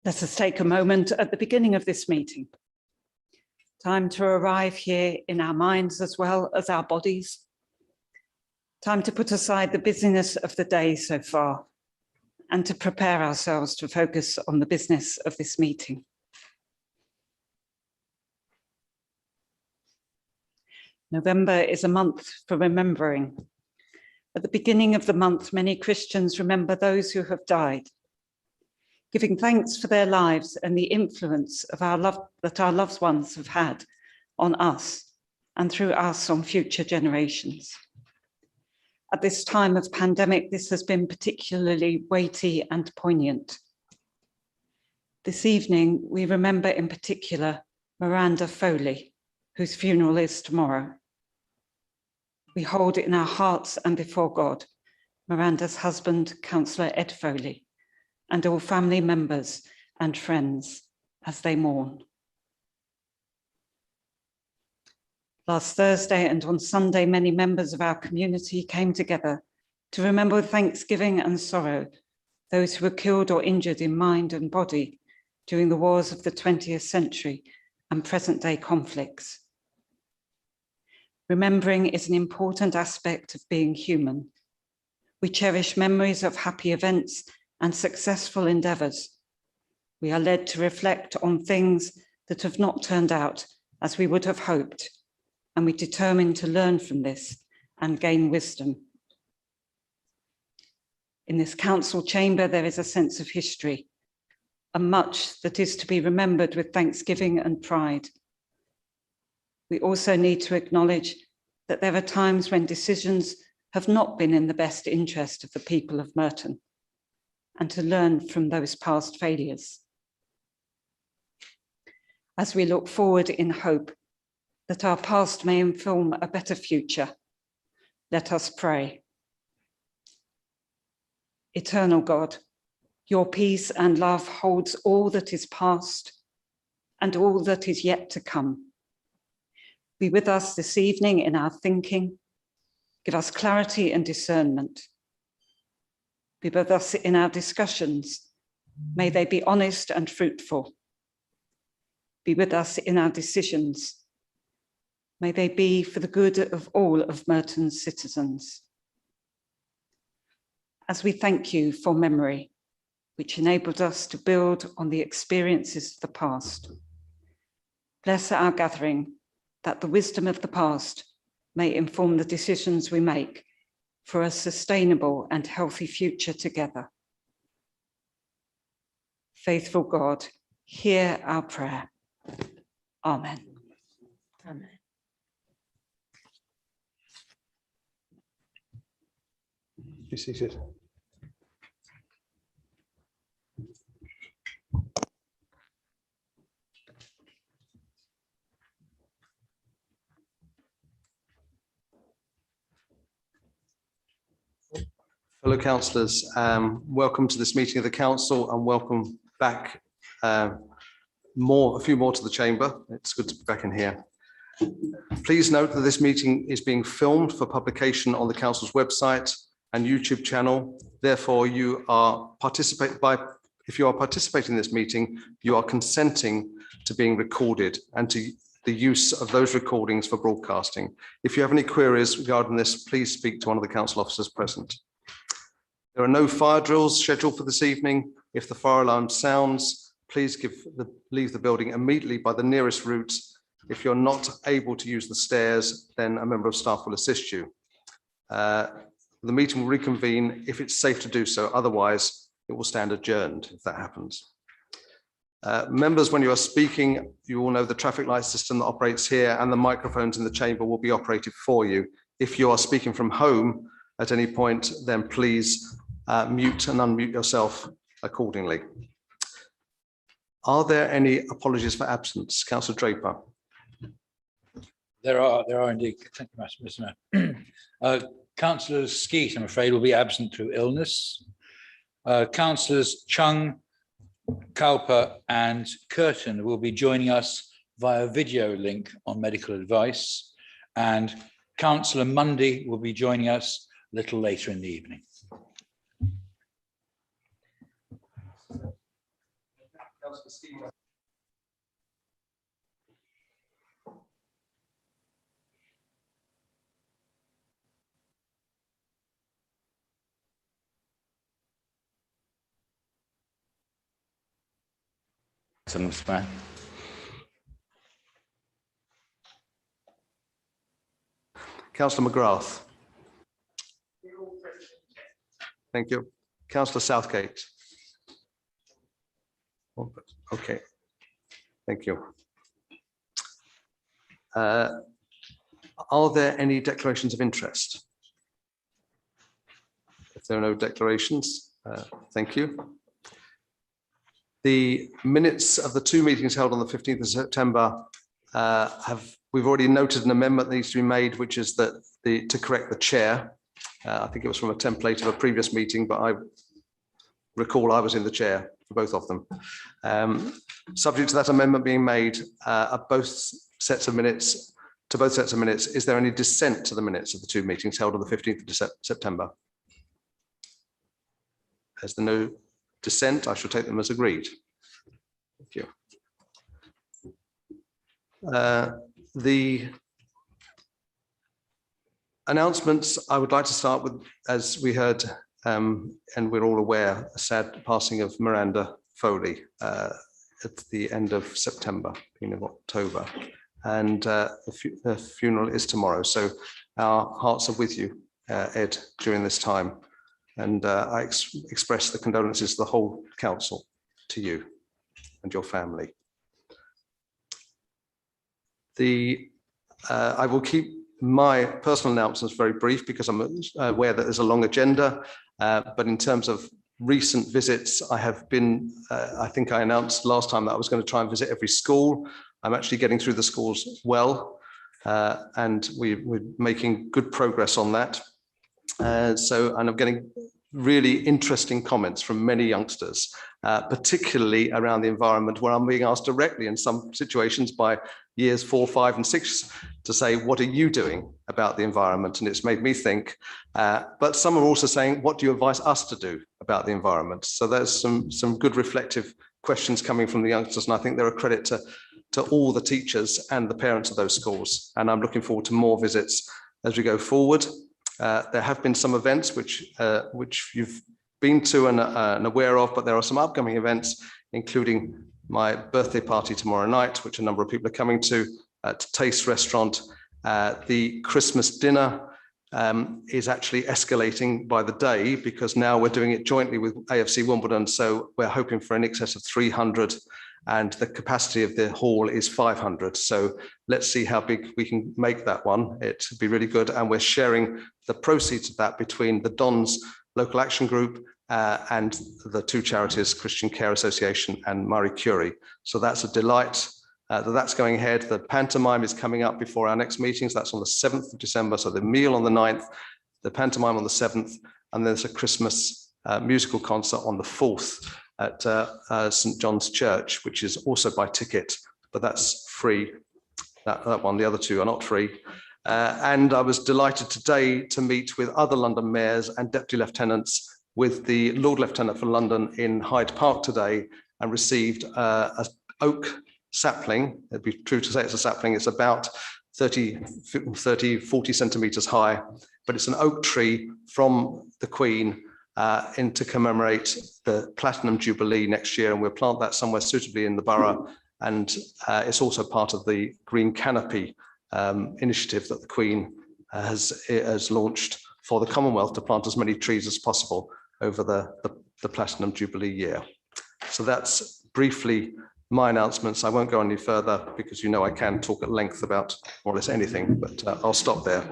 Let us take a moment at the beginning of this meeting. Time to arrive here in our minds as well as our bodies. Time to put aside the busyness of the day so far and to prepare ourselves to focus on the business of this meeting. November is a month for remembering. At the beginning of the month, many Christians remember those who have died, giving thanks for their lives and the influence of that our loved ones have had on us and through us on future generations. At this time of pandemic, this has been particularly weighty and poignant. This evening, we remember in particular Miranda Foley, whose funeral is tomorrow. We hold in our hearts and before God, Miranda's husband, Councillor Ed Foley, and all family members and friends as they mourn. Last Thursday and on Sunday, many members of our community came together to remember with thanksgiving and sorrow those who were killed or injured in mind and body during the wars of the 20th century and present-day conflicts. Remembering is an important aspect of being human. We cherish memories of happy events and successful endeavours. We are led to reflect on things that have not turned out as we would have hoped, and we determine to learn from this and gain wisdom. In this council chamber, there is a sense of history, and much that is to be remembered with thanksgiving and pride. We also need to acknowledge that there are times when decisions have not been in the best interest of the people of Merton, and to learn from those past failures. As we look forward in hope that our past may inform a better future, let us pray. Eternal God, your peace and love holds all that is past and all that is yet to come. Be with us this evening in our thinking, give us clarity and discernment. Be with us in our discussions, may they be honest and fruitful. Be with us in our decisions, may they be for the good of all of Merton's citizens. As we thank you for memory, which enabled us to build on the experiences of the past, bless our gathering that the wisdom of the past may inform the decisions we make for a sustainable and healthy future together. Faithful God, hear our prayer. Amen. Amen. Be seated. Fellow councillors, welcome to this meeting of the council and welcome back a few more to the chamber. It's good to be back in here. Please note that this meeting is being filmed for publication on the council's website and YouTube channel. Therefore, if you are participating in this meeting, you are consenting to being recorded and to the use of those recordings for broadcasting. If you have any queries regarding this, please speak to one of the council officers present. There are no fire drills scheduled for this evening. If the fire alarm sounds, please leave the building immediately by the nearest route. If you're not able to use the stairs, then a member of staff will assist you. The meeting will reconvene if it's safe to do so. Otherwise, it will stand adjourned if that happens. Members, when you are speaking, you all know the traffic light system that operates here, and the microphones in the chamber will be operated for you. If you are speaking from home at any point, then please mute and unmute yourself accordingly. Are there any apologies for absence? Councillor Draper. There are indeed. Thank you, Mr. Mayor. Councillor Skeet, I'm afraid, will be absent through illness. Councillors Chung, Cowper and Curtin will be joining us via video link on medical advice, and Councillor Mundy will be joining us a little later in the evening. Mr. Mayor. Councillor McGrath. Thank you. Councillor Southgate. Okay. Thank you. Are there any declarations of interest? If there are no declarations, thank you. The minutes of the two meetings held on the 15th of September we've already noted an amendment that needs to be made, which is that to correct the chair. I think it was from a template of a previous meeting, but I recall I was in the chair for both of them. Subject to that amendment being made to both sets of minutes, is there any dissent to the minutes of the two meetings held on the 15th of September? As there no dissent, I shall take them as agreed. Thank you. The announcements I would like to start with, as we heard, and we're all aware, a sad passing of Miranda Foley at the end of September, beginning of October, and the funeral is tomorrow. So our hearts are with you, Ed, during this time, and I express the condolences of the whole council to you and your family. I will keep my personal announcements very brief because I'm aware that there's a long agenda, but in terms of recent visits, I have been, I think I announced last time that I was going to try and visit every school. I'm actually getting through the schools well, and we're making good progress on that. And I'm getting really interesting comments from many youngsters, particularly around the environment, where I'm being asked directly in some situations by years 4, 5, and 6 to say, what are you doing about the environment? And it's made me think, but some are also saying, what do you advise us to do about the environment? So there's some good reflective questions coming from the youngsters, and I think they're a credit to all the teachers and the parents of those schools. And I'm looking forward to more visits as we go forward. There have been some events which you've been to and aware of, but there are some upcoming events, including my birthday party tomorrow night, which a number of people are coming to, at Taste Restaurant. The Christmas dinner is actually escalating by the day, because now we're doing it jointly with AFC Wimbledon. So we're hoping for in excess of 300, and the capacity of the hall is 500. So let's see how big we can make that one. It would be really good. And we're sharing the proceeds of that between the Dons Local Action Group and the two charities, Christian Care Association and Marie Curie. So that's a delight that's going ahead. The pantomime is coming up before our next meetings. That's on the 7th of December. So the meal on the 9th, the pantomime on the 7th, and there's a Christmas musical concert on the 4th at St. John's Church, which is also by ticket, but that's free. That one, the other two are not free. And I was delighted today to meet with other London mayors and deputy lieutenants, with the Lord Lieutenant for London in Hyde Park today, and received an oak sapling. It'd be true to say it's a sapling. It's about 40 centimeters high, but it's an oak tree from the Queen to commemorate the Platinum Jubilee next year. And we'll plant that somewhere suitably in the borough. And it's also part of the Green Canopy initiative that the Queen has launched for the Commonwealth, to plant as many trees as possible over the Platinum Jubilee year. So that's briefly my announcements. I won't go any further, because you know I can talk at length about more or less anything, but I'll stop there.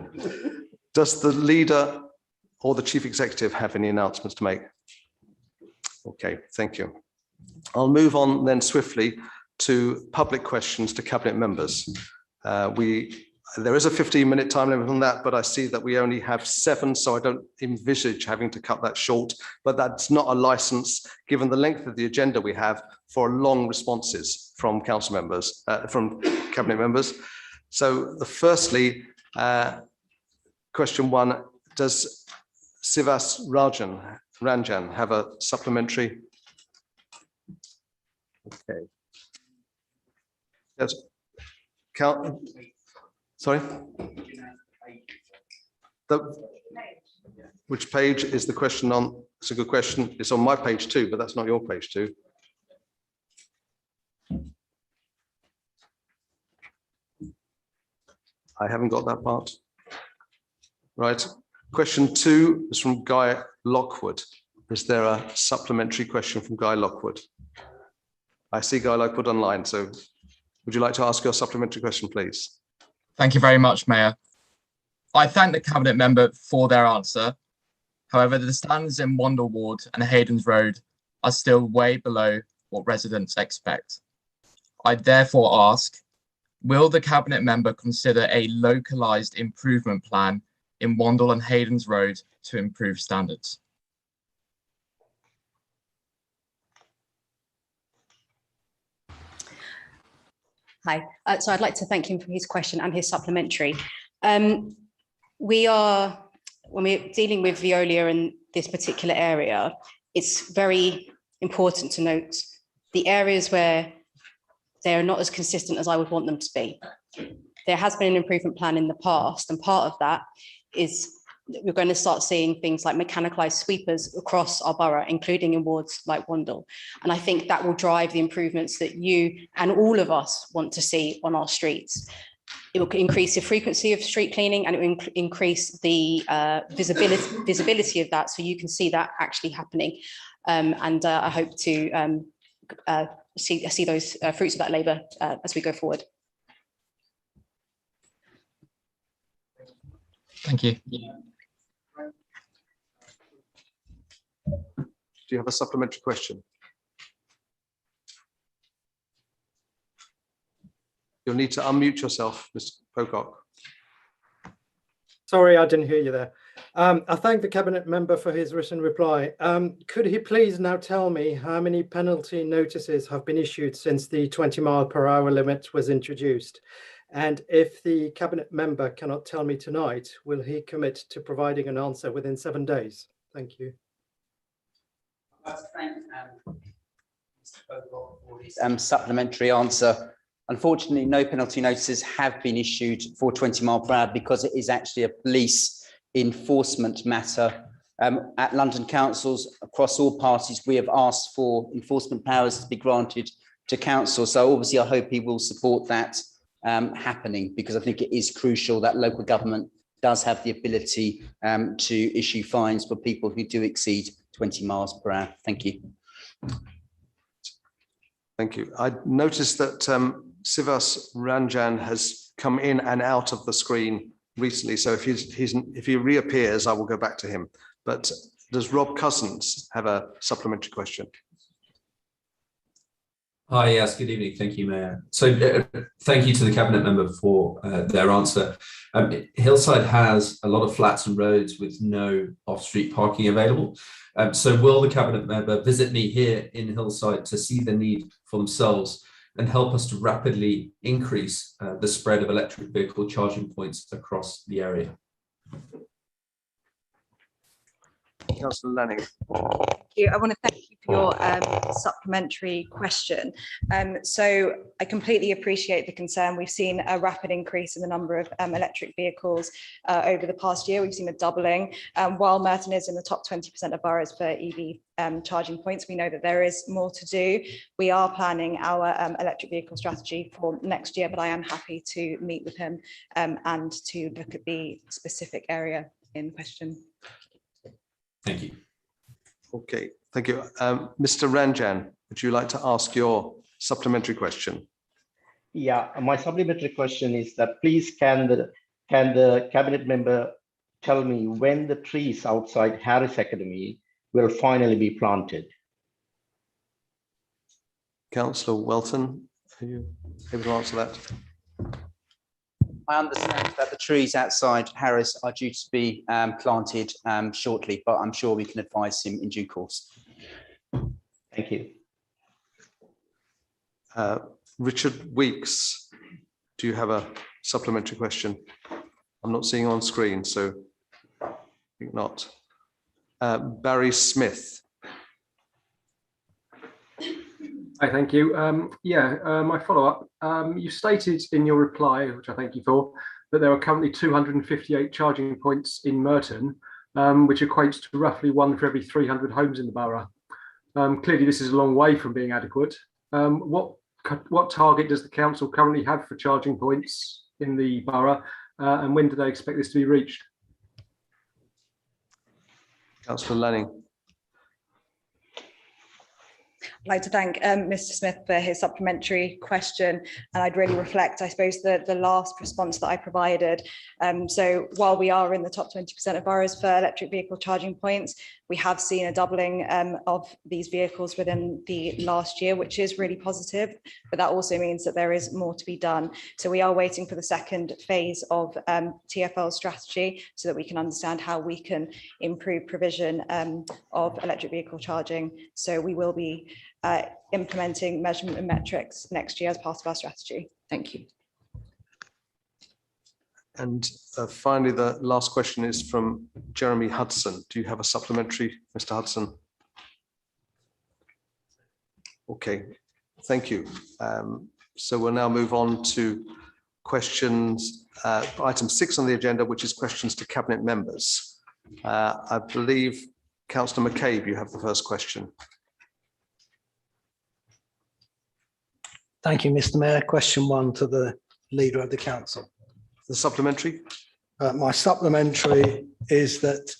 Does the leader or the chief executive have any announcements to make? Okay, thank you. I'll move on then swiftly to public questions to cabinet members. There is a 15-minute time limit on that, but I see that we only have 7, so I don't envisage having to cut that short. But that's not a license, given the length of the agenda we have, for long responses from council members, from cabinet members. So firstly, question 1, does Sivas Ranjan have a supplementary? Okay. Yes. Sorry? Which page is the question on? It's a good question. It's on my page 2, but that's not your page 2. I haven't got that part. Right. Question 2 is from Guy Lockwood. Is there a supplementary question from Guy Lockwood? I see Guy Lockwood online, so would you like to ask your supplementary question, please? Thank you very much, Mayor. I thank the Cabinet member for their answer. However, the standards in Wandle Ward and Hayden's Road are still way below what residents expect. I therefore ask, will the Cabinet member consider a localised improvement plan in Wandle and Hayden's Road to improve standards? Hi, so I'd like to thank him for his question and his supplementary. When we're dealing with Veolia in this particular area, it's very important to note the areas where they're not as consistent as I would want them to be. There has been an improvement plan in the past, and part of that is we're going to start seeing things like mechanicalized sweepers across our borough, including in wards like Wandle. And I think that will drive the improvements that you and all of us want to see on our streets. It will increase the frequency of street cleaning, and it will increase the visibility of that, so you can see that actually happening. I hope to see those fruits of that labour as we go forward. Thank you. Do you have a supplementary question? You'll need to unmute yourself, Mr. Pocock. Sorry, I didn't hear you there. I thank the Cabinet member for his written reply. Could he please now tell me how many penalty notices have been issued since the 20-mile-per-hour limit was introduced? And if the Cabinet member cannot tell me tonight, will he commit to providing an answer within 7 days? Thank you. I'd like to thank Mr. Pocock for his supplementary answer. Unfortunately, no penalty notices have been issued for 20 mile per hour because it is actually a police enforcement matter. At London councils, across all parties, we have asked for enforcement powers to be granted to council. So obviously, I hope he will support that happening, because I think it is crucial that local government does have the ability to issue fines for people who do exceed 20 miles per hour. Thank you. Thank you. I noticed that Sivas Ranjan has come in and out of the screen recently, so if he reappears, I will go back to him. But does Rob Cousins have a supplementary question? Hi, yes, good evening. Thank you, Mayor. So thank you to the Cabinet member for their answer. Hillside has a lot of flats and roads with no off-street parking available. So will the Cabinet member visit me here in Hillside to see the need for themselves and help us to rapidly increase the spread of electric vehicle charging points across the area? Councillor Lanning. I want to thank you for your supplementary question. So I completely appreciate the concern. We've seen a rapid increase in the number of electric vehicles over the past year. We've seen a doubling. While Merton is in the top 20% of boroughs for EV charging points, we know that there is more to do. We are planning our electric vehicle strategy for next year, but I am happy to meet with him and to look at the specific area in question. Thank you. Okay, thank you. Mr. Ranjan, would you like to ask your supplementary question? Yeah, my supplementary question is that please can the Cabinet member tell me when the trees outside Harris Academy will finally be planted? Councillor Welton, are you able to answer that? I understand that the trees outside Harris are due to be planted shortly, but I'm sure we can advise him in due course. Thank you. Richard Weeks, do you have a supplementary question? I'm not seeing on screen, so I think not. Barry Smith. Hi, thank you. My follow-up. You stated in your reply, which I thank you for, that there are currently 258 charging points in Merton, which equates to roughly 1 for every 300 homes in the borough. Clearly, this is a long way from being adequate. What target does the council currently have for charging points in the borough, and when do they expect this to be reached? Councillor Lanning. I'd like to thank Mr. Smith for his supplementary question, and I'd really reflect, I suppose, the last response that I provided. So while we are in the top 20% of boroughs for electric vehicle charging points, we have seen a doubling of these vehicles within the last year, which is really positive, but that also means that there is more to be done. So we are waiting for the second phase of TfL strategy so that we can understand how we can improve provision of electric vehicle charging. So we will be implementing measurement and metrics next year as part of our strategy. Thank you. And finally, the last question is from Jeremy Hudson. Do you have a supplementary, Mr. Hudson? Okay, thank you. So we'll now move on to questions, item 6 on the agenda, which is questions to cabinet members. I believe, Councillor McCabe, you have the first question. Thank you, Mr. Mayor. Question 1 to the Leader of the Council. The supplementary? My supplementary is that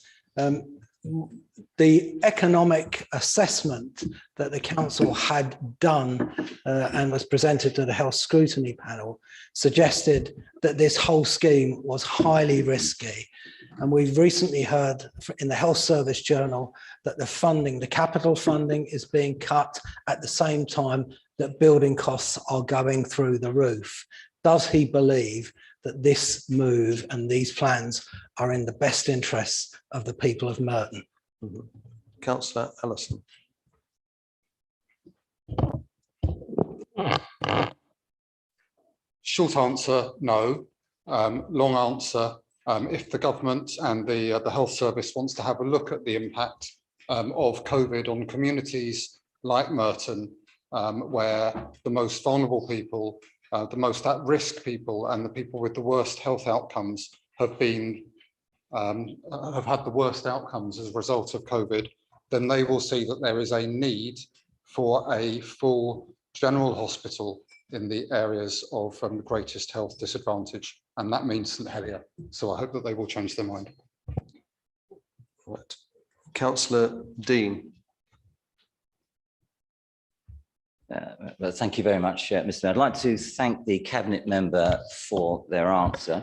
the economic assessment that the council had done and was presented to the health scrutiny panel suggested that this whole scheme was highly risky. And we've recently heard in the Health Service Journal that the funding, the capital funding, is being cut at the same time that building costs are going through the roof. Does he believe that this move and these plans are in the best interests of the people of Merton? Mm-hmm. Councillor Ellison. Short answer, no. Long answer, if the government and the health service wants to have a look at the impact of COVID on communities like Merton, where the most vulnerable people, the most at-risk people, and the people with the worst health outcomes have had the worst outcomes as a result of COVID, then they will see that there is a need for a full general hospital in the areas of greatest health disadvantage, and that means St Helier. So I hope that they will change their mind. Right. Councillor Dean. Well, thank you very much, Mr. Mayor. I'd like to thank the Cabinet member for their answer.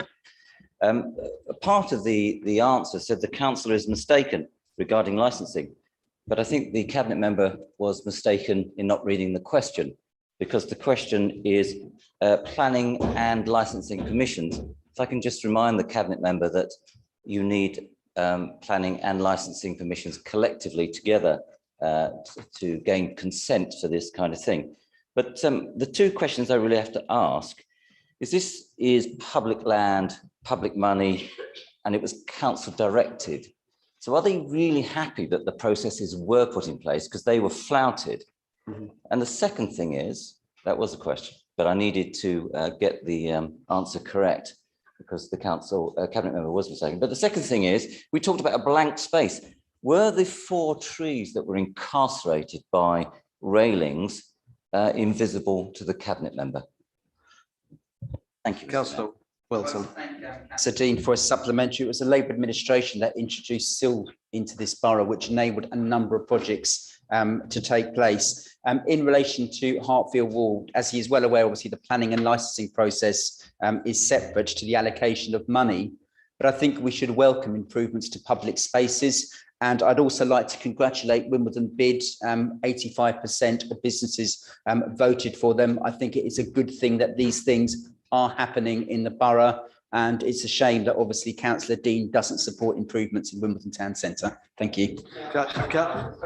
A part of the answer said the councillor is mistaken regarding licensing, but I think the Cabinet member was mistaken in not reading the question, because the question is planning and licensing permissions. If I can just remind the Cabinet member that you need planning and licensing permissions collectively together to gain consent for this kind of thing. But the two questions I really have to ask is, this is public land, public money, and it was council directed. So are they really happy that the processes were put in place, because they were flouted? Mm-hmm. And the second thing is, that was a question, but I needed to get the answer correct, because the council cabinet member was mistaken. But the second thing is, we talked about a blank space. Were the 4 trees that were incarcerated by railings invisible to the cabinet member? Thank you. Councillor Wilson. So Dean, for a supplementary, it was the Labour administration that introduced SIL into this borough, which enabled a number of projects to take place. In relation to Hartfield Wall, as he is well aware, obviously the planning and licensing process is separate to the allocation of money, but I think we should welcome improvements to public spaces. And I'd also like to congratulate Wimbledon bid. 85% of businesses voted for them. I think it is a good thing that these things are happening in the borough, and it's a shame that obviously Councillor Dean doesn't support improvements in Wimbledon Town Centre. Thank you.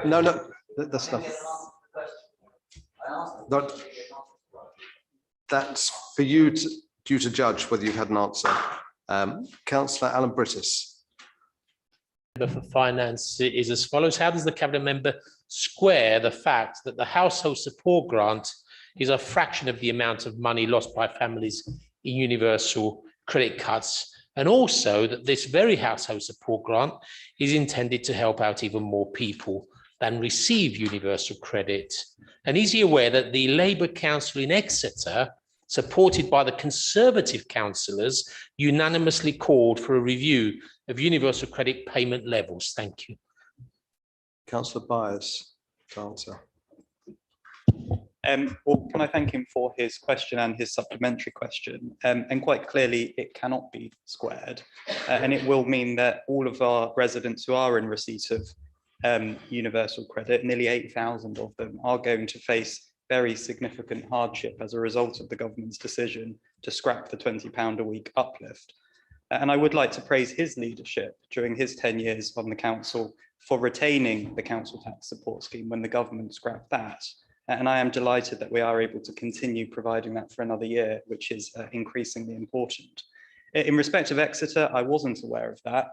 No, that's not. That's for you to judge whether you've had an answer. Councillor Alan Brittis. For finance is as follows. How does the cabinet member square the fact that the household support grant is a fraction of the amount of money lost by families in universal credit cuts, and also that this very household support grant is intended to help out even more people than receive universal credit? And is he aware that the Labour Council in Exeter, supported by the Conservative councillors, unanimously called for a review of universal credit payment levels? Thank you. Councillor Byers to answer. Well, can I thank him for his question and his supplementary question? And quite clearly, it cannot be squared. And it will mean that all of our residents who are in receipt of universal credit, nearly 8,000 of them, are going to face very significant hardship as a result of the government's decision to scrap the £20 a week uplift. And I would like to praise his leadership during his 10 years on the council for retaining the council tax support scheme when the government scrapped that. And I am delighted that we are able to continue providing that for another year, which is increasingly important. In respect of Exeter, I wasn't aware of that,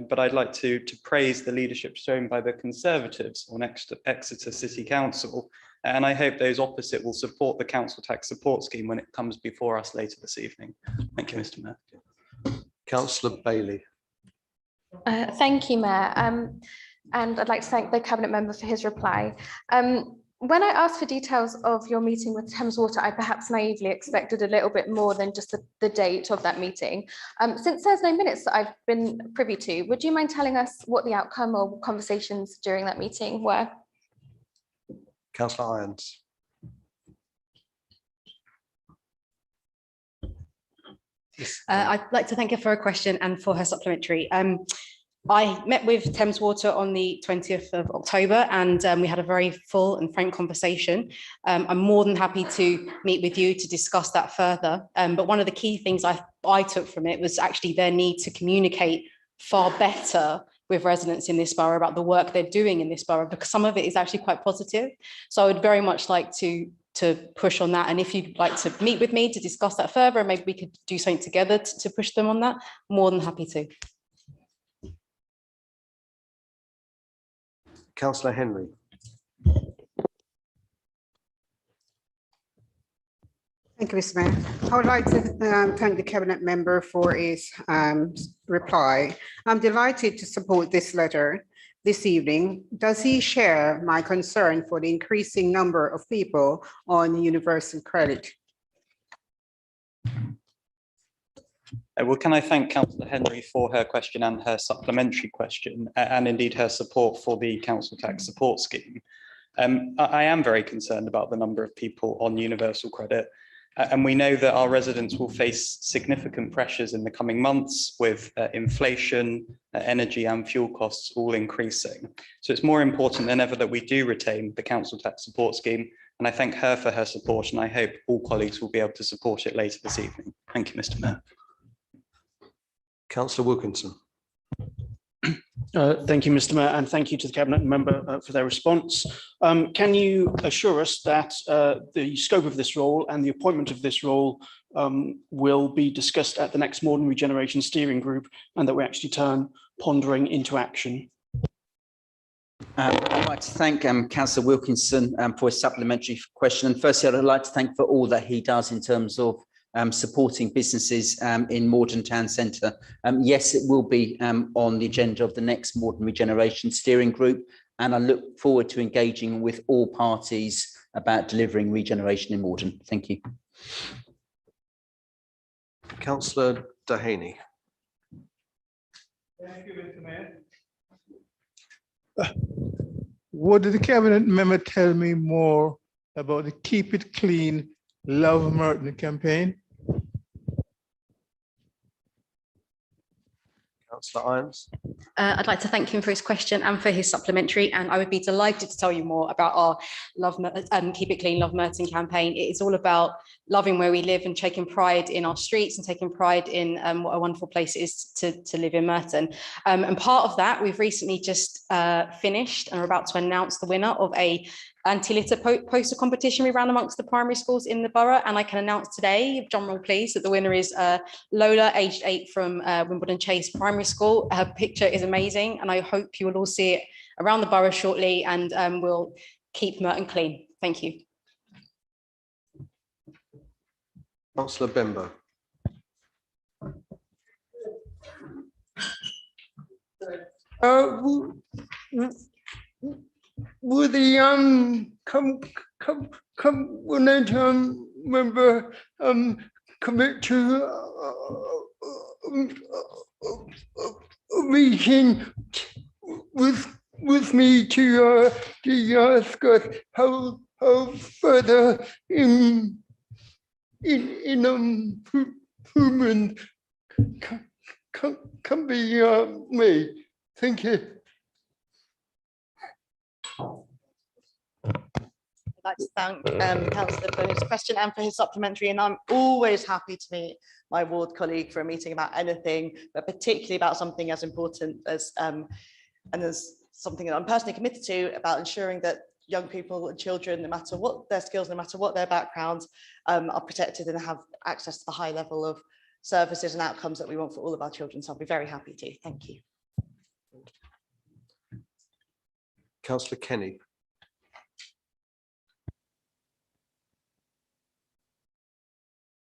but I'd like to praise the leadership shown by the Conservatives on Exeter City Council, and I hope those opposite will support the council tax support scheme when it comes before us later this evening. Thank you, Mr. Mayor. Councillor Bailey. Thank you, Mayor. And I'd like to thank the Cabinet member for his reply. When I asked for details of your meeting with Thames Water, I perhaps naively expected a little bit more than just the date of that meeting. Since there's no minutes that I've been privy to, would you mind telling us what the outcome or conversations during that meeting were? Councillor Irons. I'd like to thank her for her question and for her supplementary. I met with Thames Water on the 20th of October, and we had a very full and frank conversation. I'm more than happy to meet with you to discuss that further. But one of the key things I took from it was actually their need to communicate far better with residents in this borough about the work they're doing in this borough, because some of it is actually quite positive. So I would very much like to push on that. And if you'd like to meet with me to discuss that further, maybe we could do something together to push them on that, more than happy to. Councillor Henry. Thank you, Mr. Mayor. I would like to thank the Cabinet member for his reply. I'm delighted to support this letter this evening. Does he share my concern for the increasing number of people on universal credit? Well, can I thank Councillor Henry for her question and her supplementary question, and indeed her support for the council tax support scheme. I am very concerned about the number of people on universal credit, and we know that our residents will face significant pressures in the coming months with inflation, energy and fuel costs all increasing. So it's more important than ever that we do retain the council tax support scheme, and I thank her for her support, and I hope all colleagues will be able to support it later this evening. Thank you, Mr. Mayor. Councillor Wilkinson. Thank you, Mr. Mayor, and thank you to the Cabinet member for their response. Can you assure us that the scope of this role and the appointment of this role will be discussed at the next Modern Regeneration Steering Group, and that we actually turn pondering into action? I'd like to thank Councillor Wilkinson for his supplementary question. And firstly, I'd like to thank for all that he does in terms of supporting businesses in Morden Town Centre. Yes, it will be on the agenda of the next Modern Regeneration Steering Group, and I look forward to engaging with all parties about delivering regeneration in Morden. Thank you. Councillor Dehaney. Thank you, Mr. Mayor. What did the Cabinet member tell me more about the Keep It Clean, Love Merton campaign? Councillor Irons. I'd like to thank him for his question and for his supplementary, and I would be delighted to tell you more about our Keep It Clean, Love Merton campaign. It is all about loving where we live and taking pride in our streets and taking pride in what a wonderful place it is to live in Merton. And part of that, we've recently just finished and are about to announce the winner of a anti-litter poster competition we ran amongst the primary schools in the borough, and I can announce today, drum roll please, that the winner is Lola, aged 8, from Wimbledon Chase Primary School. Her picture is amazing, and I hope you will all see it around the borough shortly, and we'll keep Merton clean. Thank you. Councillor Bembo. Will the cabinet member commit to a meeting with me to discuss how further in improvement can be made? Thank you. I'd like to thank Councillor for his question and for his supplementary, and I'm always happy to meet my ward colleague for a meeting about anything, but particularly about something as important as and there's something that I'm personally committed to about ensuring that young people and children, no matter what their skills, no matter what their backgrounds, are protected and have access to the high level of services and outcomes that we want for all of our children. So I'll be very happy to. Thank you. Councillor Kenny.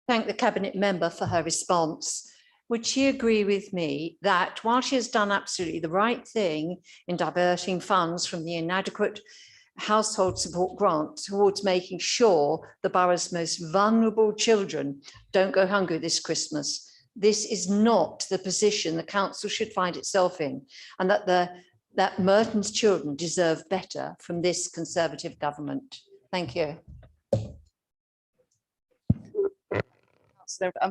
Thank the Cabinet member for her response. Would she agree with me that while she has done absolutely the right thing in diverting funds from the inadequate household support grant towards making sure the borough's most vulnerable children don't go hungry this Christmas, this is not the position the council should find itself in, and that Merton's children deserve better from this Conservative government? Thank you.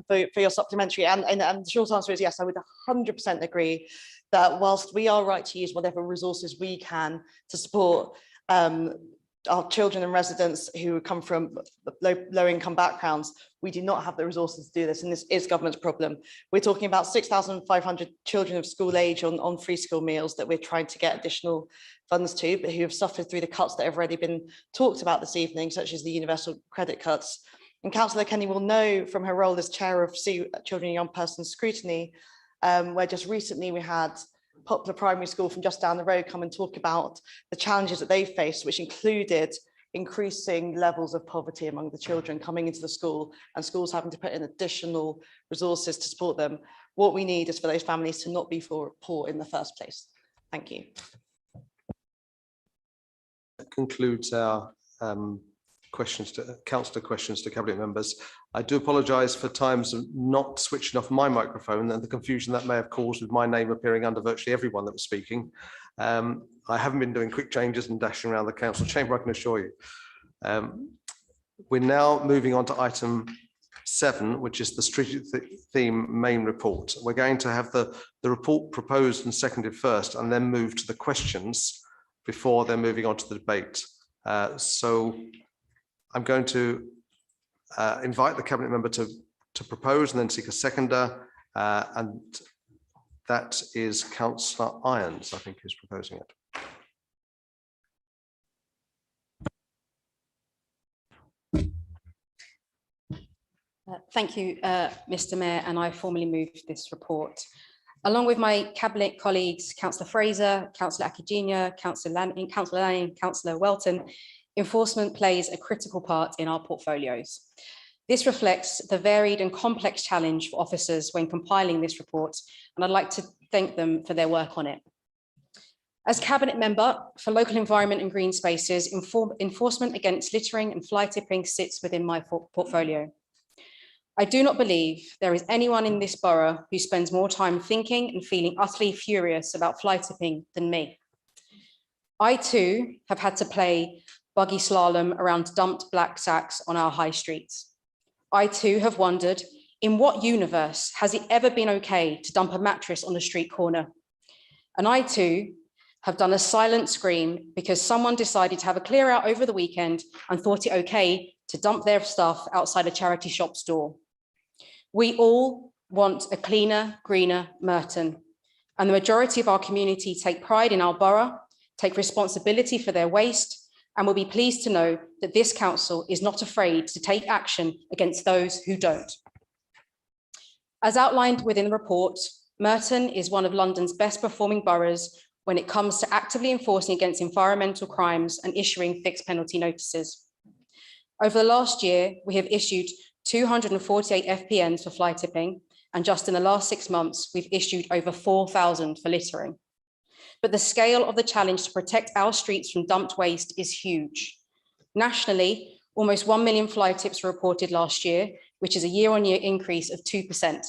For your supplementary, and the short answer is yes, I would 100% agree that whilst we are right to use whatever resources we can to support our children and residents who come from low income backgrounds, we do not have the resources to do this, and this is government's problem. We're talking about 6,500 children of school age on free school meals that we're trying to get additional funds to, but who have suffered through the cuts that have already been talked about this evening, such as the universal credit cuts. And Councillor Kenny will know from her role as chair of Children and Young Persons Scrutiny, where just recently we had Poplar Primary School from just down the road come and talk about the challenges that they faced, which included increasing levels of poverty among the children coming into the school and schools having to put in additional resources to support them. What we need is for those families to not be poor in the first place. Thank you. That concludes our councillor questions to cabinet members. I do apologise for times of not switching off my microphone and the confusion that may have caused with my name appearing under virtually everyone that was speaking. I haven't been doing quick changes and dashing around the council chamber, I can assure you. We're now moving on to item 7, which is the strategic theme main report. We're going to have the report proposed and seconded first, and then move to the questions before they're moving on to the debate. So I'm going to invite the cabinet member to propose and then seek a seconder, and that is Councillor Irons, I think, who's proposing it. Thank you, Mr. Mayor, and I formally move this report. Along with my cabinet colleagues, Councillor Fraser, Councillor Akijina, Councillor Lanning, Councillor Welton, enforcement plays a critical part in our portfolios. This reflects the varied and complex challenge for officers when compiling this report, and I'd like to thank them for their work on it. As Cabinet Member for Local Environment and Green Spaces, enforcement against littering and fly tipping sits within my portfolio. I do not believe there is anyone in this borough who spends more time thinking and feeling utterly furious about fly tipping than me. I too have had to play buggy slalom around dumped black sacks on our high streets. I too have wondered In what universe has it ever been okay to dump a mattress on the street corner? And I too have done a silent scream because someone decided to have a clear out over the weekend and thought it okay to dump their stuff outside a charity shop's door. We all want a cleaner, greener Merton, and the majority of our community take pride in our borough, take responsibility for their waste, and will be pleased to know that this council is not afraid to take action against those who don't. As outlined within the report, Merton is one of London's best performing boroughs when it comes to actively enforcing against environmental crimes and issuing fixed penalty notices. Over the last year, we have issued 248 FPNs for fly tipping, and just in the last 6 months, we've issued over 4,000 for littering. But the scale of the challenge to protect our streets from dumped waste is huge. Nationally, almost 1 million fly tips were reported last year, which is a year-on-year increase of 2%.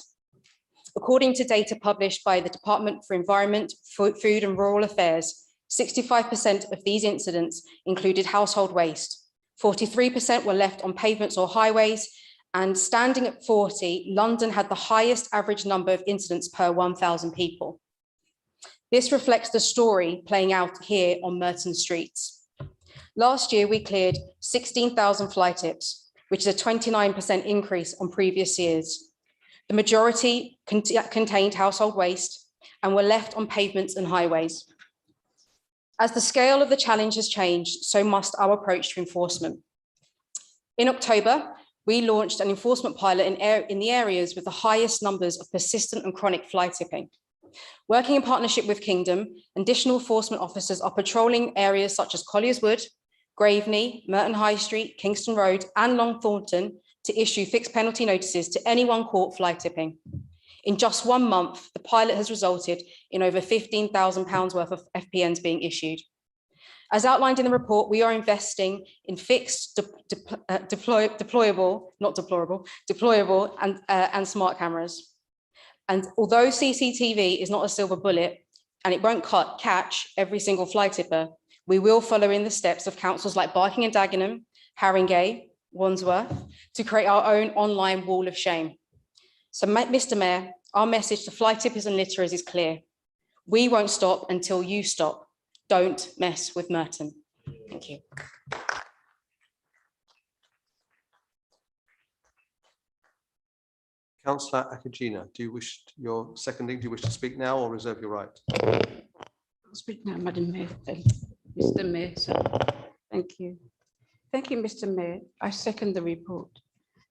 According to data published by the Department for Environment, Food and Rural Affairs, 65% of these incidents included household waste. 43% were left on pavements or highways, and standing at 40, London had the highest average number of incidents per 1,000 people. This reflects the story playing out here on Merton streets. Last year, we cleared 16,000 fly tips, which is a 29% increase on previous years. The majority contained household waste and were left on pavements and highways. As the scale of the challenge has changed, so must our approach to enforcement. In October, we launched an enforcement pilot in the areas with the highest numbers of persistent and chronic fly tipping. Working in partnership with Kingdom, additional enforcement officers are patrolling areas such as Colliers Wood, Graveney, Merton High Street, Kingston Road, and Long Thornton to issue fixed penalty notices to anyone caught fly tipping. In just 1 month, the pilot has resulted in over £15,000 worth of FPNs being issued. As outlined in the report, we are investing in fixed, deployable and smart cameras. And although CCTV is not a silver bullet and it won't catch every single fly tipper, we will follow in the steps of councils like Barking and Dagenham, Haringey, Wandsworth, to create our own online wall of shame. So, Mr. Mayor, our message to fly tippers and litterers is clear. We won't stop until you stop. Don't mess with Merton. Thank you. Councillor Akagina, do you wish to speak now or reserve your right? I'll speak now, Madam Mayor. Mr. Mayor, sir. Thank you. Thank you, Mr. Mayor. I second the report.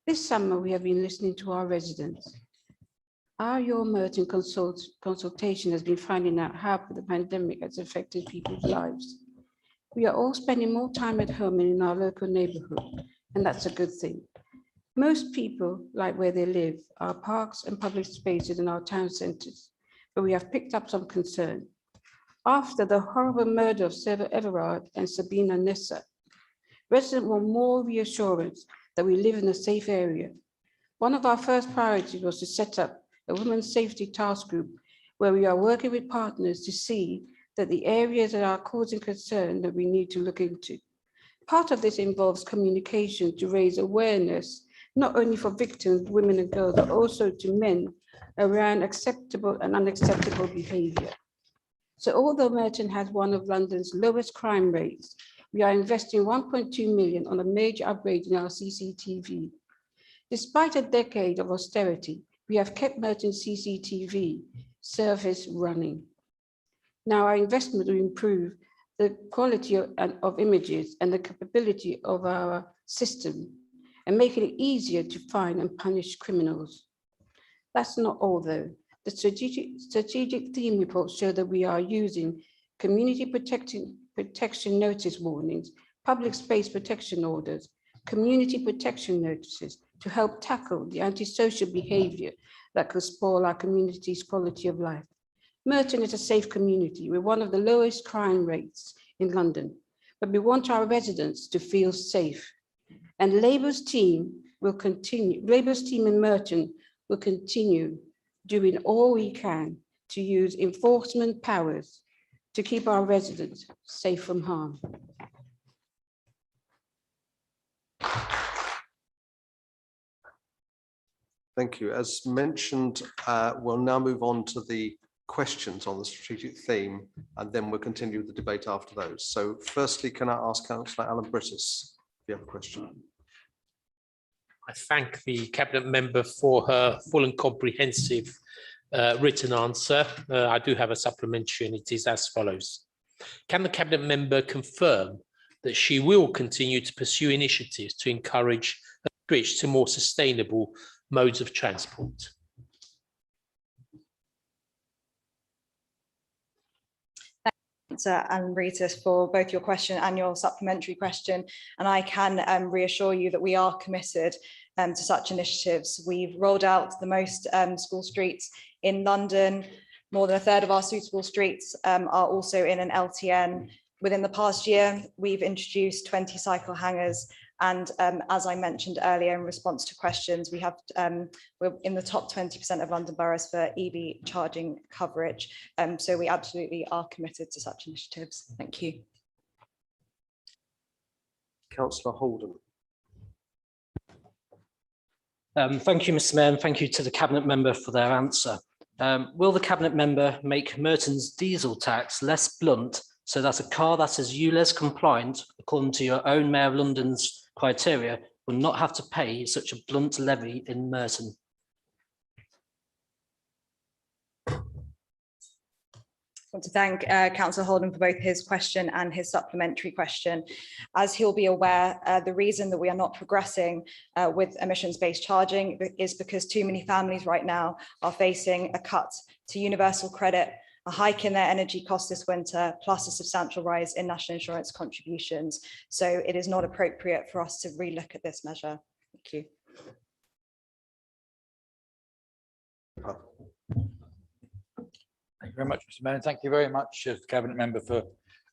This summer, we have been listening to our residents. Our Your Merton consultation has been finding out how the pandemic has affected people's lives. We are all spending more time at home and in our local neighborhood, and that's a good thing. Most people like where they live, our parks and public spaces in our town centres, but we have picked up some concern. After the horrible murder of Sarah Everard and Sabina Nessa, residents want more reassurance that we live in a safe area. One of our first priorities was to set up a women's safety task group where we are working with partners to see that the areas that are causing concern that we need to look into. Part of this involves communication to raise awareness, not only for victims, women and girls, but also to men around acceptable and unacceptable behaviour. So although Merton has one of London's lowest crime rates, we are investing 1.2 million on a major upgrade in our CCTV. Despite a decade of austerity, we have kept Merton's CCTV service running. Now our investment will improve the quality of images and the capability of our system and making it easier to find and punish criminals. That's not all though. The strategic theme reports show that we are using community protection notice warnings, public space protection orders, community protection notices to help tackle the antisocial behaviour that could spoil our community's quality of life. Merton is a safe community with one of the lowest crime rates in London, but we want our residents to feel safe. And Labour's team in Merton will continue doing all we can to use enforcement powers to keep our residents safe from harm. Thank you. As mentioned, we'll now move on to the questions on the strategic theme, and then we'll continue with the debate after those. So firstly, can I ask Councillor Alan Brittis if you have a question? I thank the Cabinet Member for her full and comprehensive written answer. I do have a supplementary, and it is as follows. Can the Cabinet Member confirm that she will continue to pursue initiatives to encourage a switch to more sustainable modes of transport? Thanks, Alan Brittis, for both your question and your supplementary question. And I can reassure you that we are committed to such initiatives. We've rolled out the most school streets in London. More than a third of our suitable streets are also in an LTN. Within the past year, we've introduced 20 cycle hangers. And as I mentioned earlier in response to questions, we have we're in the top 20% of London boroughs for EV charging coverage. So we absolutely are committed to such initiatives. Thank you. Councillor Holden. Thank you, Mr. Mayor, and thank you to the Cabinet Member for their answer. Will the Cabinet Member make Merton's diesel tax less blunt so that a car that is ULEZ compliant, according to your own Mayor of London's criteria, will not have to pay such a blunt levy in Merton? I want to thank Councillor Holden for both his question and his supplementary question. As he'll be aware, the reason that we are not progressing with emissions-based charging is because too many families right now are facing a cut to universal credit, a hike in their energy costs this winter, plus a substantial rise in national insurance contributions. So it is not appropriate for us to relook at this measure. Thank you. Thank you very much, Mr. Mayor. Thank you very much, Cabinet Member, for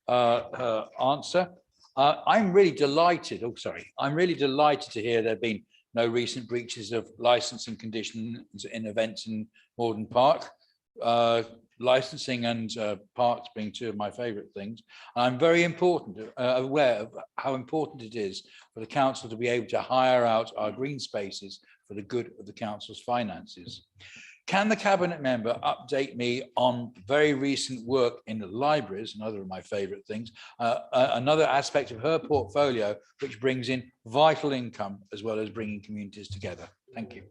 her answer. I'm really delighted. I'm really delighted to hear there have been no recent breaches of licensing conditions in events in Morden Park. Licensing and parks being two of my favourite things. I'm very aware of how important it is for the council to be able to hire out our green spaces for the good of the council's finances. Can the Cabinet Member update me on very recent work in the libraries, another of my favourite things, another aspect of her portfolio which brings in vital income as well as bringing communities together? Thank you.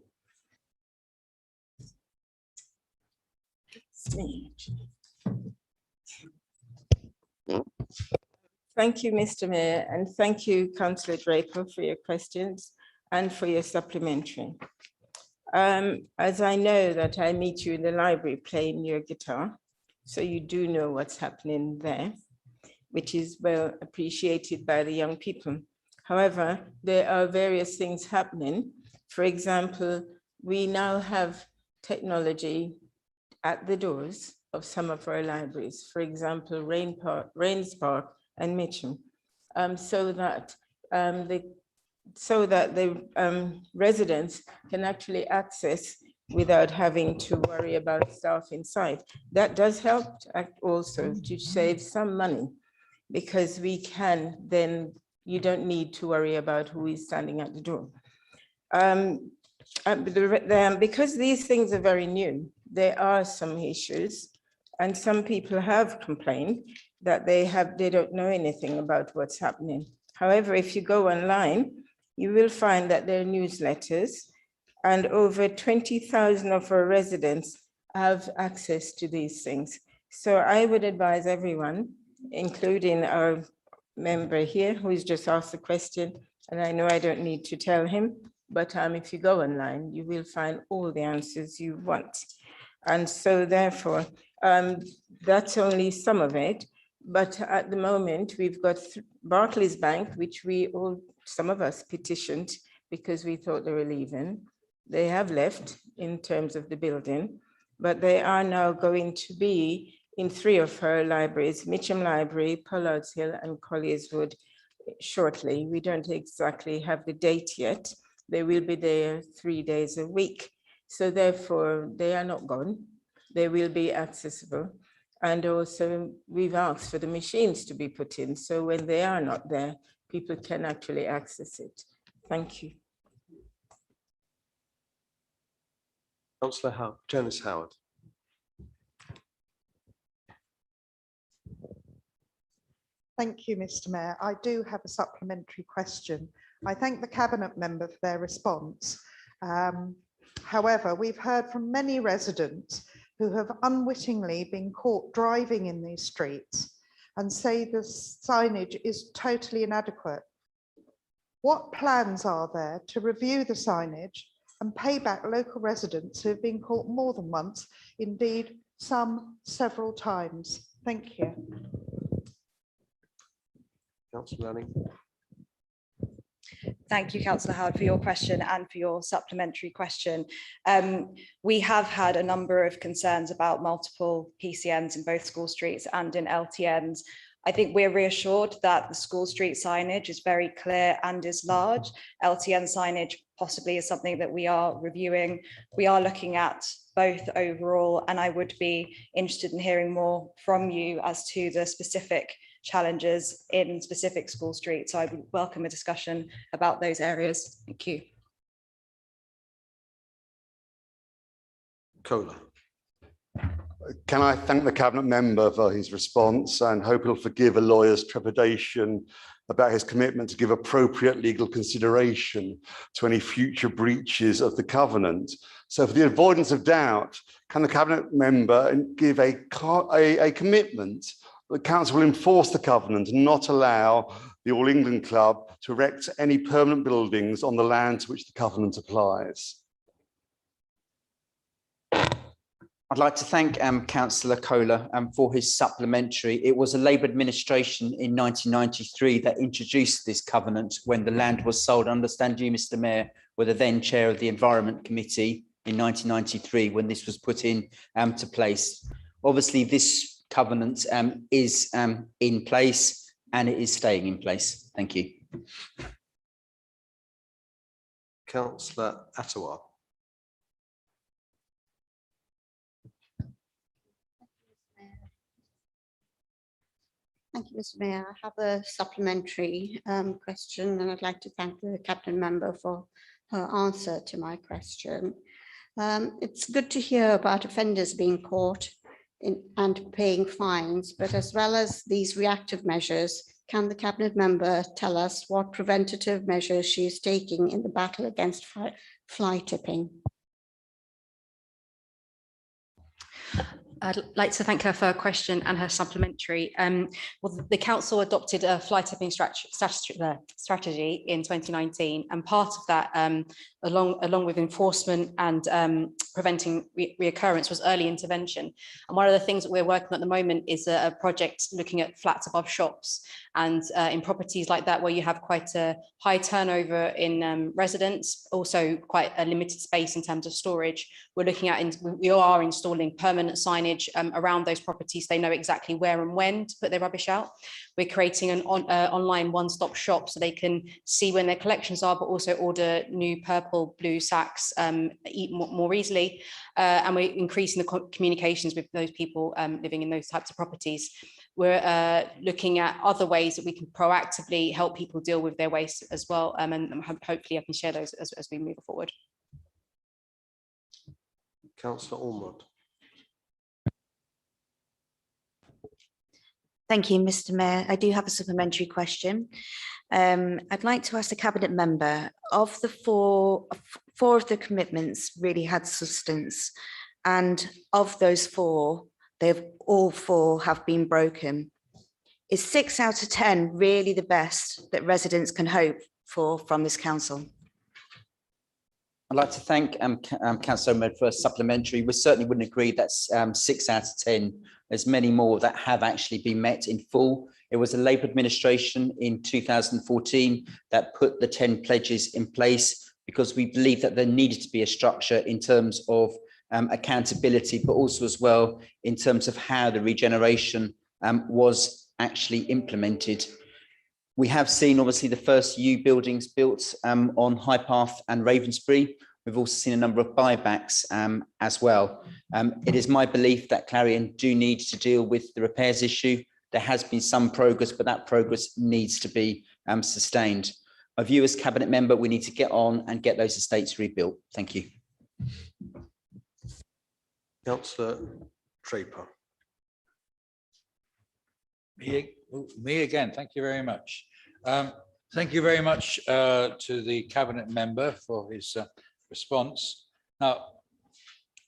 Thank you, Mr. Mayor, and thank you, Councillor Draper, for your questions and for your supplementary. As I know that I meet you in the library playing your guitar, so you do know what's happening there, which is well appreciated by the young people. However, there are various things happening. For example, we now have technology at the doors of some of our libraries, for example, Rains Park and Mitcham, so that the residents can actually access without having to worry about staff inside. That does help also to save some money, because we can then, you don't need to worry about who is standing at the door. Because these things are very new, there are some issues, and some people have complained that they don't know anything about what's happening. However, if you go online, you will find that there are newsletters, and over 20,000 of our residents have access to these things. So I would advise everyone, including our member here who's just asked the question, and I know I don't need to tell him, but if you go online, you will find all the answers you want. And so therefore, that's only some of it. But at the moment, we've got Barclays Bank, which some of us petitioned because we thought they were leaving. They have left in terms of the building, but they are now going to be in 3 of her libraries, Mitcham Library, Pollard's Hill, and Colliers Wood shortly. We don't exactly have the date yet. They will be there 3 days a week. So therefore, they are not gone. They will be accessible. And also, we've asked for the machines to be put in. So when they are not there, people can actually access it. Thank you. Councillor Howard, Janice Howard. Thank you, Mr. Mayor. I do have a supplementary question. I thank the Cabinet member for their response. However, we've heard from many residents who have unwittingly been caught driving in these streets and say the signage is totally inadequate. What plans are there to review the signage and pay back local residents who have been caught more than once, indeed some several times? Thank you. Councillor Lanning. Thank you, Councillor Howard, for your question and for your supplementary question. We have had a number of concerns about multiple PCNs in both school streets and in LTNs. I think we're reassured that the school street signage is very clear and is large. LTN signage possibly is something that we are reviewing. We are looking at both overall, and I would be interested in hearing more from you as to the specific challenges in specific school streets. So I would welcome a discussion about those areas. Thank you. Kohler. Can I thank the Cabinet member for his response and hope he'll forgive a lawyer's trepidation about his commitment to give appropriate legal consideration to any future breaches of the covenant. So for the avoidance of doubt, can the Cabinet member give a commitment the council will enforce the covenant and not allow the All England Club to erect any permanent buildings on the land to which the covenant applies? I'd like to thank Councillor Kohler for his supplementary. It was a Labour administration in 1993 that introduced this covenant when the land was sold. I understand you, Mr. Mayor, were the then chair of the Environment Committee in 1993 when this was put in to place. Obviously, this covenant is in place and it is staying in place. Thank you. Councillor Attawar. Thank you, Mr. Mayor. I have a supplementary question, and I'd like to thank the Cabinet member for her answer to my question. It's good to hear about offenders being caught and paying fines, but as well as these reactive measures, can the Cabinet member tell us what preventative measures she is taking in the battle against fly tipping? I'd like to thank her for her question and her supplementary. Well, the council adopted a fly tipping strategy in 2019, and part of that, along with enforcement and preventing reoccurrence, was early intervention. And one of the things that we're working on at the moment is a project looking at flats above shops, and in properties like that where you have quite a high turnover in residents, also quite a limited space in terms of storage. We're looking at, we are installing permanent signage around those properties. They know exactly where and when to put their rubbish out. We're creating an online one-stop shop so they can see when their collections are, but also order new purple, blue sacks more easily. And we're increasing the communications with those people living in those types of properties. We're looking at other ways that we can proactively help people deal with their waste as well. And hopefully I can share those as we move forward. Councillor Ormond. Thank you, Mr. Mayor. I do have a supplementary question. I'd like to ask the Cabinet member, of the four of the commitments really had substance, and of those four, all four have been broken. Is 6 out of 10 really the best that residents can hope for from this council? I'd like to thank Councillor Ahmed for a supplementary. We certainly wouldn't agree that's 6 out of 10. There's many more that have actually been met in full. It was a Labour administration in 2014 that put the 10 pledges in place because we believe that there needed to be a structure in terms of accountability, but also as well in terms of how the regeneration was actually implemented. We have seen obviously the first U buildings built on High Path and Ravensbury. We've also seen a number of buybacks as well. It is my belief that Clarion do need to deal with the repairs issue. There has been some progress, but that progress needs to be sustained. My view as Cabinet member, we need to get on and get those estates rebuilt. Thank you. Councillor Draper. Me again, thank you very much. Thank you very much to the Cabinet member for his response. Now,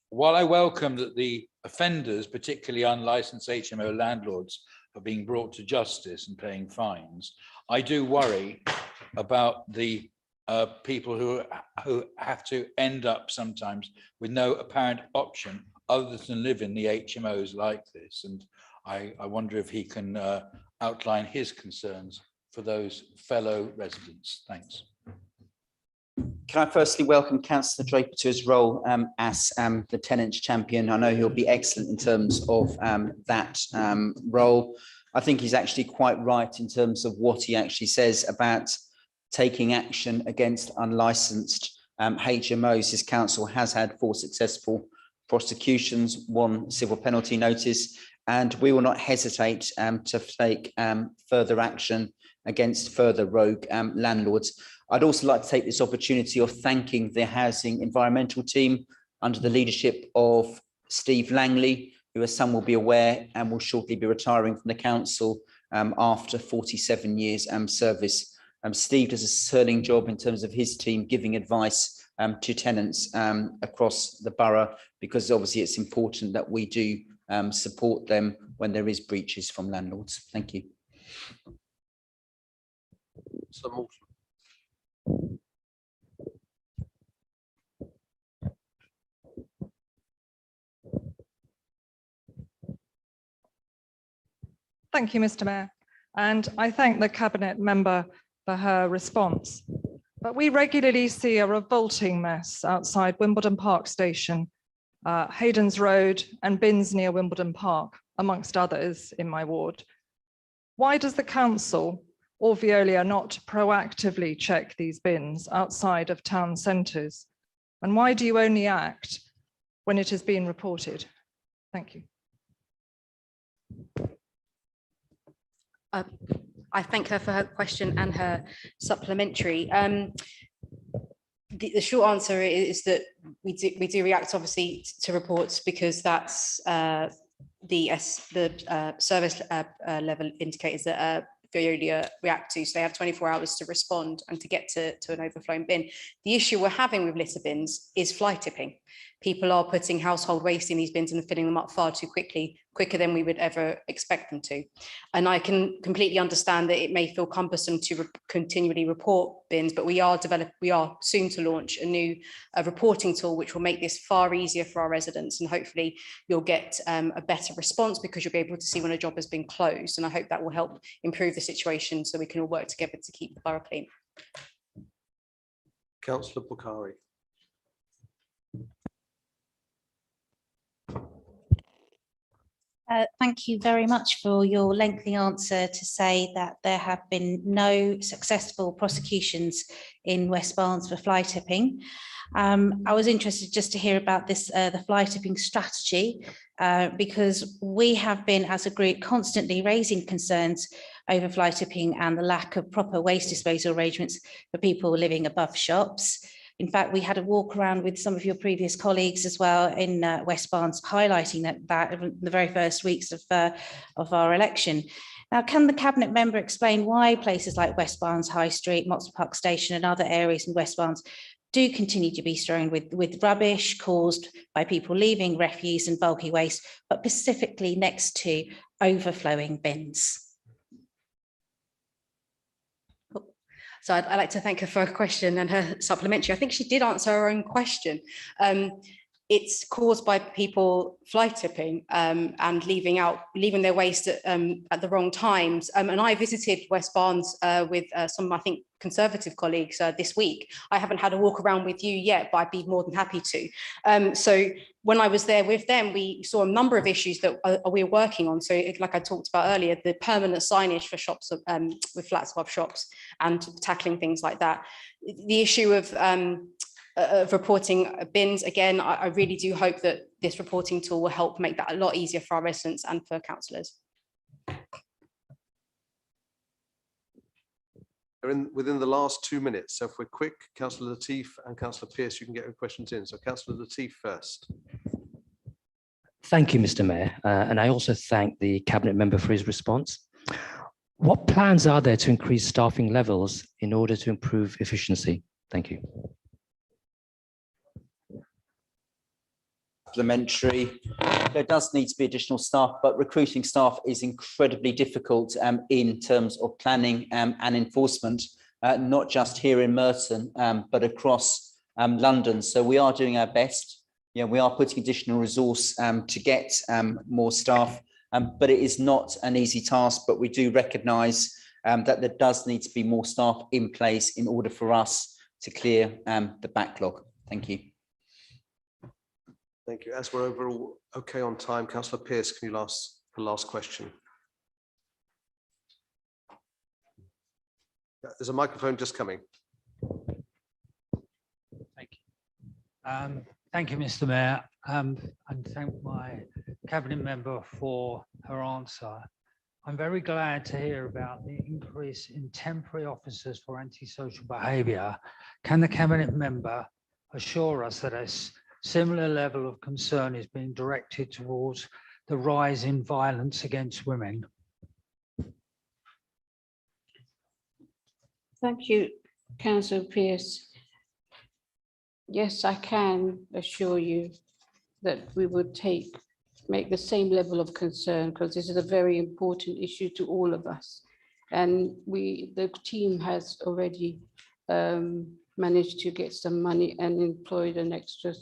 while I welcome that the offenders, particularly unlicensed HMO landlords, are being brought to justice and paying fines, I do worry about the people who have to end up sometimes with no apparent option other than live in the HMOs like this. And I wonder if he can outline his concerns for those fellow residents. Thanks. Can I firstly welcome Councillor Draper to his role as the tenants champion. I know he'll be excellent in terms of that role. I think he's actually quite right in terms of what he actually says about taking action against unlicensed HMOs. His council has had 4 successful prosecutions, 1 civil penalty notice, and we will not hesitate to take further action against further rogue landlords. I'd also like to take this opportunity of thanking the housing environmental team under the leadership of Steve Langley, who, as some will be aware, will shortly be retiring from the council after 47 years service. Steve does a sterling job in terms of his team giving advice to tenants across the borough, because obviously it's important that we do support them when there is breaches from landlords. Thank you. Thank you, Mr. Mayor, and I thank the Cabinet member for her response. But we regularly see a revolting mess outside Wimbledon Park Station, Hayden's Road and bins near Wimbledon Park, amongst others in my ward. Why does the council or Veolia not proactively check these bins outside of town centres? And why do you only act when it has been reported? Thank you. I thank her for her question and her supplementary. The short answer is that we do react obviously to reports, because that's the service level indicators that Veolia react to. So they have 24 hours to respond and to get to an overflowing bin. The issue we're having with litter bins is fly tipping. People are putting household waste in these bins and filling them up far too quickly, quicker than we would ever expect them to. And I can completely understand that it may feel cumbersome to continually report bins, but we are soon to launch a new reporting tool, which will make this far easier for our residents. And hopefully you'll get a better response, because you'll be able to see when a job has been closed. And I hope that will help improve the situation so we can all work together to keep the borough clean. Councillor Bukhari. Thank you very much for your lengthy answer to say that there have been no successful prosecutions in West Barnes for fly tipping. I was interested just to hear about this, the fly tipping strategy, because we have been as a group constantly raising concerns over fly tipping and the lack of proper waste disposal arrangements for people living above shops. In fact, we had a walk around with some of your previous colleagues as well in West Barnes, highlighting that in the very first weeks of our election. Now, can the Cabinet member explain why places like West Barnes High Street, Moxford Park Station and other areas in West Barnes do continue to be strewn with rubbish caused by people leaving refuse and bulky waste, but specifically next to overflowing bins? So I'd like to thank her for her question and her supplementary. I think she did answer her own question. It's caused by people fly tipping and leaving their waste at the wrong times. And I visited West Barnes with some, I think, Conservative colleagues this week. I haven't had a walk around with you yet, but I'd be more than happy to. So when I was there with them, we saw a number of issues that we're working on. So like I talked about earlier, the permanent signage for shops with flats above shops and tackling things like that. The issue of reporting bins, again, I really do hope that this reporting tool will help make that a lot easier for our residents and for councillors. Within the last 2 minutes, so if we're quick, Councillor Latif and Councillor Pearce, you can get your questions in. So Councillor Latif first. Thank you, Mr. Mayor, and I also thank the Cabinet member for his response. What plans are there to increase staffing levels in order to improve efficiency? Thank you. Supplementary. There does need to be additional staff, but recruiting staff is incredibly difficult in terms of planning and enforcement, not just here in Merton, but across London. So we are doing our best. Yeah, we are putting additional resource to get more staff, but it is not an easy task. But we do recognise that there does need to be more staff in place in order for us to clear the backlog. Thank you. Thank you. As we're overall okay on time, Councillor Pearce, can you ask the last question? There's a microphone just coming. Thank you. Thank you, Mr. Mayor, and thank my Cabinet member for her answer. I'm very glad to hear about the increase in temporary officers for antisocial behaviour. Can the Cabinet member assure us that a similar level of concern is being directed towards the rise in violence against women? Thank you, Councillor Pearce. Yes, I can assure you that we would make the same level of concern, because this is a very important issue to all of us. And the team has already managed to get some money and employed an extra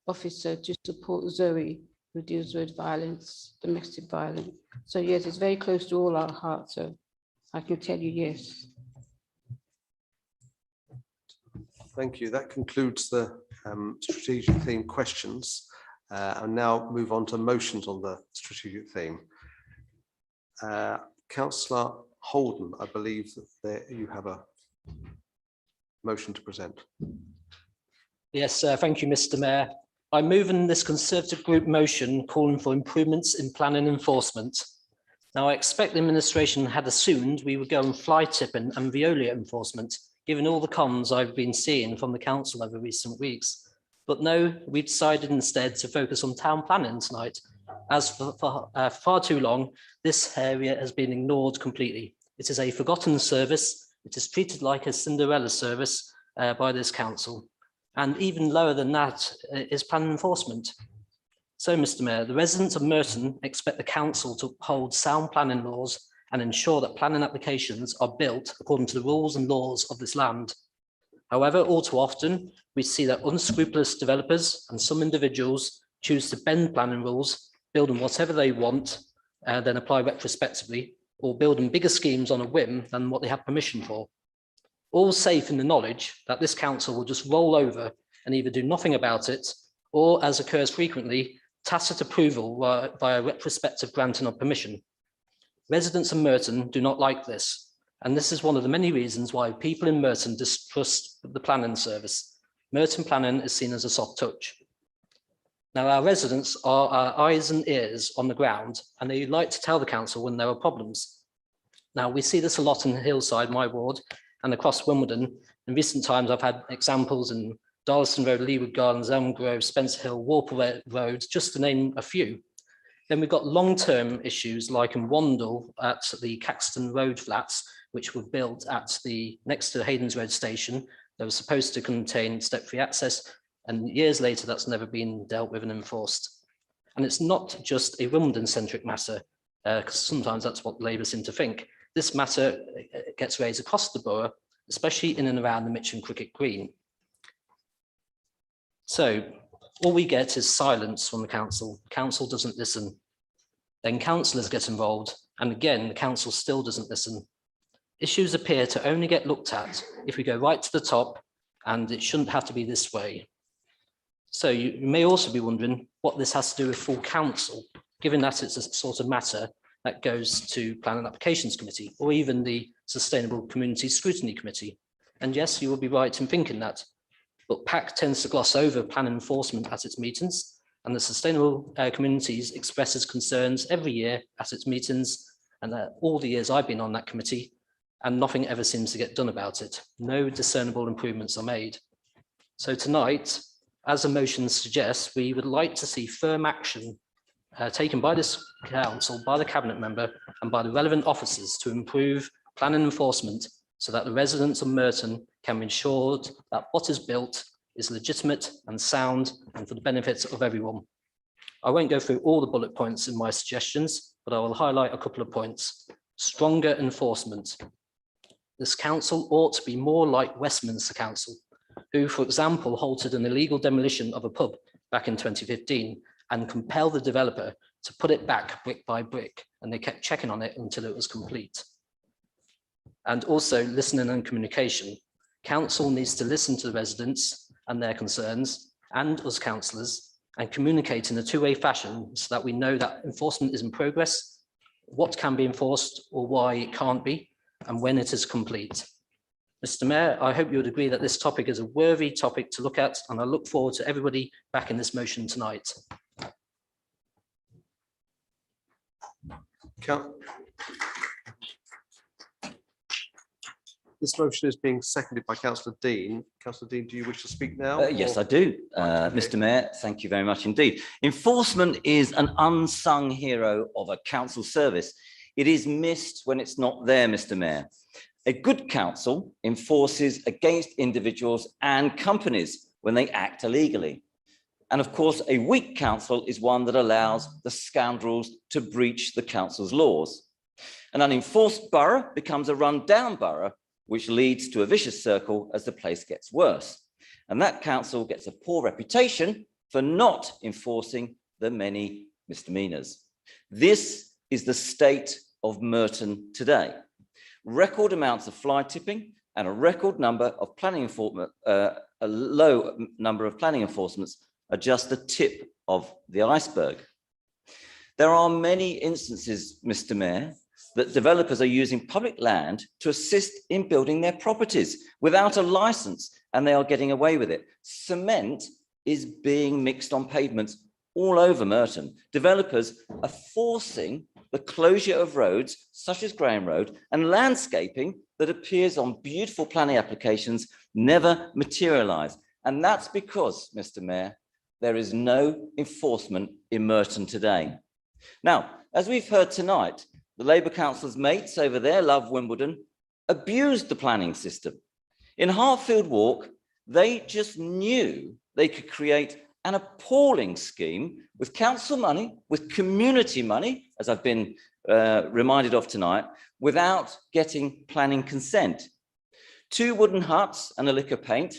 officer to support Zoe, who deals with violence, domestic violence. So yes, it's very close to all our hearts. So I can tell you yes. Thank you. That concludes the strategic theme questions. I'll now move on to motions on the strategic theme. Councillor Holden, I believe that you have a motion to present. Yes, thank you, Mr. Mayor. I move in this Conservative group motion calling for improvements in planning enforcement. Now, I expect the administration had assumed we would go on fly tipping and Veolia enforcement, given all the cons I've been seeing from the council over recent weeks. But no, we decided instead to focus on town planning tonight, as for far too long, this area has been ignored completely. It is a forgotten service. It is treated like a Cinderella service by this council. And even lower than that is planning enforcement. So, Mr. Mayor, the residents of Merton expect the council to uphold sound planning laws and ensure that planning applications are built according to the rules and laws of this land. However, all too often, we see that unscrupulous developers and some individuals choose to bend planning rules, build on whatever they want, then apply retrospectively, or build on bigger schemes on a whim than what they have permission for. All safe in the knowledge that this council will just roll over and either do nothing about it, or, as occurs frequently, tacit approval via retrospective granting of permission. Residents of Merton do not like this, and this is one of the many reasons why people in Merton distrust the planning service. Merton planning is seen as a soft touch. Now, our residents are our eyes and ears on the ground, and they like to tell the council when there are problems. Now, we see this a lot in Hillside, my ward, and across Wimbledon. In recent times, I've had examples in Darlaston Road, Leewood Gardens, Elm Grove, Spencer Hill, Warple Road, just to name a few. Then we've got long-term issues like in Wandle at the Caxton Road flats, which were built at the next to Hayden's Road station. They were supposed to contain step-free access, and years later, that's never been dealt with and enforced. And it's not just a Wimbledon-centric matter, because sometimes that's what Labour seem to think. This matter gets raised across the borough, especially in and around the Mitcham Cricket Green. So all we get is silence from the council. Council doesn't listen. Then councillors get involved, and again, the council still doesn't listen. Issues appear to only get looked at if we go right to the top, and it shouldn't have to be this way. So you may also be wondering what this has to do with full council, given that it's a sort of matter that goes to Planning Applications Committee, or even the Sustainable Community Scrutiny Committee. And yes, you will be right in thinking that, but PAC tends to gloss over planning enforcement at its meetings, and the Sustainable Communities expresses concerns every year at its meetings, and all the years I've been on that committee, and nothing ever seems to get done about it. No discernible improvements are made. So tonight, as the motion suggests, we would like to see firm action taken by this council, by the cabinet member and by the relevant officers to improve planning enforcement so that the residents of Merton can be ensured that what is built is legitimate and sound and for the benefit of everyone. I won't go through all the bullet points in my suggestions, but I will highlight a couple of points. Stronger enforcement. This council ought to be more like Westminster Council, who, for example, halted an illegal demolition of a pub back in 2015 and compelled the developer to put it back brick by brick, and they kept checking on it until it was complete. And also listening and communication. Council needs to listen to the residents and their concerns and us councillors and communicate in a two-way fashion so that we know that enforcement is in progress, what can be enforced or why it can't be, and when it is complete. Mr. Mayor, I hope you would agree that this topic is a worthy topic to look at, and I look forward to everybody backing this motion tonight. This motion is being seconded by Councillor Dean. Councillor Dean, do you wish to speak now? Yes, I do. Mr. Mayor, thank you very much indeed. Enforcement is an unsung hero of a council service. It is missed when it's not there, Mr. Mayor. A good council enforces against individuals and companies when they act illegally. And of course, a weak council is one that allows the scoundrels to breach the council's laws. An unenforced borough becomes a run-down borough, which leads to a vicious circle as the place gets worse. And that council gets a poor reputation for not enforcing the many misdemeanors. This is the state of Merton today. Record amounts of fly tipping and a record number of planning enforcement, a low number of planning enforcements are just the tip of the iceberg. There are many instances, Mr. Mayor, that developers are using public land to assist in building their properties without a license, and they are getting away with it. Cement is being mixed on pavements all over Merton. Developers are forcing the closure of roads such as Graham Road, and landscaping that appears on beautiful planning applications never materialise. And that's because, Mr. Mayor, there is no enforcement in Merton today. Now, as we've heard tonight, the Labour councillors' mates over there, Love Wimbledon, abused the planning system. In Hartfield Walk, they just knew they could create an appalling scheme with council money, with community money, as I've been reminded of tonight, without getting planning consent. 2 wooden huts and a lick of paint,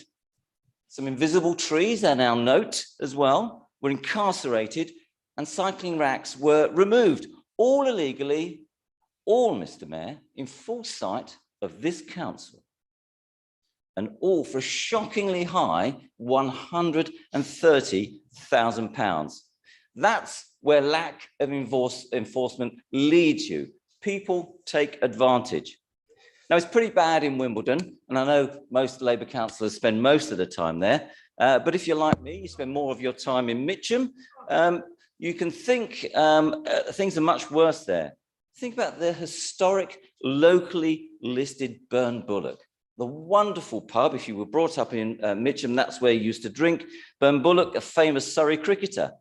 some invisible trees, I now note as well, were incarcerated, and cycling racks were removed, all illegally, all, Mr. Mayor, in full sight of this council. And all for a shockingly high £130,000. That's where lack of enforcement leads you. People take advantage. Now, it's pretty bad in Wimbledon, and I know most Labour councillors spend most of the time there, but if you're like me, you spend more of your time in Mitcham, you can think things are much worse there. Think about the historic, locally listed Burn Bullock. The wonderful pub, if you were brought up in Mitcham, that's where you used to drink. Burn Bullock, a famous Surrey cricketer.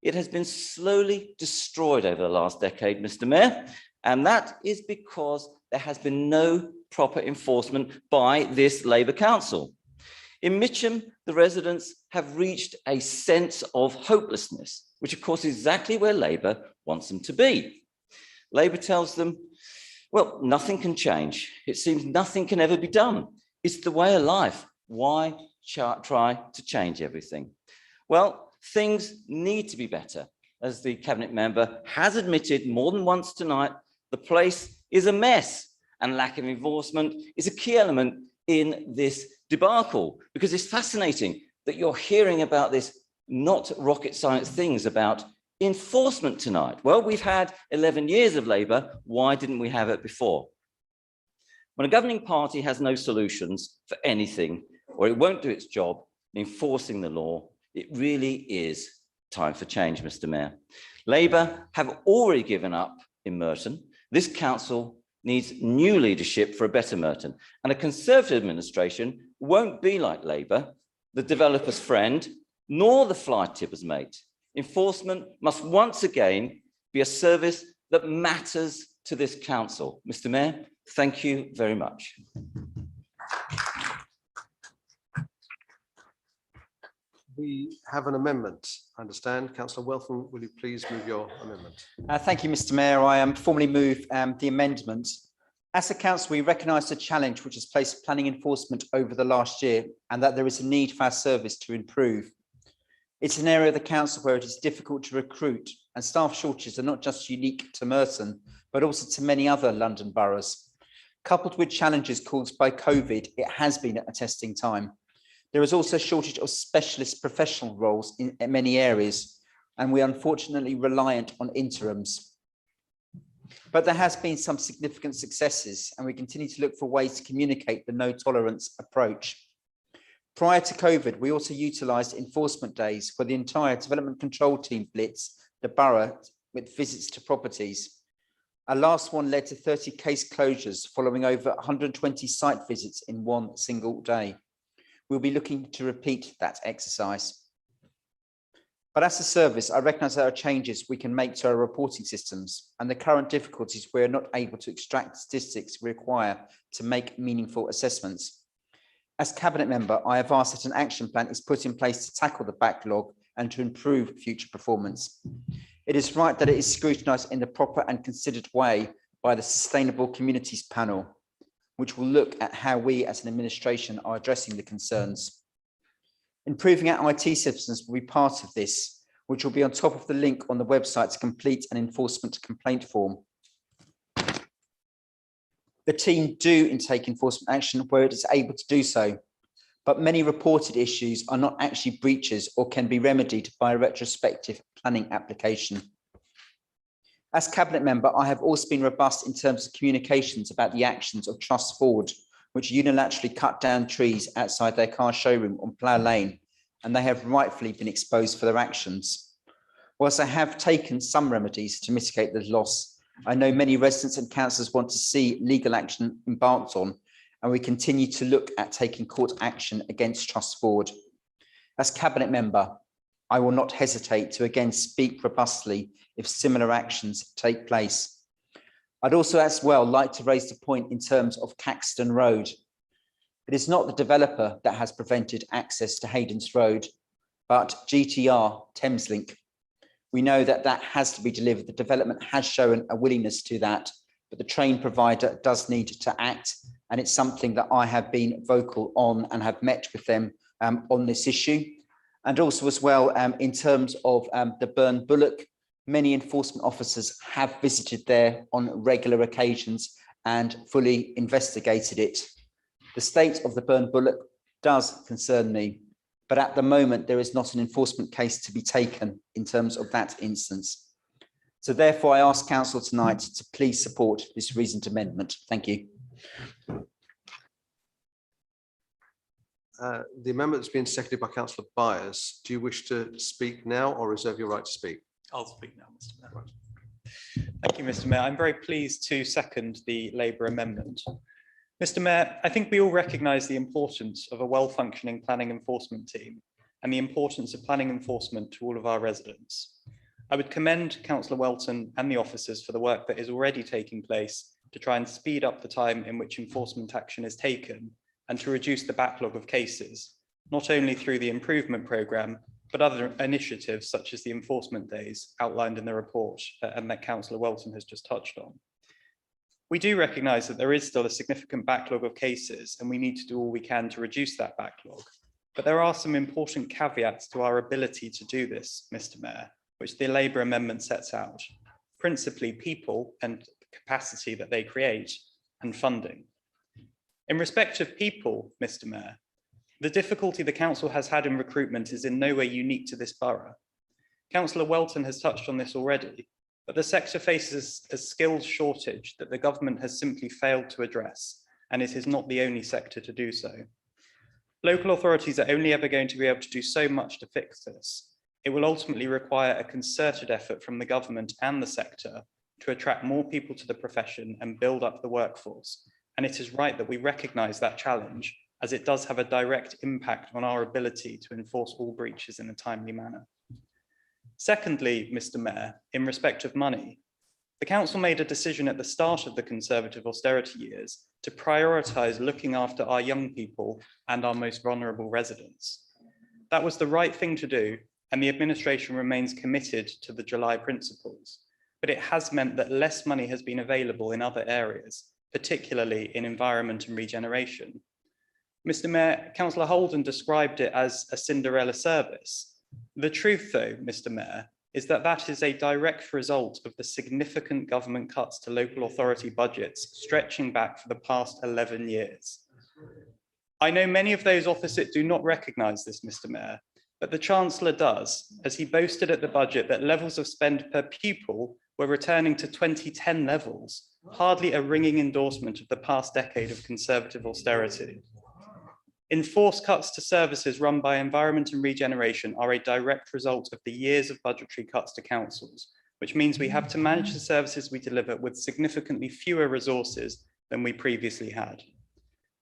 It has been slowly destroyed over the last decade, Mr. Mayor, and that is because there has been no proper enforcement by this Labour council. In Mitcham, the residents have reached a sense of hopelessness, which of course is exactly where Labour wants them to be. Labour tells them, well, nothing can change. It seems nothing can ever be done. It's the way of life. Why try to change everything? Well, things need to be better. As the cabinet member has admitted more than once tonight, the place is a mess, and lack of enforcement is a key element in this debacle, because it's fascinating that you're hearing about this not rocket science things about enforcement tonight. Well, we've had 11 years of Labour. Why didn't we have it before? When a governing party has no solutions for anything, or it won't do its job enforcing the law, it really is time for change, Mr. Mayor. Labour have already given up in Merton. This council needs new leadership for a better Merton, and a Conservative administration won't be like Labour, the developer's friend, nor the fly tipper's mate. Enforcement must once again be a service that matters to this council. Mr. Mayor, thank you very much. We have an amendment, I understand. Councillor Weltham, will you please move your amendment? Thank you, Mr. Mayor. I formally move the amendment. As a council, we recognise the challenge which has placed planning enforcement over the last year and that there is a need for our service to improve. It's an area of the council where it is difficult to recruit, and staff shortages are not just unique to Merton, but also to many other London boroughs. Coupled with challenges caused by COVID, it has been a testing time. There is also a shortage of specialist professional roles in many areas, and we are unfortunately reliant on interims. But there has been some significant successes, and we continue to look for ways to communicate the no tolerance approach. Prior to COVID, we also utilised enforcement days for the entire development control team blitz the borough with visits to properties. Our last one led to 30 case closures following over 120 site visits in one single day. We'll be looking to repeat that exercise. But as a service, I recognise there are changes we can make to our reporting systems and the current difficulties we're not able to extract statistics we require to make meaningful assessments. As Cabinet Member, I have asked that an action plan is put in place to tackle the backlog and to improve future performance. It is right that it is scrutinised in the proper and considered way by the Sustainable Communities Panel, which will look at how we as an administration are addressing the concerns. Improving our IT systems will be part of this, which will be on top of the link on the website to complete an enforcement complaint form. The team do intake enforcement action where it is able to do so, but many reported issues are not actually breaches or can be remedied by a retrospective planning application. As Cabinet Member, I have also been robust in terms of communications about the actions of Trust Forward, which unilaterally cut down trees outside their car showroom on Plough Lane, and they have rightfully been exposed for their actions. Whilst I have taken some remedies to mitigate the loss, I know many residents and councillors want to see legal action embarked on, and we continue to look at taking court action against Trust Forward. As Cabinet Member, I will not hesitate to again speak robustly if similar actions take place. I'd also as well like to raise the point in terms of Caxton Road. It is not the developer that has prevented access to Hayden's Road, but GTR Thameslink. We know that that has to be delivered. The development has shown a willingness to that, but the train provider does need to act. And it's something that I have been vocal on and have met with them on this issue. And also as well, in terms of the Burn Bullock, many enforcement officers have visited there on regular occasions and fully investigated it. The state of the Burn Bullock does concern me, but at the moment there is not an enforcement case to be taken in terms of that instance. So therefore I ask Council tonight to please support this reasoned amendment. Thank you. The amendment has been seconded by Councillor Byers. Do you wish to speak now or reserve your right to speak? I'll speak now, Mr. Mayor. Thank you, Mr. Mayor. I'm very pleased to second the Labour amendment. Mr. Mayor, I think we all recognise the importance of a well-functioning planning enforcement team and the importance of planning enforcement to all of our residents. I would commend Councillor Welton and the officers for the work that is already taking place to try and speed up the time in which enforcement action is taken and to reduce the backlog of cases, not only through the improvement programme, but other initiatives such as the enforcement days outlined in the report and that Councillor Welton has just touched on. We do recognise that there is still a significant backlog of cases and we need to do all we can to reduce that backlog. But there are some important caveats to our ability to do this, Mr. Mayor, which the Labour amendment sets out, principally people and capacity that they create and funding. In respect of people, Mr. Mayor, the difficulty the council has had in recruitment is in no way unique to this borough. Councillor Welton has touched on this already, but the sector faces a skills shortage that the government has simply failed to address, and it is not the only sector to do so. Local authorities are only ever going to be able to do so much to fix this. It will ultimately require a concerted effort from the government and the sector to attract more people to the profession and build up the workforce. And it is right that we recognise that challenge, as it does have a direct impact on our ability to enforce all breaches in a timely manner. Secondly, Mr. Mayor, in respect of money, the council made a decision at the start of the Conservative austerity years to prioritise looking after our young people and our most vulnerable residents. That was the right thing to do, and the administration remains committed to the July principles, but it has meant that less money has been available in other areas, particularly in environment and regeneration. Mr. Mayor, Councillor Holden described it as a Cinderella service. The truth, though, Mr. Mayor, is that that is a direct result of the significant government cuts to local authority budgets stretching back for the past 11 years. I know many of those opposite do not recognise this, Mr. Mayor, but the Chancellor does, as he boasted at the budget that levels of spend per pupil were returning to 2010 levels, hardly a ringing endorsement of the past decade of Conservative austerity. Enforced cuts to services run by Environment and Regeneration are a direct result of the years of budgetary cuts to councils, which means we have to manage the services we deliver with significantly fewer resources than we previously had.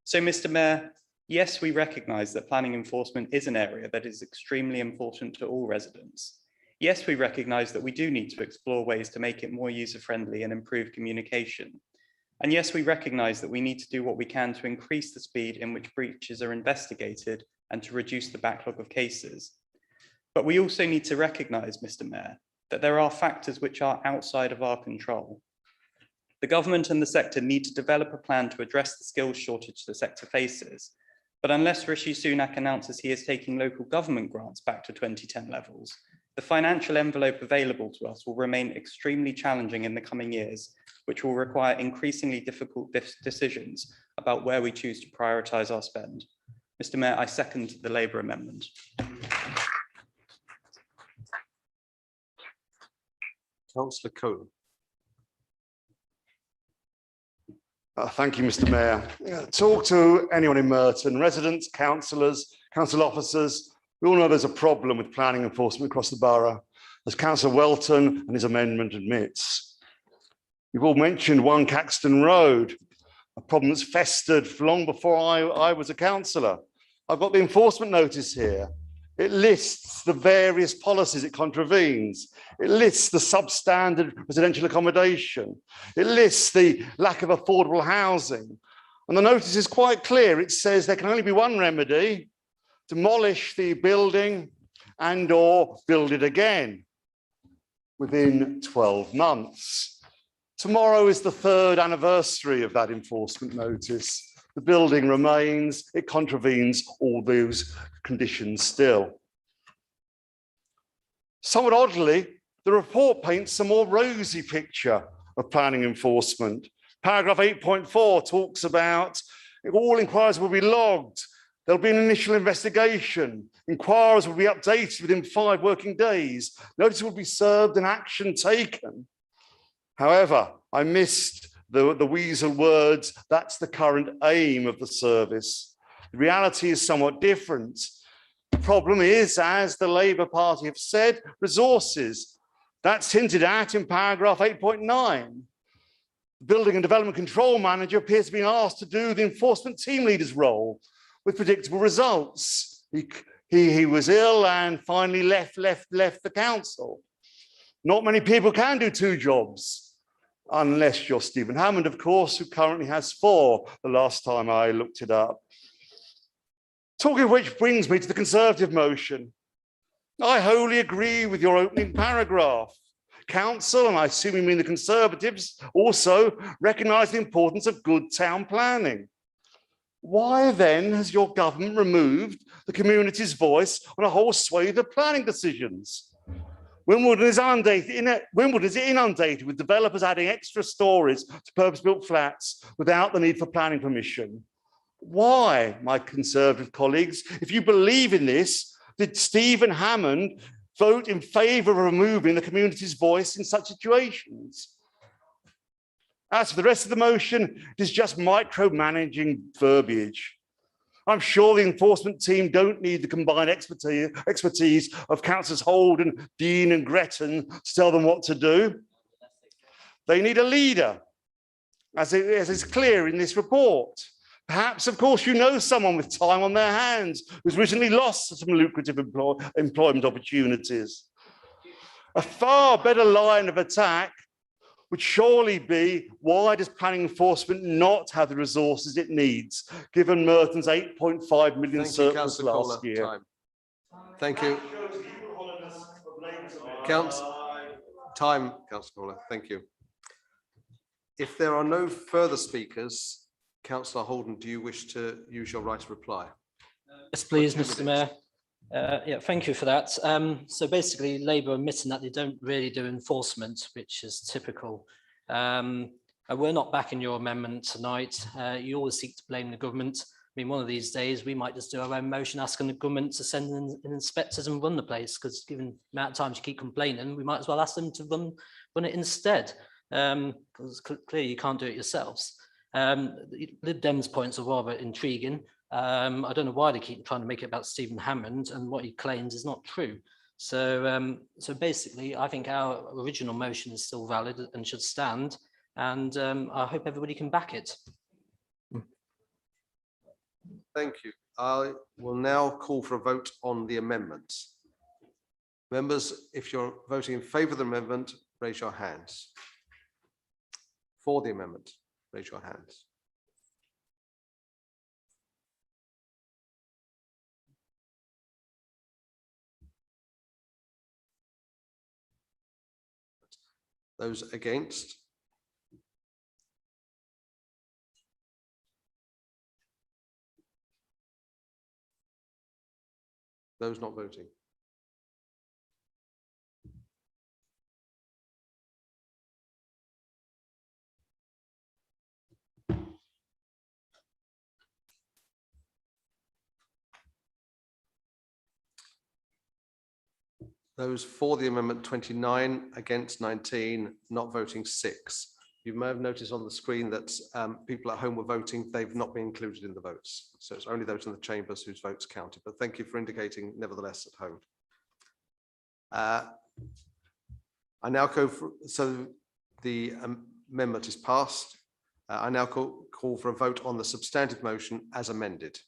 So, Mr. Mayor, yes, we recognise that planning enforcement is an area that is extremely important to all residents. Yes, we recognise that we do need to explore ways to make it more user-friendly and improve communication. And yes, we recognise that we need to do what we can to increase the speed in which breaches are investigated and to reduce the backlog of cases. But we also need to recognise, Mr. Mayor, that there are factors which are outside of our control. The government and the sector need to develop a plan to address the skills shortage the sector faces. But unless Rishi Sunak announces he is taking local government grants back to 2010 levels, the financial envelope available to us will remain extremely challenging in the coming years, which will require increasingly difficult decisions about where we choose to prioritise our spend. Mr. Mayor, I second the Labour amendment. Councillor Coe. Thank you, Mr. Mayor. Talk to anyone in Merton, residents, councillors, council officers. We all know there's a problem with planning enforcement across the borough, as Councillor Welton and his amendment admits. You've all mentioned 1 Caxton Road, a problem that's festered long before I was a councillor. I've got the enforcement notice here. It lists the various policies it contravenes. It lists the substandard residential accommodation. It lists the lack of affordable housing. And the notice is quite clear. It says there can only be one remedy: demolish the building and or build it again within 12 months. Tomorrow is the 3rd anniversary of that enforcement notice. The building remains, it contravenes all those conditions still. Somewhat oddly, the report paints a more rosy picture of planning enforcement. Paragraph 8.4 talks about all inquiries will be logged. There'll be an initial investigation. Inquiries will be updated within 5 working days. Notice will be served and action taken. However, I missed the weasel words, that's the current aim of the service. The reality is somewhat different. The problem is, as the Labour Party have said, resources. That's hinted at in paragraph 8.9. The Building and Development Control Manager appears to be asked to do the enforcement team leader's role with predictable results. He was ill and finally left the council. Not many people can do 2 jobs. Unless you're Stephen Hammond, of course, who currently has 4, the last time I looked it up. Talking of which brings me to the Conservative motion. I wholly agree with your opening paragraph. Council, and I assume you mean the Conservatives, also recognise the importance of good town planning. Why then has your government removed the community's voice on a whole swathe of planning decisions? Wimbledon is inundated with developers adding extra stories to purpose-built flats without the need for planning permission. Why, my Conservative colleagues, if you believe in this, did Stephen Hammond vote in favour of removing the community's voice in such situations? As for the rest of the motion, it is just micromanaging verbiage. I'm sure the enforcement team don't need the combined expertise of Councillors Holden, Dean and Gretton to tell them what to do. They need a leader, as is clear in this report. Perhaps, of course, you know someone with time on their hands who's recently lost some lucrative employment opportunities. A far better line of attack would surely be, why does planning enforcement not have the resources it needs, given Merton's 8.5 million surplus last year? Time. Thank you. Time, Councillor Caller. Thank you. If there are no further speakers, Councillor Holden, do you wish to use your right to reply? Yes, please, Mr. Mayor. Yeah, thank you for that. So basically, Labour are admitting that they don't really do enforcement, which is typical. We're not backing your amendment tonight. You always seek to blame the government. I mean, one of these days, we might just do our own motion asking the government to send in inspectors and run the place, because given the amount of times you keep complaining, we might as well ask them to run it instead, because clearly you can't do it yourselves. Lib Dem's points are rather intriguing. I don't know why they keep trying to make it about Stephen Hammond, and what he claims is not true. So, so basically, I think our original motion is still valid and should stand, and I hope everybody can back it. Thank you. I will now call for a vote on the amendments. Members, if you're voting in favour of the amendment, raise your hands. For the amendment, raise your hands. Those against? Those not voting? Those for the amendment 29, against 19, not voting 6. You may have noticed on the screen that people at home were voting. They've not been included in the votes. So it's only those in the chambers whose votes counted. But thank you for indicating nevertheless at home. I now go for, so the amendment is passed. I now call for a vote on the substantive motion as amended.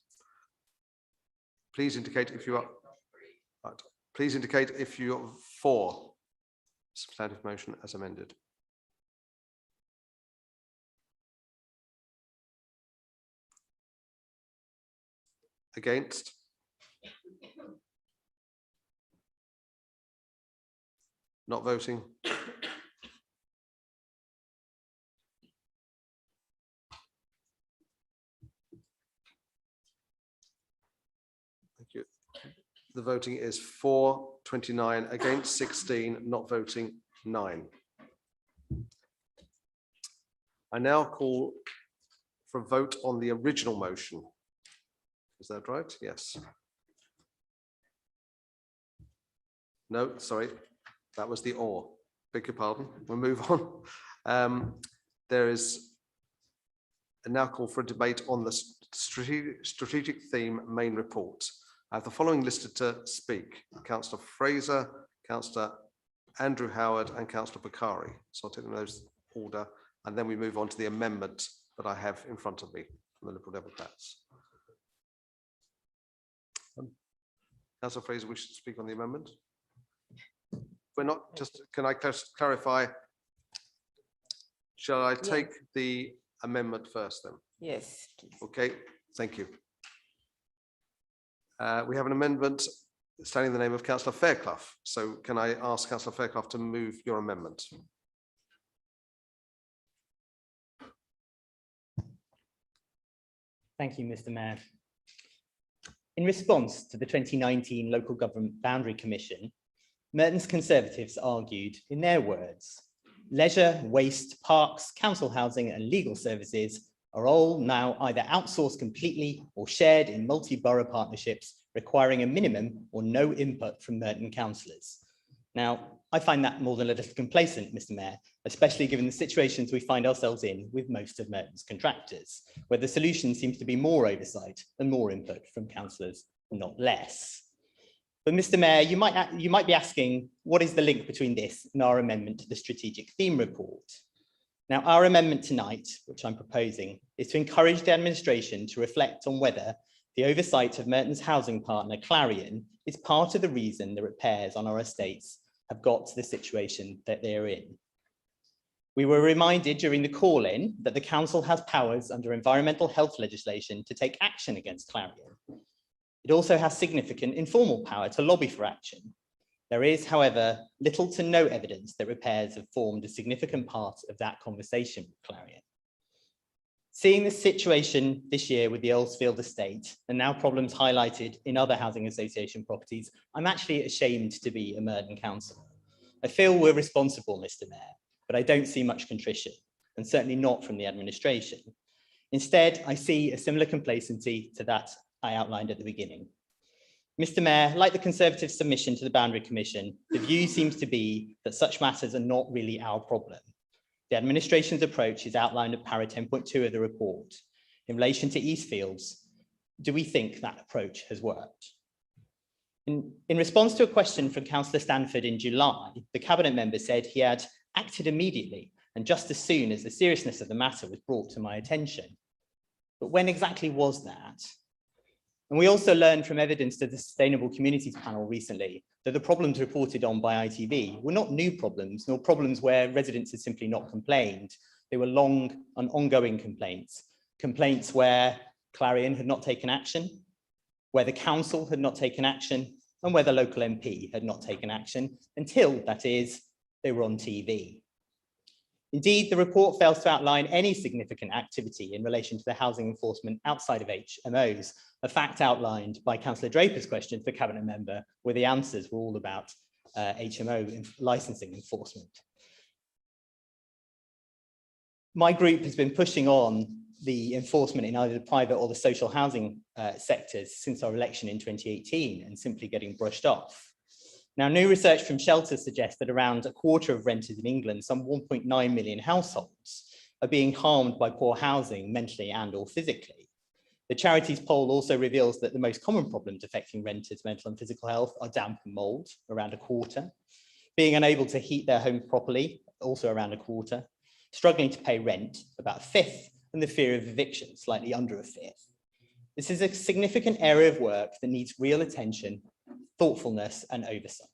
Please indicate if you are, right. Please indicate if you're for substantive motion as amended. Against? Not voting? Thank you. The voting is for 29, against 16, not voting 9. I now call for a vote on the original motion. Is that right? Yes. No, sorry, that was the or. Beg your pardon. We'll move on. There is a now call for a debate on the strategic theme main report. I have the following listed to speak: Councillor Fraser, Councillor Andrew Howard, and Councillor Bakari. So I'll take them in those order, and then we move on to the amendment that I have in front of me from the Liberal Democrats. Councillor Fraser wishes to speak on the amendment. We're not just, can I just clarify? Shall I take the amendment first then? Yes. Okay, thank you. We have an amendment standing in the name of Councillor Fairclough. So can I ask Councillor Fairclough to move your amendment? Thank you, Mr. Mayor. In response to the 2019 Local Government Boundary Commission, Merton's Conservatives argued, in their words, leisure, waste, parks, council housing and legal services are all now either outsourced completely or shared in multi-borough partnerships requiring a minimum or no input from Merton councillors. Now, I find that more than a little complacent, Mr. Mayor, especially given the situations we find ourselves in with most of Merton's contractors, where the solution seems to be more oversight and more input from councillors, not less. But Mr. Mayor, you might be asking, what is the link between this and our amendment to the strategic theme report? Now, our amendment tonight, which I'm proposing, is to encourage the administration to reflect on whether the oversight of Merton's housing partner, Clarion, is part of the reason the repairs on our estates have got to the situation that they're in. We were reminded during the call-in that the council has powers under environmental health legislation to take action against Clarion. It also has significant informal power to lobby for action. There is, however, little to no evidence that repairs have formed a significant part of that conversation with Clarion. Seeing the situation this year with the Earlsfield estate and now problems highlighted in other housing association properties, I'm actually ashamed to be a Merton councillor. I feel we're responsible, Mr. Mayor, but I don't see much contrition, and certainly not from the administration. Instead, I see a similar complacency to that I outlined at the beginning. Mr. Mayor, like the Conservative submission to the Boundary Commission, the view seems to be that such matters are not really our problem. The administration's approach is outlined at para 10.2 of the report. In relation to Eastfields, do we think that approach has worked? In response to a question from Councillor Stanford in July, the Cabinet member said he had acted immediately and just as soon as the seriousness of the matter was brought to my attention. But when exactly was that? And we also learned from evidence to the Sustainable Communities panel recently that the problems reported on by ITV were not new problems, nor problems where residents had simply not complained. They were long and ongoing complaints, complaints where Clarion had not taken action, where the council had not taken action, and where the local MP had not taken action until, that is, they were on TV. Indeed, the report fails to outline any significant activity in relation to the housing enforcement outside of HMOs, a fact outlined by Councillor Draper's question for Cabinet member, where the answers were all about HMO licensing enforcement. My group has been pushing on the enforcement in either the private or the social housing sectors since our election in 2018 and simply getting brushed off. Now, new research from Shelter suggests that around a quarter of renters in England, some 1.9 million households, are being harmed by poor housing mentally and or physically. The charities poll also reveals that the most common problems affecting renters' mental and physical health are damp and mould, around a quarter, being unable to heat their homes properly, also around a quarter, struggling to pay rent, about a fifth, and the fear of eviction, slightly under a fifth. This is a significant area of work that needs real attention, thoughtfulness, and oversight.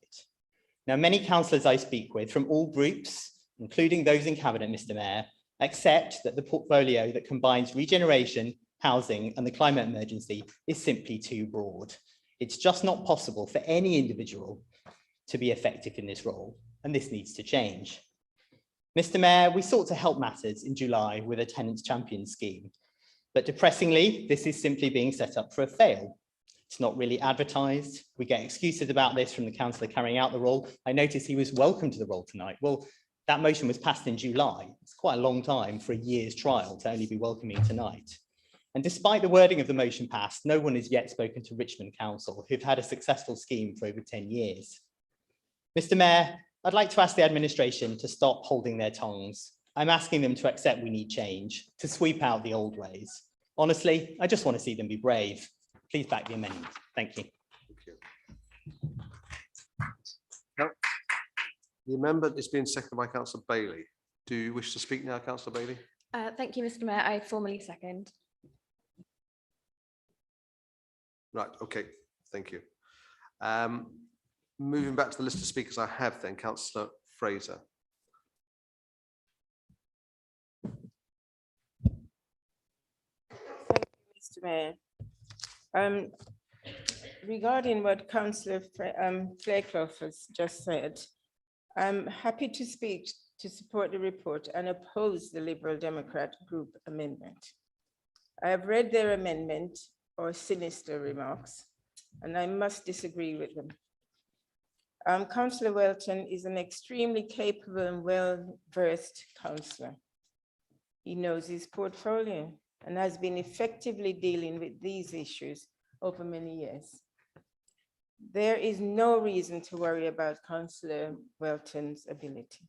Now, many councillors I speak with from all groups, including those in Cabinet, Mr. Mayor, accept that the portfolio that combines regeneration, housing, and the climate emergency is simply too broad. It's just not possible for any individual to be effective in this role, and this needs to change. Mr. Mayor, we sought to help matters in July with a tenants champion scheme, but depressingly, this is simply being set up for a fail. It's not really advertised. We get excuses about this from the councillor carrying out the role. I noticed he was welcome to the role tonight. Well, that motion was passed in July. It's quite a long time for a year's trial to only be welcoming tonight. And despite the wording of the motion passed, no one has yet spoken to Richmond Council, who've had a successful scheme for over 10 years. Mr. Mayor, I'd like to ask the administration to stop holding their tongues. I'm asking them to accept we need change, to sweep out the old ways. Honestly, I just want to see them be brave. Please back the amendment. Thank you. The amendment is being seconded by Councillor Bailey. Do you wish to speak now, Councillor Bailey? Thank you, Mr. Mayor. I formally second. Right, okay, thank you. Moving back to the list of speakers I have then, Councillor Fraser. Thank you, Mr. Mayor. Regarding what Councillor Flakeclough has just said, I'm happy to speak to support the report and oppose the Liberal Democrat group amendment. I have read their amendment or sinister remarks, and I must disagree with them. Councillor Welton is an extremely capable and well-versed councillor. He knows his portfolio and has been effectively dealing with these issues over many years. There is no reason to worry about Councillor Welton's ability.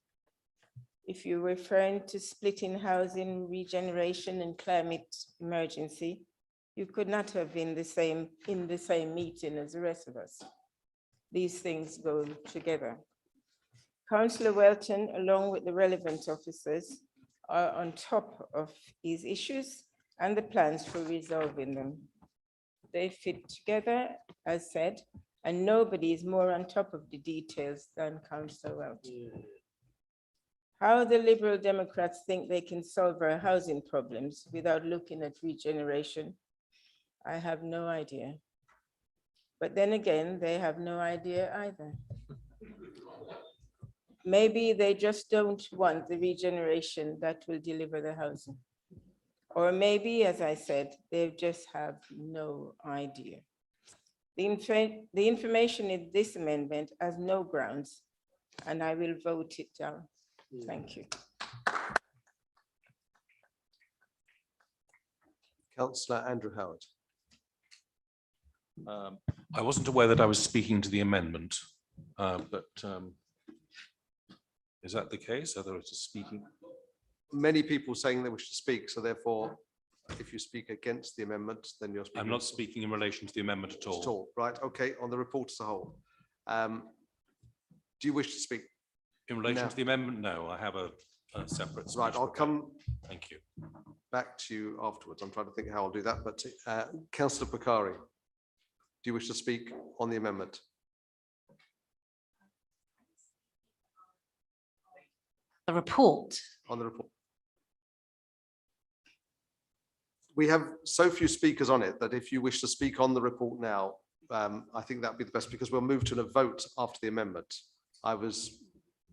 If you're referring to splitting housing, regeneration, and climate emergency, you could not have been in the same meeting as the rest of us. These things go together. Councillor Welton, along with the relevant officers, are on top of these issues and the plans for resolving them. They fit together, as said, And nobody is more on top of the details than Councillor Welch. How the Liberal Democrats think they can solve our housing problems without looking at regeneration, I have no idea. But then again, they have no idea either. Maybe they just don't want the regeneration that will deliver the housing. Or maybe, as I said, they just have no idea. The information in this amendment has no grounds, and I will vote it down. Thank you. Councillor Andrew Howard. I wasn't aware that I was speaking to the amendment, but is that the case? Other was speaking. Many people saying they wish to speak, so therefore, if you speak against the amendment, then you're speaking. I'm not speaking in relation to the amendment at all. At all, right? Okay. On the report as a whole, do you wish to speak? In relation to the amendment, no. I have a separate. Right. I'll come. Thank you. Back to you afterwards. I'm trying to think how I'll do that. But Councillor Bakari, do you wish to speak on the amendment? The report. On the report. We have so few speakers on it that if you wish to speak on the report now, I think that'd be the best, because we'll move to a vote after the amendment. I was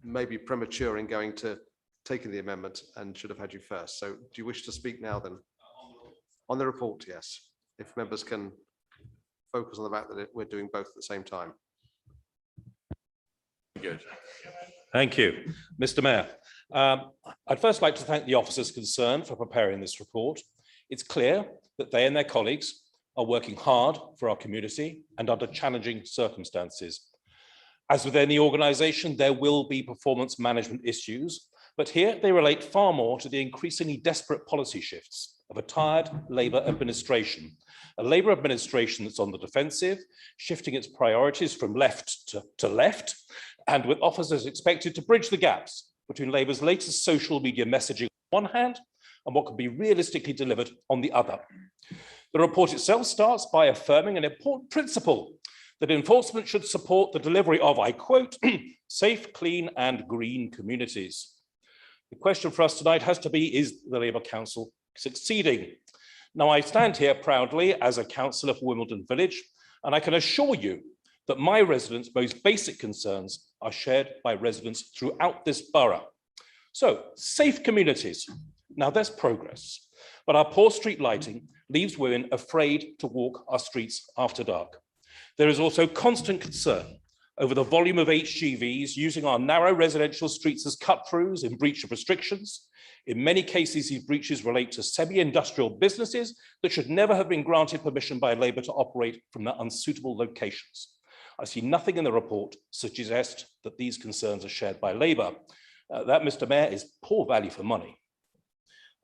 maybe premature in going to taking the amendment and should have had you first. So do you wish to speak now then? On the report, yes. If members can focus on the fact that we're doing both at the same time. Good. Thank you. Mr. Mayor, I'd first like to thank the officers concerned for preparing this report. It's clear that they and their colleagues are working hard for our community and under challenging circumstances. As with any organisation, there will be performance management issues, but here they relate far more to the increasingly desperate policy shifts of a tired Labour administration, a Labour administration that's on the defensive, shifting its priorities from left to left, and with officers expected to bridge the gaps between Labour's latest social media messaging on one hand and what can be realistically delivered on the other. The report itself starts by affirming an important principle that enforcement should support the delivery of, I quote, safe, clean and green communities. The question for us tonight has to be, is the Labour Council succeeding? Now, I stand here proudly as a councillor for Wimbledon Village, and I can assure you that my residents' most basic concerns are shared by residents throughout this borough. So, safe communities. Now, there's progress, but our poor street lighting leaves women afraid to walk our streets after dark. There is also constant concern over the volume of HGVs using our narrow residential streets as cut-throughs in breach of restrictions. In many cases, these breaches relate to semi-industrial businesses that should never have been granted permission by Labour to operate from their unsuitable locations. I see nothing in the report to suggest that these concerns are shared by Labour. That, Mr. Mayor, is poor value for money.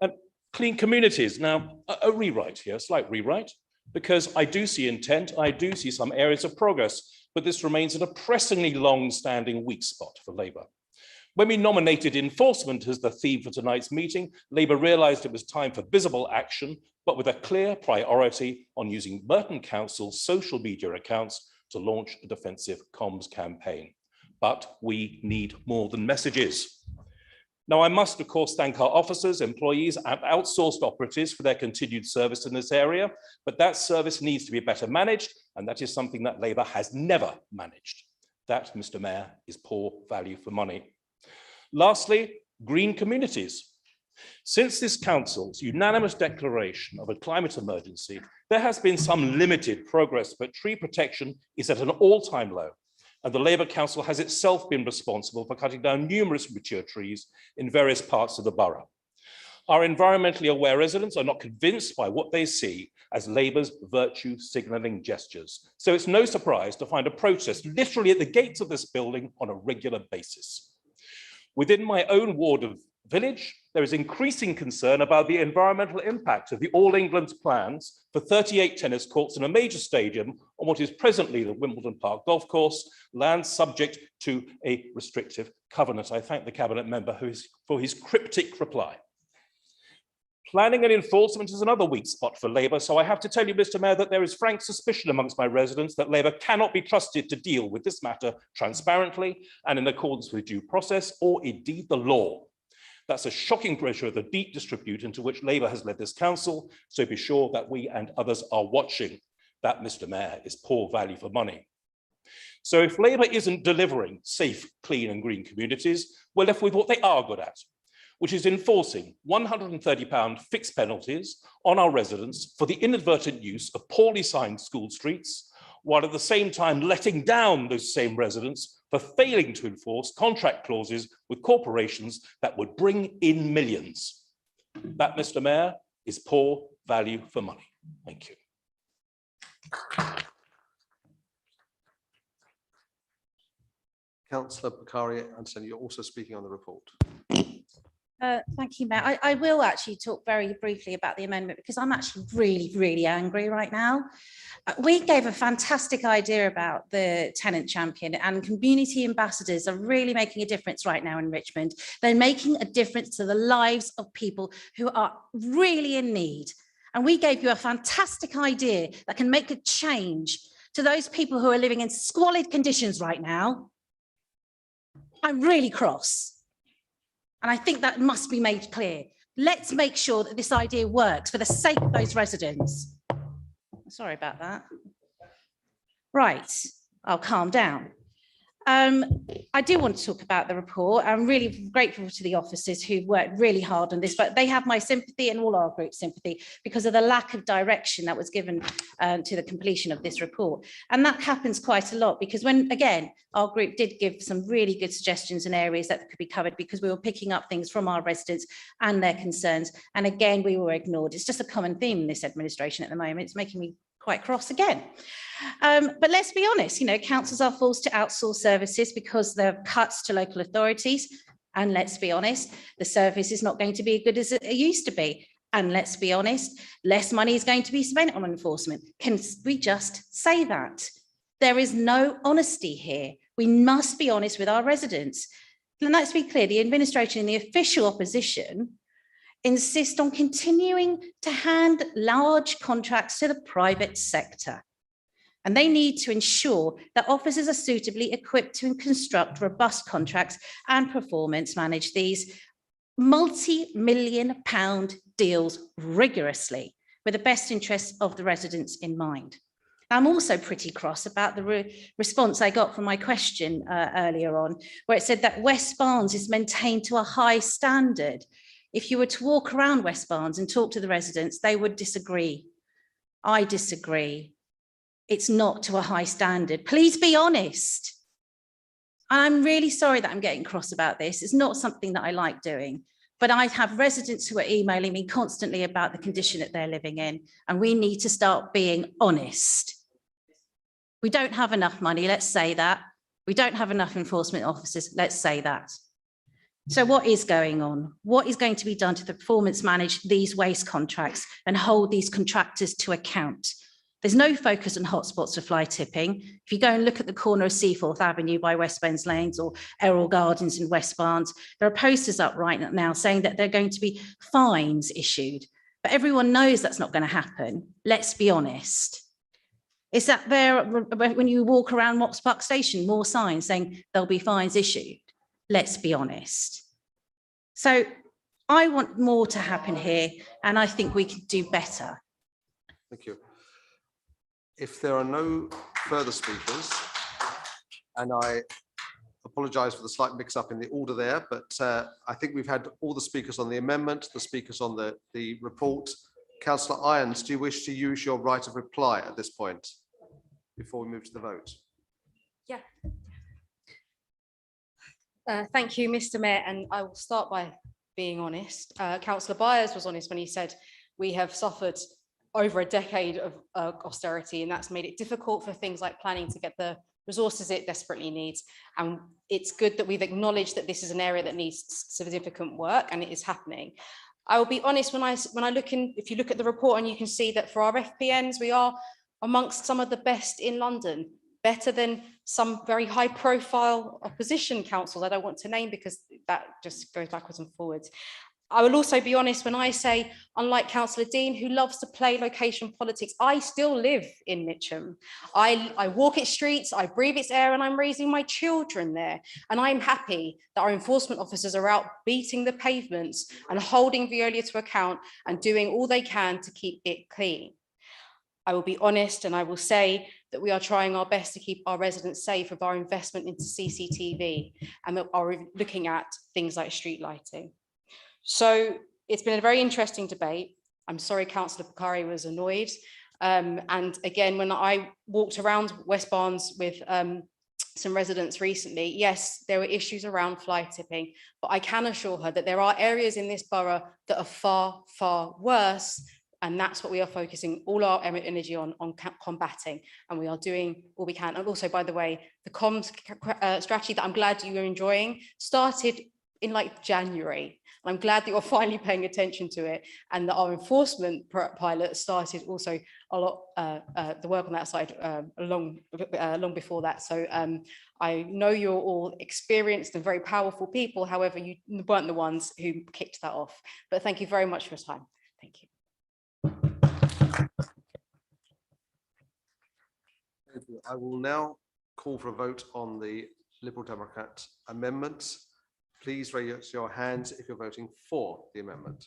And clean communities. Now, a rewrite here, a slight rewrite, because I do see intent, I do see some areas of progress, but this remains a depressingly long-standing weak spot for Labour. When we nominated enforcement as the theme for tonight's meeting, Labour realised it was time for visible action, but with a clear priority on using Merton Council's social media accounts to launch a defensive comms campaign. But we need more than messages. Now, I must, of course, thank our officers, employees, and outsourced operatives for their continued service in this area, but that service needs to be better managed, and that is something that Labour has never managed. That, Mr. Mayor, is poor value for money. Lastly, green communities. Since this council's unanimous declaration of a climate emergency, there has been some limited progress, but tree protection is at an all-time low. And the Labour Council has itself been responsible for cutting down numerous mature trees in various parts of the borough. Our environmentally aware residents are not convinced by what they see as Labour's virtue signalling gestures. So it's no surprise to find a protest literally at the gates of this building on a regular basis. Within my own ward of Village, there is increasing concern about the environmental impact of the All England's plans for 38 tennis courts and a major stadium on what is presently the Wimbledon Park golf course, land subject to a restrictive covenant. I thank the Cabinet member for his cryptic reply. Planning and enforcement is another weak spot for Labour, so I have to tell you, Mr. Mayor, that there is frank suspicion amongst my residents that Labour cannot be trusted to deal with this matter transparently and in accordance with due process or indeed the law. That's a shocking pressure of the deep disrepute into which Labour has led this council, so be sure that we and others are watching. That, Mr. Mayor, is poor value for money. So if Labour isn't delivering safe, clean and green communities, we're left with what they are good at, which is enforcing £130 fixed penalties on our residents for the inadvertent use of poorly signed school streets, while at the same time letting down those same residents for failing to enforce contract clauses with corporations that would bring in millions. That, Mr. Mayor, is poor value for money. Thank you. Councillor Bakari Anderson, you're also speaking on the report. Thank you, Mayor. I will actually talk very briefly about the amendment because I'm actually really angry right now. We gave a fantastic idea about the tenant champion, and community ambassadors are really making a difference right now in Richmond. They're making a difference to the lives of people who are really in need. And we gave you a fantastic idea that can make a change to those people who are living in squalid conditions right now. I'm really cross. And I think that must be made clear. Let's make sure that this idea works for the sake of those residents. Sorry about that. Right, I'll calm down. I do want to talk about the report. I'm really grateful to the officers who've worked really hard on this, but they have my sympathy and all our group's sympathy because of the lack of direction that was given to the completion of this report. And that happens quite a lot because when, again, our group did give some really good suggestions and areas that could be covered because we were picking up things from our residents and their concerns. And again, we were ignored. It's just a common theme in this administration at the moment. It's making me quite cross again. But let's be honest, councils are forced to outsource services because there are cuts to local authorities. And let's be honest, the service is not going to be as good as it used to be. And let's be honest, less money is going to be spent on enforcement. Can we just say that? There is no honesty here. We must be honest with our residents. And let's be clear, the administration and the official opposition insist on continuing to hand large contracts to the private sector. And they need to ensure that officers are suitably equipped to construct robust contracts and performance manage these multi-million pound deals rigorously with the best interests of the residents in mind. I'm also pretty cross about the response I got from my question earlier on, where it said that West Barnes is maintained to a high standard. If you were to walk around West Barnes and talk to the residents, they would disagree. I disagree. It's not to a high standard. Please be honest. I'm really sorry that I'm getting cross about this. It's not something that I like doing, but I have residents who are emailing me constantly about the condition that they're living in, and we need to start being honest. We don't have enough money, let's say that. We don't have enough enforcement officers, let's say that. So what is going on? What is going to be done to performance manage these waste contracts and hold these contractors to account? There's no focus on hotspots for fly tipping. If you go and look at the corner of Seaforth Avenue by West Bends Lanes or Errol Gardens in West Barnes, there are posters up right now saying that there are going to be fines issued. But everyone knows that's not going to happen. Let's be honest. Is that there when you walk around Mops Park Station, more signs saying there'll be fines issued? Let's be honest. So I want more to happen here, and I think we can do better. Thank you. If there are no further speakers, and I apologise for the slight mix-up in the order there, but I think we've had all the speakers on the amendment, the speakers on the report. Councillor Irons, do you wish to use your right of reply at this point before we move to the vote? Yeah. Thank you, Mr. Mayor, and I will start by being honest. Councillor Byers was honest when he said we have suffered over a decade of austerity, and that's made it difficult for things like planning to get the resources it desperately needs. And it's good that we've acknowledged that this is an area that needs significant work, and it is happening. I will be honest, when I look in, if you look at the report, and you can see that for our FPNs, we are amongst some of the best in London, better than some very high profile opposition councils I don't want to name because that just goes backwards and forwards. I will also be honest when I say, unlike Councillor Dean, who loves to play location politics, I still live in Mitcham. I walk its streets, I breathe its air, and I'm raising my children there. And I'm happy that our enforcement officers are out beating the pavements and holding Veolia to account and doing all they can to keep it clean. I will be honest and I will say that we are trying our best to keep our residents safe with our investment into CCTV and that are looking at things like street lighting. So it's been a very interesting debate. I'm sorry Councillor Bakari was annoyed. And again, when I walked around West Barnes with some residents recently, yes, there were issues around fly tipping, but I can assure her that there are areas in this borough that are far, far worse. And that's what we are focusing all our energy on combating. And we are doing all we can. And also, by the way, the comms strategy that I'm glad you are enjoying started in like January. I'm glad that you're finally paying attention to it and that our enforcement pilot started also a lot, the work on that side long before that. So I know you're all experienced and very powerful people. However, you weren't the ones who kicked that off. But thank you very much for your time. Thank you. I will now call for a vote on the Liberal Democrat amendment. Please raise your hands if you're voting for the amendment.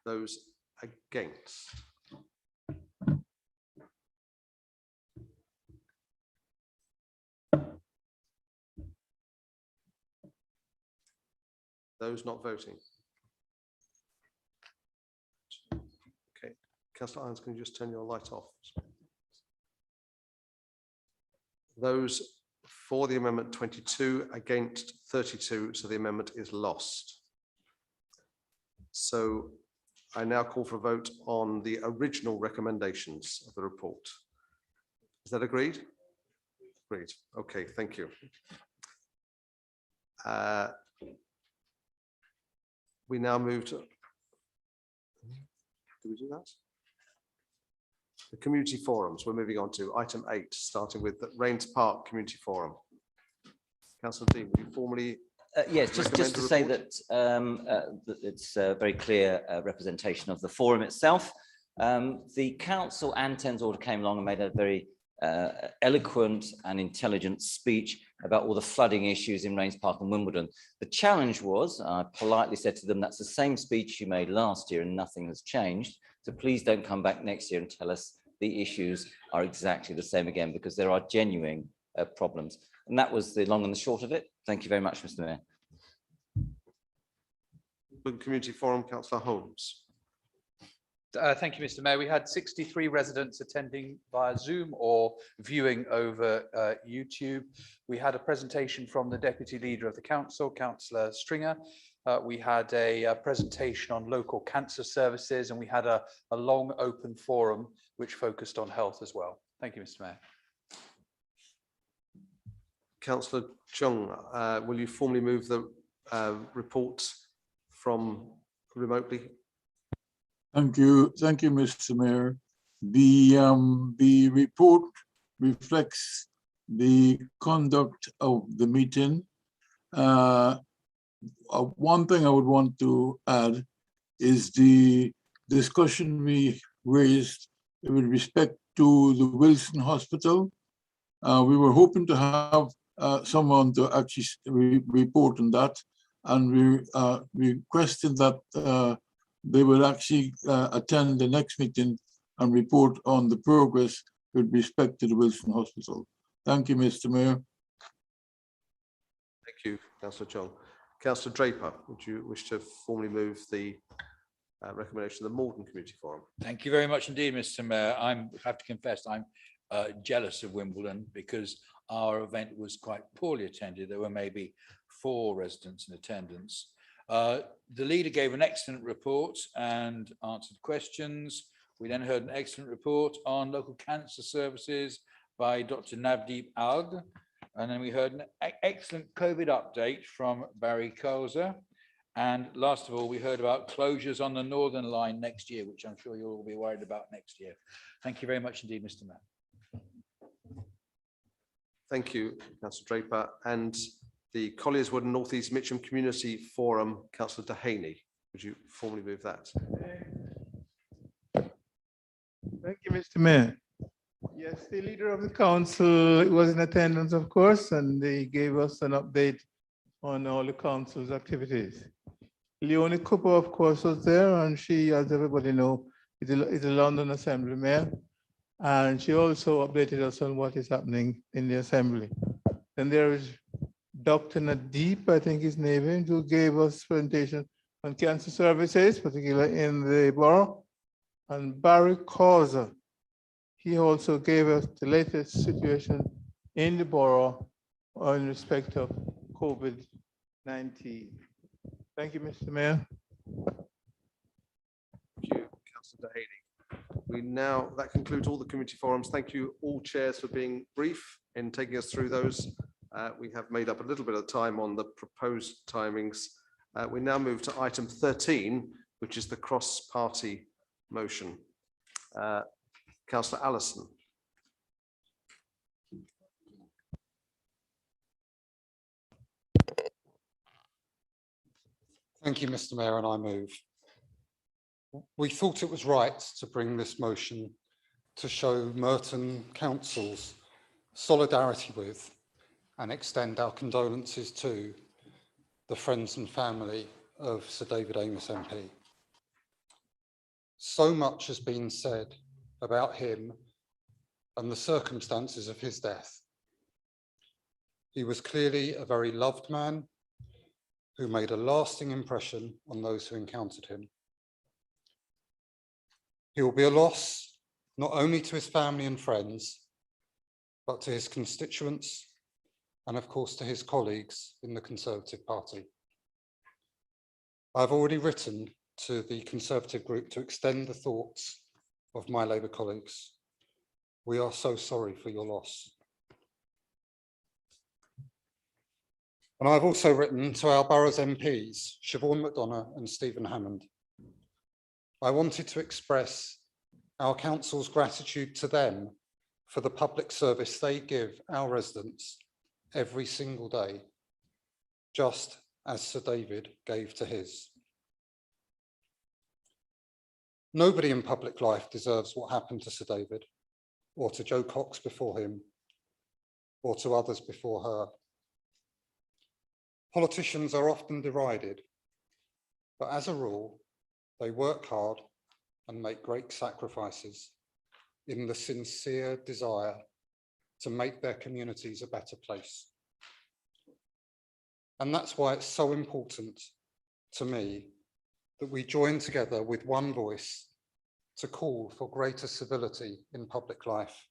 Those against. Those not voting. Okay, Councillor Irons, can you just turn your light off? Those for the amendment 22, against 32, so the amendment is lost. So I now call for a vote on the original recommendations of the report. Is that agreed? Agreed. Okay, thank you. We now move to, do we do that? The community forums, we're moving on to item 8, starting with the Rains Park Community Forum. Councillor Dean, will you formally? Yes, just to say that, that it's a very clear representation of the forum itself. The council and Thames Order came along and made a very eloquent and intelligent speech about all the flooding issues in Rains Park and Wimbledon. The challenge was, I politely said to them, that's the same speech you made last year and nothing has changed. So please don't come back next year and tell us the issues are exactly the same again, because there are genuine problems. And that was the long and the short of it. Thank you very much, Mr. Mayor. Community Forum, Councillor Holmes. Thank you, Mr. Mayor. We had 63 residents attending via Zoom or viewing over YouTube. We had a presentation from the Deputy Leader of the Council, Councillor Stringer. We had a presentation on local cancer services, and we had a long open forum which focused on health as well. Thank you, Mr. Mayor. Councillor Chung, will you formally move the report from remotely? Thank you, Mr. Mayor. The report reflects the conduct of the meeting. One thing I would want to add is the discussion we raised with respect to the Wilson Hospital. We were hoping to have someone to actually report on that, and we requested that they will actually attend the next meeting and report on the progress with respect to the Wilson Hospital. Thank you, Mr. Mayor. Thank you, Councillor Chung. Councillor Draper, would you wish to formally move the recommendation of the Malden Community Forum? Thank you very much indeed, Mr. Mayor. I have to confess, I'm jealous of Wimbledon because our event was quite poorly attended. There were maybe 4 residents in attendance. The leader gave an excellent report and answered questions. We then heard an excellent report on local cancer services by Dr. Navdeep Alg. And then we heard an excellent COVID update from Barry Colzer. And last of all, we heard about closures on the Northern Line next year, which I'm sure you'll all be worried about next year. Thank you very much indeed, Mr. Mayor. Thank you, Councillor Draper. And the Colliers Wood and North East Mitcham Community Forum, Councillor Dehaney. Would you formally move that? Thank you, Mr. Mayor. Yes, the leader of the council was in attendance, of course, and they gave us an update on all the council's activities. Leonie Cooper, of course, was there, and she, as everybody knows, is a London Assembly mayor. And she also updated us on what is happening in the Assembly. Then there is Dr. Nadeep, I think his name is, who gave us presentation on cancer services, particularly in the borough. And Barry Causer, he also gave us the latest situation in the borough in respect of COVID-19. Thank you, Mr. Mayor. Thank you, Councillor Dehaney. That concludes all the community forums. Thank you all chairs for being brief in taking us through those. We have made up a little bit of time on the proposed timings. We now move to item 13, which is the cross-party motion. Councillor Allison. Thank you, Mr. Mayor, and I move. We thought it was right to bring this motion to show Merton Council's solidarity with and extend our condolences to the friends and family of Sir David Amos MP. So much has been said about him and the circumstances of his death. He was clearly a very loved man who made a lasting impression on those who encountered him. He will be a loss not only to his family and friends, but to his constituents and of course to his colleagues in the Conservative Party. I've already written to the Conservative group to extend the thoughts of my Labour colleagues. We are so sorry for your loss. And I've also written to our borough's MPs, Siobhan McDonough and Stephen Hammond. I wanted to express our council's gratitude to them for the public service they give our residents every single day, just as Sir David gave to his. Nobody in public life deserves what happened to Sir David, or to Jo Cox before him, or to others before her. Politicians are often derided, but as a rule, they work hard and make great sacrifices in the sincere desire to make their communities a better place. And that's why it's so important to me that we join together with one voice to call for greater civility in public life.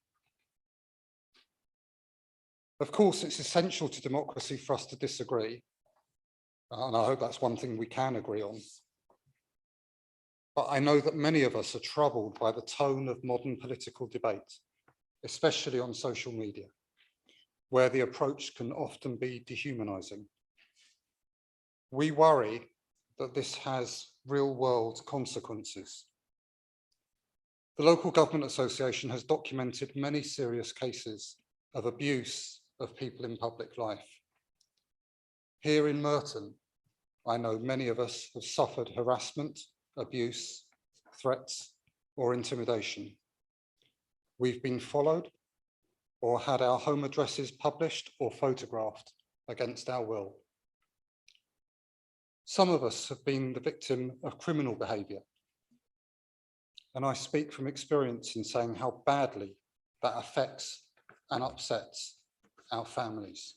Of course, it's essential to democracy for us to disagree, and I hope that's one thing we can agree on. But I know that many of us are troubled by the tone of modern political debate, especially on social media, where the approach can often be dehumanizing. We worry that this has real-world consequences. The Local Government Association has documented many serious cases of abuse of people in public life. Here in Merton, I know many of us have suffered harassment, abuse, threats, or intimidation. We've been followed or had our home addresses published or photographed against our will. Some of us have been the victim of criminal behaviour, and I speak from experience in saying how badly that affects and upsets our families.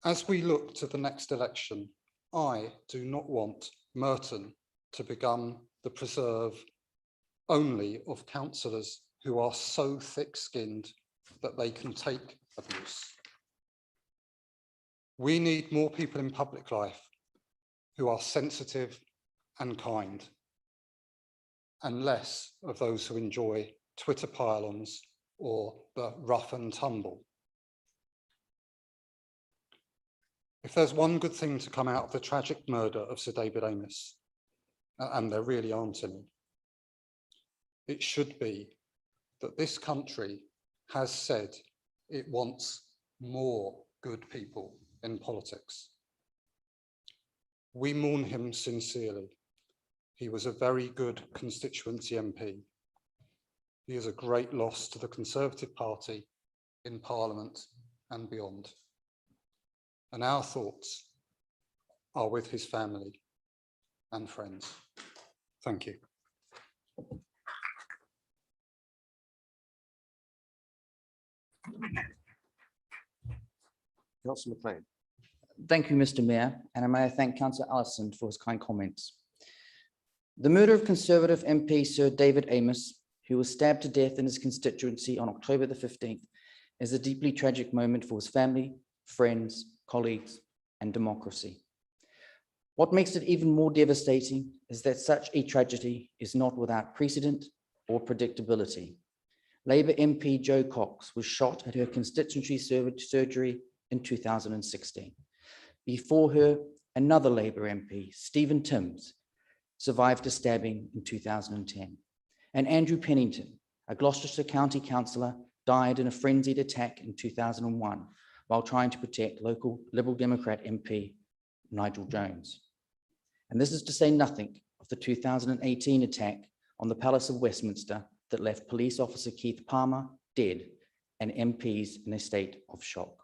As we look to the next election, I do not want Merton to become the preserve only of councillors who are so thick-skinned that they can take abuse. We need more people in public life who are sensitive and kind, and less of those who enjoy Twitter pile-ons or the rough and tumble. If there's one good thing to come out of the tragic murder of Sir David Amos, and there really aren't any, it should be that this country has said it wants more good people in politics. We mourn him sincerely. He was a very good constituency MP. He is a great loss to the Conservative Party in Parliament and beyond. And our thoughts are with his family and friends. Thank you. Councillor McLean. Thank you, Mr. Mayor, and may I thank Councillor Allison for his kind comments. The murder of Conservative MP Sir David Amos, who was stabbed to death in his constituency on October the 15th, is a deeply tragic moment for his family, friends, colleagues, and democracy. What makes it even more devastating is that such a tragedy is not without precedent or predictability. Labour MP Jo Cox was shot at her constituency surgery in 2016. Before her, another Labour MP, Stephen Timms, survived a stabbing in 2010. And Andrew Pennington, a Gloucestershire County councillor, died in a frenzied attack in 2001 while trying to protect local Liberal Democrat MP Nigel Jones. And this is to say nothing of the 2018 attack on the Palace of Westminster that left police officer Keith Palmer dead and MPs in a state of shock.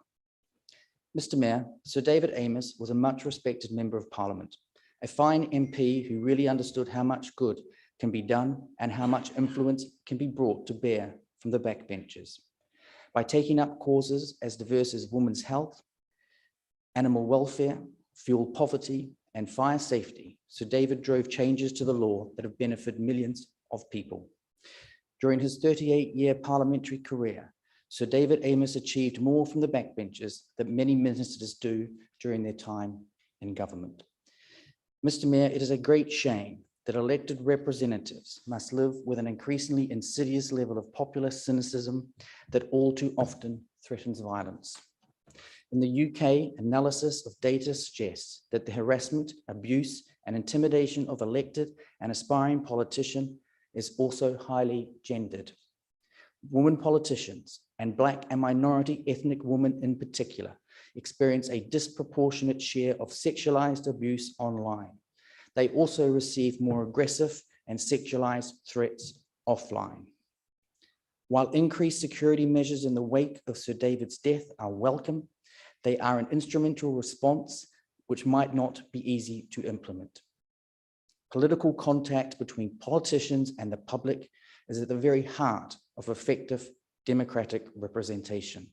Mr. Mayor, Sir David Amos was a much respected member of Parliament, a fine MP who really understood how much good can be done and how much influence can be brought to bear from the backbenches. By taking up causes as diverse as women's health, animal welfare, fuel poverty, and fire safety, Sir David drove changes to the law that have benefited millions of people. During his 38-year parliamentary career, Sir David Amos achieved more from the backbenches than many ministers do during their time in government. Mr. Mayor, it is a great shame that elected representatives must live with an increasingly insidious level of populist cynicism that all too often threatens violence. In the UK, analysis of data suggests that the harassment, abuse, and intimidation of elected and aspiring politicians is also highly gendered. Women politicians, and Black and minority ethnic women in particular, experience a disproportionate share of sexualized abuse online. They also receive more aggressive and sexualized threats offline. While increased security measures in the wake of Sir David's death are welcome, they are an instrumental response which might not be easy to implement. Political contact between politicians and the public is at the very heart of effective democratic representation.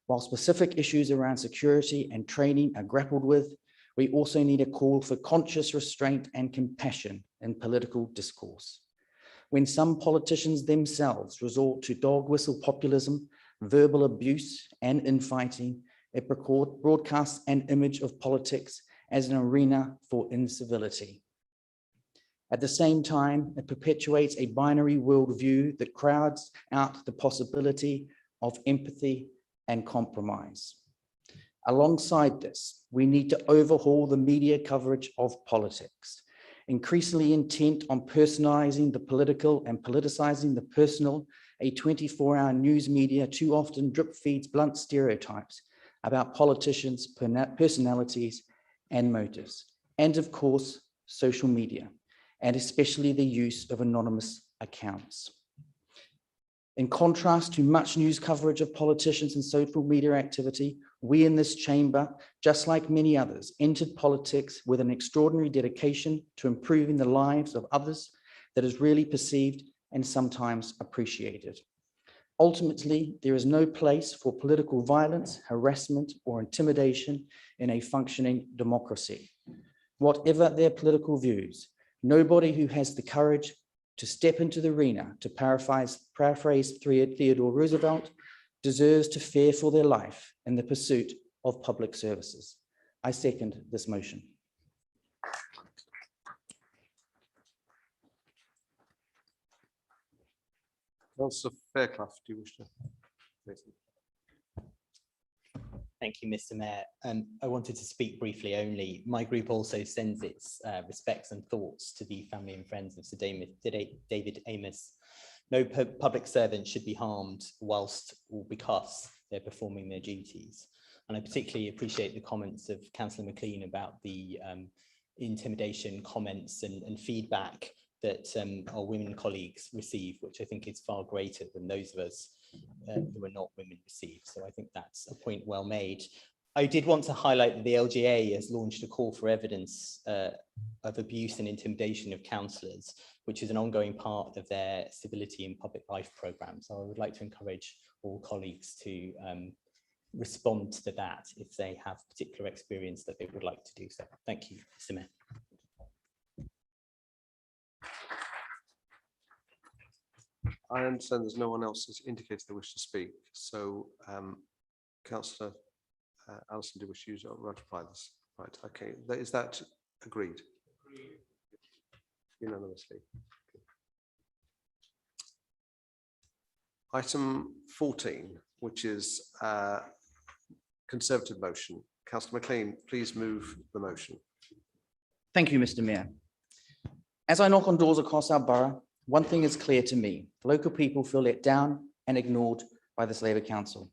While specific issues around security and training are grappled with, we also need a call for conscious restraint and compassion in political discourse. When some politicians themselves resort to dog whistle populism, verbal abuse, and infighting, it broadcasts an image of politics as an arena for incivility. At the same time, it perpetuates a binary worldview that crowds out the possibility of empathy and compromise. Alongside this, we need to overhaul the media coverage of politics, increasingly intent on personalizing the political and politicizing the personal. A 24-hour news media too often drip feeds blunt stereotypes about politicians' personalities and motives, and of course, social media, and especially the use of anonymous accounts. In contrast to much news coverage of politicians and social media activity, we in this chamber, just like many others, entered politics with an extraordinary dedication to improving the lives of others that is really perceived and sometimes appreciated. Ultimately, there is no place for political violence, harassment, or intimidation in a functioning democracy. Whatever their political views, nobody who has the courage to step into the arena, to paraphrase Theodore Roosevelt, deserves to fear for their life in the pursuit of public services. I second this motion. Councillor Fairclough, do you wish to say something? Thank you, Mr. Mayor. I wanted to speak briefly only. My group also sends its respects and thoughts to the family and friends of Sir David Amos. No public servant should be harmed whilst or because they're performing their duties. And I particularly appreciate the comments of Councillor McLean about the intimidation comments and feedback that our women colleagues receive, which I think is far greater than those of us who are not women receive. So I think that's a point well made. I did want to highlight that the LGA has launched a call for evidence of abuse and intimidation of councillors, which is an ongoing part of their civility and public life programme. So I would like to encourage all colleagues to respond to that if they have particular experience that they would like to do so. Thank you, Mr. Mayor. I understand there's no one else who's indicated they wish to speak. So, Councillor Alison, do you wish to ratify this? Right. Okay. Is that agreed? Agreed. Unanimously. Item 14, which is Conservative motion. Councillor McLean, please move the motion. Thank you, Mr. Mayor. As I knock on doors across our borough, one thing is clear to me. Local people feel let down and ignored by this Labour Council.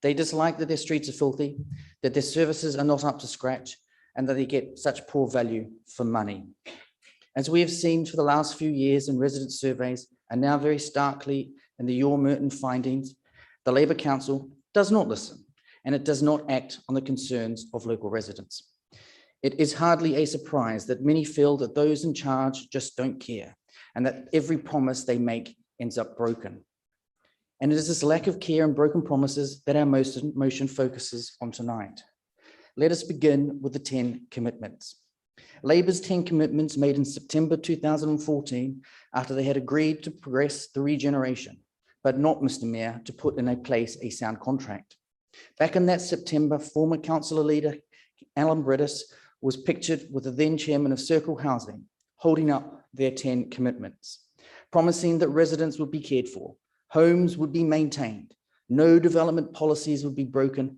They dislike that their streets are filthy, that their services are not up to scratch, and that they get such poor value for money. As we have seen for the last few years in resident surveys, and now very starkly in the Your Merton findings, the Labour Council does not listen, and it does not act on the concerns of local residents. It is hardly a surprise that many feel that those in charge just don't care, and that every promise they make ends up broken. And it is this lack of care and broken promises that our motion focuses on tonight. Let us begin with the 10 commitments. Labour's 10 commitments made in September 2014 after they had agreed to progress the regeneration, but not, Mr. Mayor, to put in place a sound contract. Back in that September, former councillor leader Alan Brittis was pictured with the then chairman of Circle Housing holding up their 10 commitments, promising that residents would be cared for, homes would be maintained, no development policies would be broken,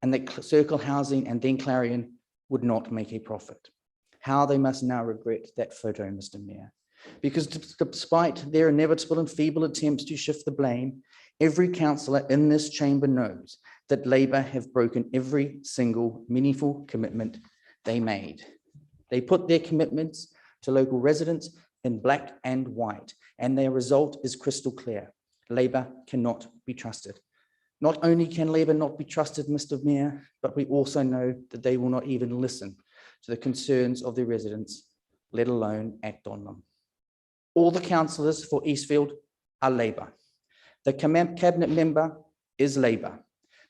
and that Circle Housing and then Clarion would not make a profit. How they must now regret that photo, Mr. Mayor. Because despite their inevitable and feeble attempts to shift the blame, every councillor in this chamber knows that Labour have broken every single meaningful commitment they made. They put their commitments to local residents in black and white, and their result is crystal clear. Labour cannot be trusted. Not only can Labour not be trusted, Mr. Mayor, but we also know that they will not even listen to the concerns of their residents, let alone act on them. All the councillors for Eastfield are Labour. The cabinet member is Labour.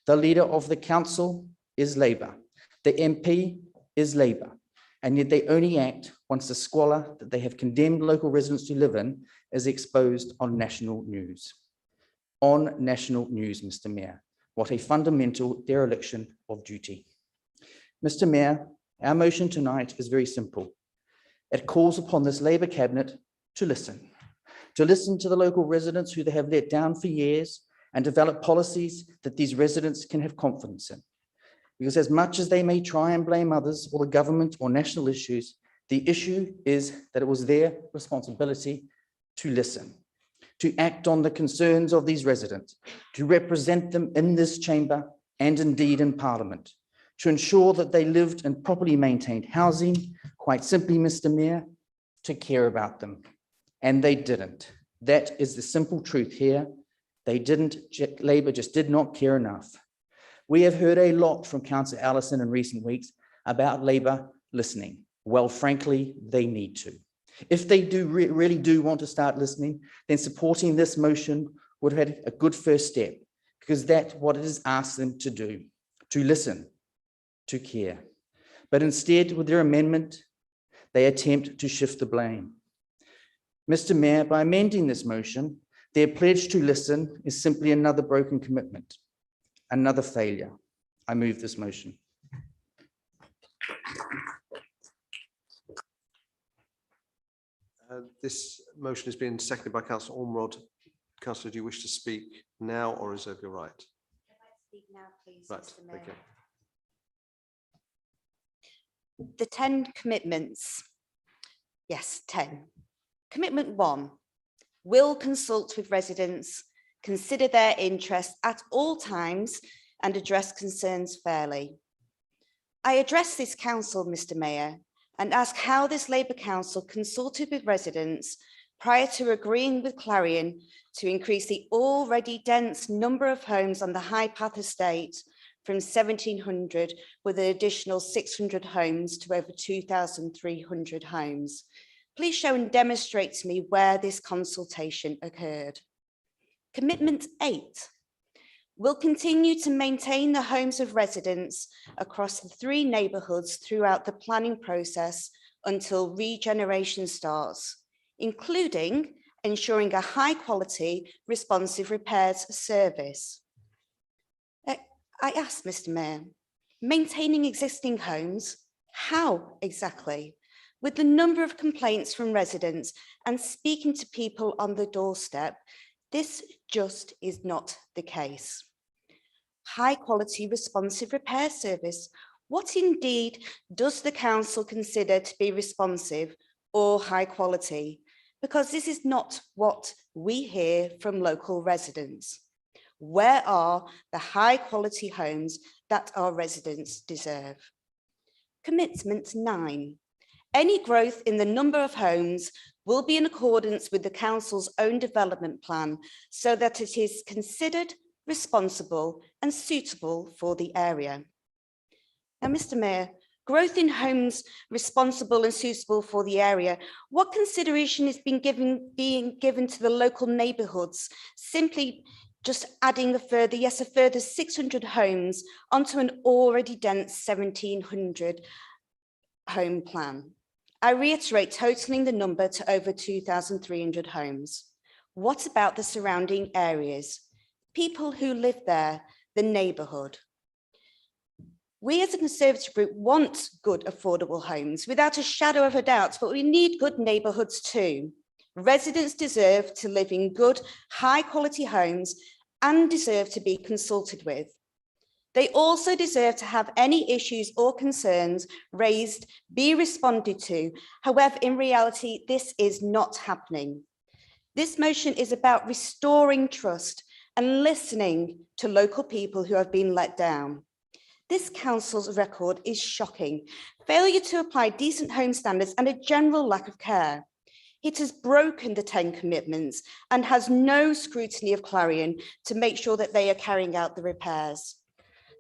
The leader of the council is Labour. The MP is Labour. And yet they only act once the squalor that they have condemned local residents to live in is exposed on national news. On national news, Mr. Mayor. What a fundamental dereliction of duty. Mr. Mayor, our motion tonight is very simple. It calls upon this Labour cabinet to listen to the local residents who they have let down for years and develop policies that these residents can have confidence in. Because as much as they may try and blame others or the government or national issues, the issue is that it was their responsibility to listen, to act on the concerns of these residents, to represent them in this chamber and indeed in Parliament, to ensure that they lived in properly maintained housing, quite simply, Mr. Mayor, to care about them. And they didn't. That is the simple truth here. They didn't, Labour just did not care enough. We have heard a lot from Councillor Allison in recent weeks about Labour listening. Well, frankly, they need to. If they really do want to start listening, then supporting this motion would have had a good first step, because that's what it has asked them to do, to listen, to care. But instead, with their amendment, they attempt to shift the blame. Mr. Mayor, by amending this motion, their pledge to listen is simply another broken commitment, another failure. I move this motion. This motion has been seconded by Councillor Ormerod. Councillor, do you wish to speak now or reserve your right? Speak now, please, Right, Mr. Mayor. okay. the 10 commitments. Yes, 10. Commitment 1, will consult with residents, consider their interests at all times and address concerns fairly. I address this council, Mr. Mayor, and ask how this Labour Council consulted with residents prior to agreeing with Clarion to increase the already dense number of homes on the High Path estate from 1,700 with an additional 600 homes to over 2,300 homes. Please show and demonstrate to me where this consultation occurred. Commitment 8. Will continue to maintain the homes of residents across the 3 neighbourhoods throughout the planning process until regeneration starts, including ensuring a high quality responsive repairs service. I asked Mr. Mayor, maintaining existing homes, how exactly? With the number of complaints from residents and speaking to people on the doorstep, this just is not the case. High quality responsive repair service. What indeed does the council consider to be responsive or high quality? Because this is not what we hear from local residents. Where are the high quality homes that our residents deserve? Commitment 9. Any growth in the number of homes will be in accordance with the council's own development plan so that it is considered responsible and suitable for the area. Now, Mr. Mayor, growth in homes responsible and suitable for the area, what consideration is being given to the local neighbourhoods? Simply just adding a further 600 homes onto an already dense 1,700 home plan. I reiterate, totaling the number to over 2,300 homes. What about the surrounding areas? People who live there, the neighbourhood. We as a Conservative group want good affordable homes without a shadow of a doubt, but we need good neighbourhoods too. Residents deserve to live in good, high quality homes and deserve to be consulted with. They also deserve to have any issues or concerns raised be responded to. However, in reality, this is not happening. This motion is about restoring trust and listening to local people who have been let down. This council's record is shocking. Failure to apply decent home standards and a general lack of care. It has broken the 10 commitments and has no scrutiny of Clarion to make sure that they are carrying out the repairs.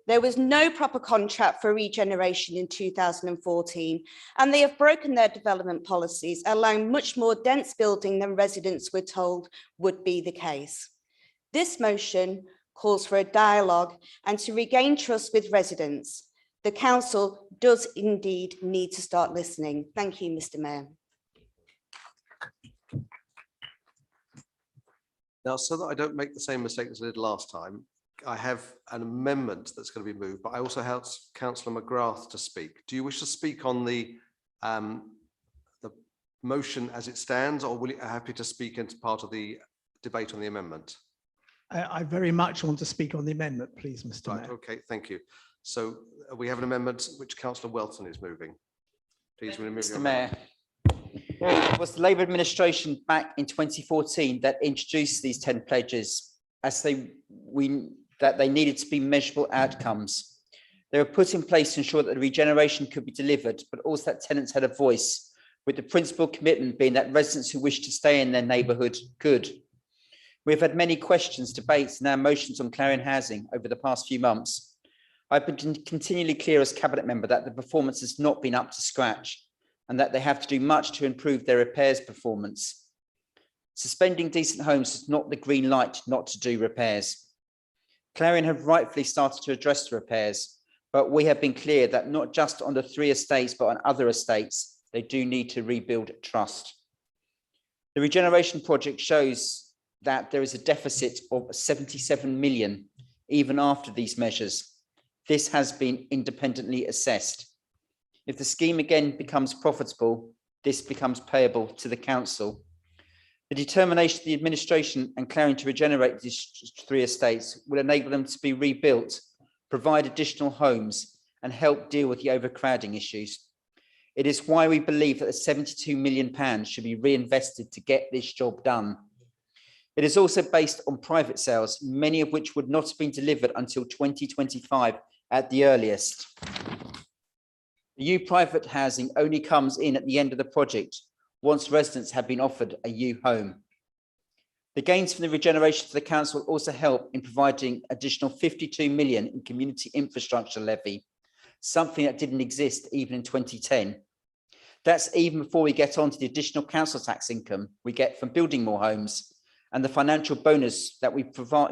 There was no proper contract for regeneration in 2014, and they have broken their development policies, allowing much more dense building than residents were told would be the case. This motion calls for a dialogue and to regain trust with residents. The council does indeed need to start listening. Thank you, Mr. Mayor. Now, so that I don't make the same mistake as I did last time, I have an amendment that's going to be moved, but I also have Councillor McGrath to speak. Do you wish to speak on the motion as it stands, or will you happy to speak into part of the debate on the amendment? I very much want to speak on the amendment, please, Mr. Right, Mayor. okay, thank you. So we have an amendment which Councillor Welton is moving. Please remove your Mr. Mayor, it was the Labour administration back in 2014 that introduced these 10 pledges as that they needed to be measurable outcomes. They were put in place to ensure that the regeneration could be delivered, but also that tenants had a voice, with the principal commitment being that residents who wish to stay in their neighbourhood could. We've had many questions, debates, and now motions on Clarion Housing over the past few months. I've been continually clear as Cabinet Member that the performance has not been up to scratch and that they have to do much to improve their repairs performance. Suspending decent homes is not the green light not to do repairs. Clarion have rightfully started to address the repairs, but we have been clear that not just on the 3 estates, but on other estates, they do need to rebuild trust. The regeneration project shows that there is a deficit of 77 million, even after these measures. This has been independently assessed. If the scheme again becomes profitable, this becomes payable to the council. The determination of the administration and Clarion to regenerate these 3 estates will enable them to be rebuilt, provide additional homes, and help deal with the overcrowding issues. It is why we believe that the £72 million should be reinvested to get this job done. It is also based on private sales, many of which would not have been delivered until 2025 at the earliest. The new private housing only comes in at the end of the project, once residents have been offered a new home. The gains from the regeneration to the council also help in providing additional 52 million in community infrastructure levy, something that didn't exist even in 2010. That's even before we get on to the additional council tax income we get from building more homes and the financial bonus that we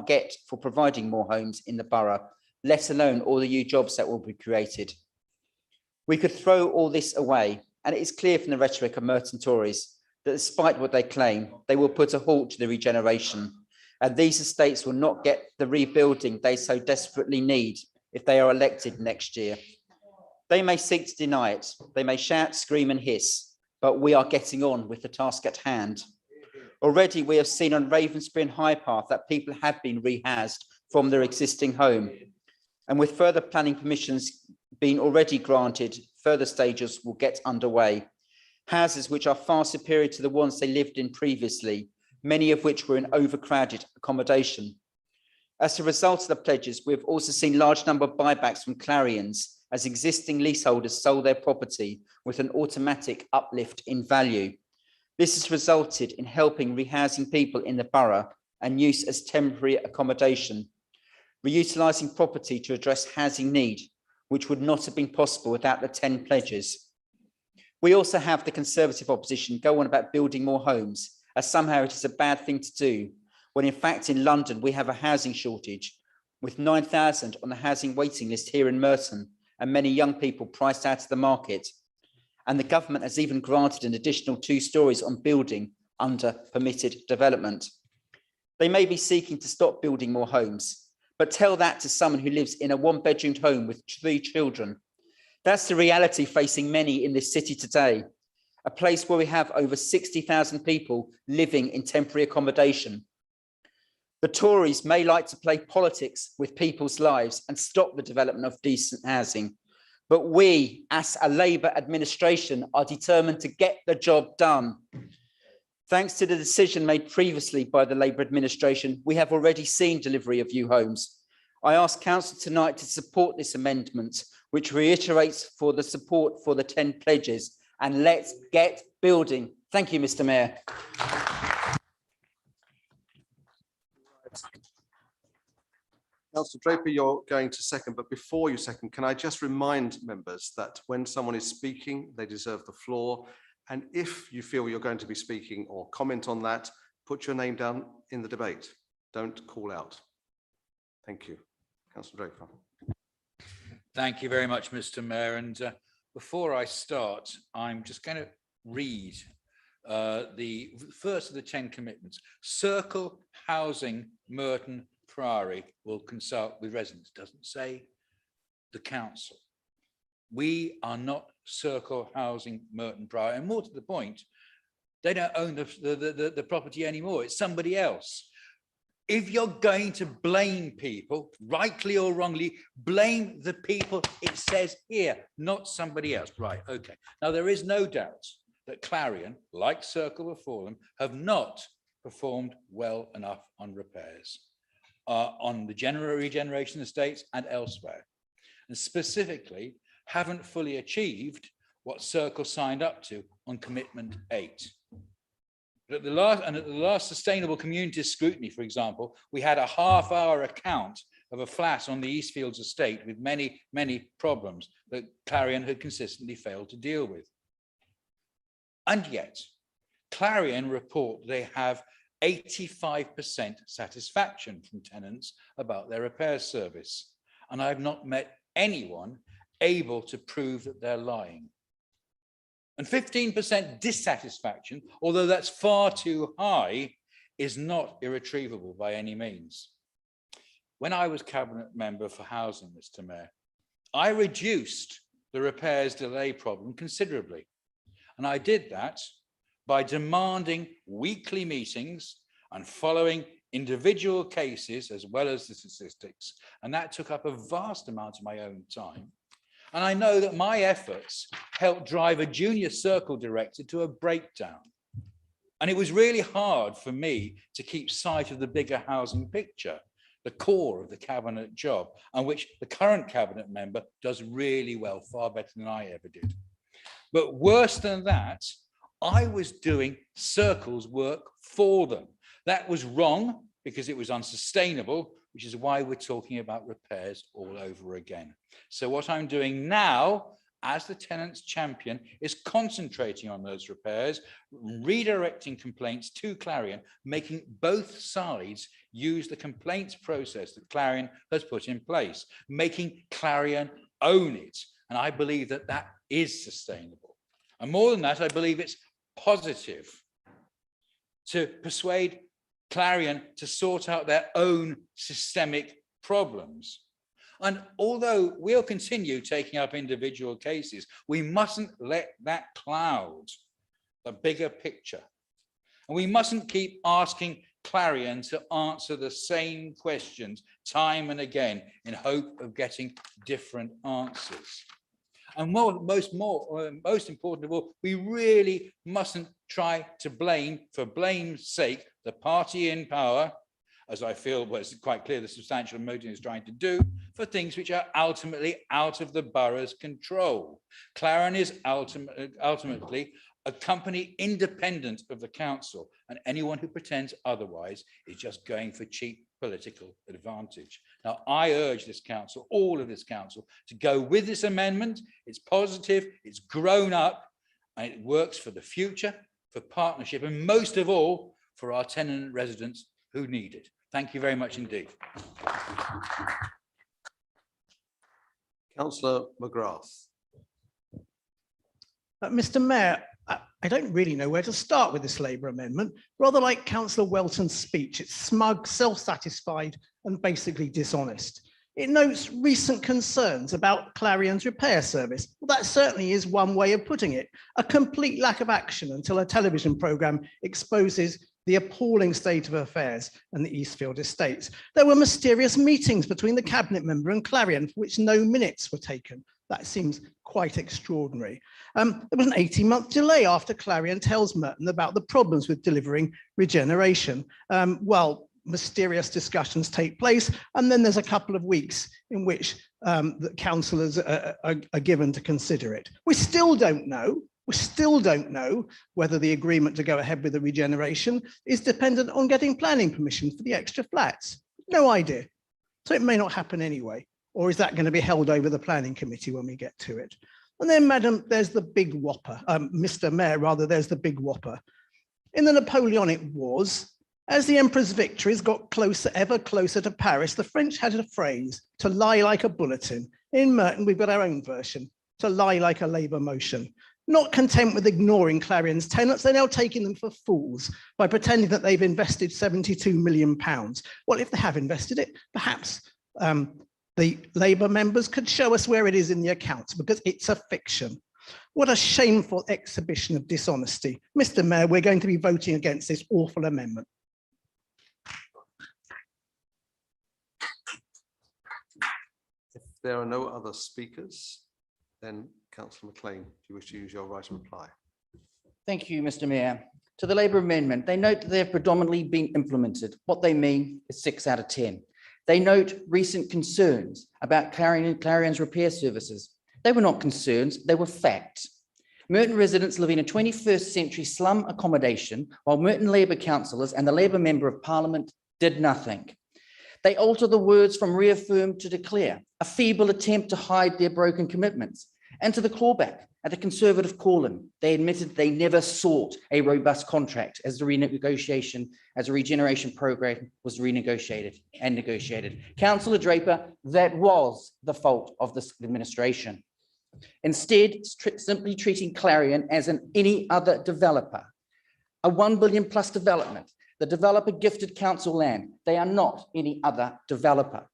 get for providing more homes in the borough, let alone all the new jobs that will be created. We could throw all this away, and it is clear from the rhetoric of Merton Tories that despite what they claim, they will put a halt to the regeneration, and these estates will not get the rebuilding they so desperately need if they are elected next year. They may seek to deny it, they may shout, scream and hiss, but we are getting on with the task at hand. Already we have seen on Ravensbury and High Path that people have been rehoused from their existing home, and with further planning permissions being already granted, further stages will get underway. Houses which are far superior to the ones they lived in previously, many of which were in overcrowded accommodation. As a result of the pledges, we have also seen a large number of buybacks from Clarions as existing leaseholders sold their property with an automatic uplift in value. This has resulted in helping rehousing people in the borough and use as temporary accommodation, reutilising property to address housing need, which would not have been possible without the 10 pledges. We also have the Conservative opposition go on about building more homes, as somehow it is a bad thing to do, when in fact in London we have a housing shortage, with 9,000 on the housing waiting list here in Merton, and many young people priced out of the market. And the government has even granted an additional 2 stories on building under permitted development. They may be seeking to stop building more homes, but tell that to someone who lives in a 1-bedroomed home with 3 children. That's the reality facing many in this city today, a place where we have over 60,000 people living in temporary accommodation. The Tories may like to play politics with people's lives and stop the development of decent housing, but we, as a Labour administration, are determined to get the job done. Thanks to the decision made previously by the Labour administration, we have already seen delivery of new homes. I ask Council tonight to support this amendment, which reiterates for the support for the 10 pledges, and let's get building. Thank you, Mr. Mayor. Councillor Draper, you're going to second, but before you second, can I just remind members that when someone is speaking, they deserve the floor. And if you feel you're going to be speaking or comment on that, put your name down in the debate. Don't call out. Thank you. Councillor Draper. Thank you very much, Mr. Mayor. And before I start, I'm just going to read the first of the 10 commitments. Circle Housing Merton Priory will consult with residents. Doesn't say the council. We are not Circle Housing Merton Priory, and more to the point, they don't own the property anymore. It's somebody else. If you're going to blame people, rightly or wrongly, blame the people it says here, not somebody else. Right, okay. Now, there is no doubt that Clarion, like Circle before them, have not performed well enough on repairs on the regeneration estates and elsewhere, and specifically haven't fully achieved what Circle signed up to on commitment 8. But at the last sustainable community scrutiny, for example, we had a half-hour account of a flat on the Eastfields estate with many, many problems that Clarion had consistently failed to deal with. And yet, Clarion report they have 85% satisfaction from tenants about their repair service. And I've not met anyone able to prove that they're lying. And 15% dissatisfaction, although that's far too high, is not irretrievable by any means. When I was Cabinet Member for Housing, Mr. Mayor, I reduced the repairs delay problem considerably. And I did that by demanding weekly meetings and following individual cases as well as the statistics. And that took up a vast amount of my own time. And I know that my efforts helped drive a junior circle director to a breakdown. And it was really hard for me to keep sight of the bigger housing picture, the core of the cabinet job, and which the current cabinet member does really well, far better than I ever did. But worse than that, I was doing circles work for them. That was wrong because it was unsustainable, which is why we're talking about repairs all over again. So what I'm doing now as the tenants champion is concentrating on those repairs, redirecting complaints to Clarion, making both sides use the complaints process that Clarion has put in place, making Clarion own it. And I believe that that is sustainable. And more than that, I believe it's positive to persuade Clarion to sort out their own systemic problems. And although we'll continue taking up individual cases, we mustn't let that cloud the bigger picture. And we mustn't keep asking Clarion to answer the same questions time and again in hope of getting different answers. And most important of all, we really mustn't try to blame, for blame's sake, the party in power, as I feel was quite clear the substantial motion is trying to do, for things which are ultimately out of the borough's control. Clarion is ultimately a company independent of the council, and anyone who pretends otherwise is just going for cheap political advantage. Now, I urge this council, all of this council, to go with this amendment. It's positive, it's grown up, and it works for the future, for partnership, and most of all, for our tenant residents who need it. Thank you very much indeed. Councillor McGrath. Mr. Mayor, I don't really know where to start with this Labour amendment. Rather like Councillor Welton's speech, it's smug, self-satisfied and basically dishonest. It notes recent concerns about Clarion's repair service. Well, that certainly is one way of putting it. A complete lack of action until a television programme exposes the appalling state of affairs and the Eastfield estates. There were mysterious meetings between the cabinet member and Clarion for which no minutes were taken. That seems quite extraordinary. There was an 18-month delay after Clarion tells Merton about the problems with delivering Regeneration. Well, mysterious discussions take place, and then there's a couple of weeks in which the councillors are given to consider it. We still don't know whether the agreement to go ahead with the Regeneration is dependent on getting planning permission for the extra flats. No idea. So it may not happen anyway. Or is that going to be held over the planning committee when we get to it? And then, Madam, there's the big whopper. Mr. Mayor, rather, there's the big whopper. In the Napoleonic Wars, as the Emperor's victories got closer, ever closer to Paris, the French had a phrase, to lie like a bulletin. In Merton, we've got our own version, to lie like a Labour motion. Not content with ignoring Clarion's tenants, they're now taking them for fools by pretending that they've invested £72 million. Well, if they have invested it, perhaps the Labour members could show us where it is in the accounts, because it's a fiction. What a shameful exhibition of dishonesty. Mr. Mayor, we're going to be voting against this awful amendment. If there are no other speakers, then Councillor McLean, do you wish to use your right to reply? Thank you, Mr. Mayor. To the Labour amendment, they note that they've predominantly been implemented. What they mean is 6 out of 10. They note recent concerns about Clarion's repair services. They were not concerns, they were facts. Merton residents live in a 21st century slum accommodation, while Merton Labour councillors and the Labour Member of Parliament did nothing. They alter the words from reaffirm to declare, a feeble attempt to hide their broken commitments. And to the clawback at the Conservative call-in, they admitted they never sought a robust contract as the regeneration program was renegotiated and negotiated. Councillor Draper, that was the fault of this administration. Instead, simply treating Clarion as any other developer, a £1 billion plus development. The developer gifted council land. They are not any other developer.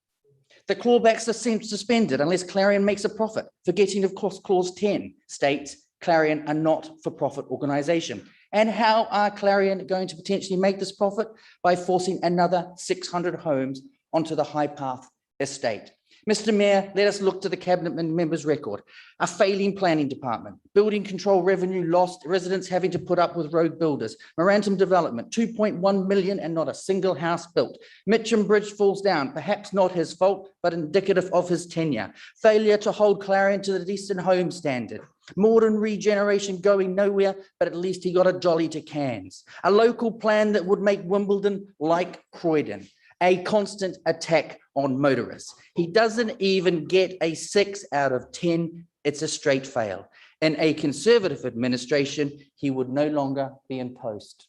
The clawbacks are suspended unless Clarion makes a profit, forgetting, of course, Clause 10 states Clarion are not for-profit organisation. And how are Clarion going to potentially make this profit? By forcing another 600 homes onto the High Path estate. Mr. Mayor, let us look to the cabinet member's record. A failing planning department, building control revenue lost, residents having to put up with road builders, Morantum development, 2.1 million and not a single house built. Mitcham Bridge falls down, perhaps not his fault, but indicative of his tenure. Failure to hold Clarion to the decent home standard. Modern regeneration going nowhere, but at least he got a jolly to Cairns. A local plan that would make Wimbledon like Croydon. A constant attack on motorists. He doesn't even get a 6 out of 10. It's a straight fail. In a Conservative administration, he would no longer be in post.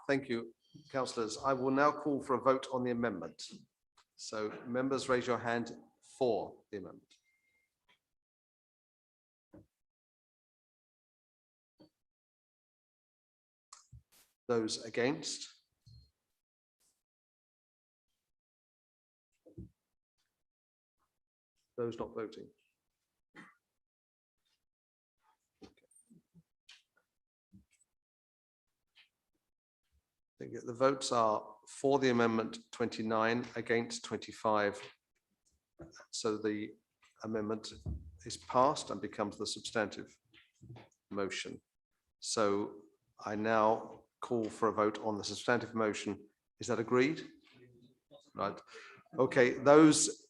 Thank you, councillors. I will now call for a vote on the amendment. So members, raise your hand for the amendment. Those against? Those not voting? The votes are for the amendment 29, against 25. So the amendment is passed and becomes the substantive motion. So I now call for a vote on the substantive motion. Is that agreed? Right. Okay, those,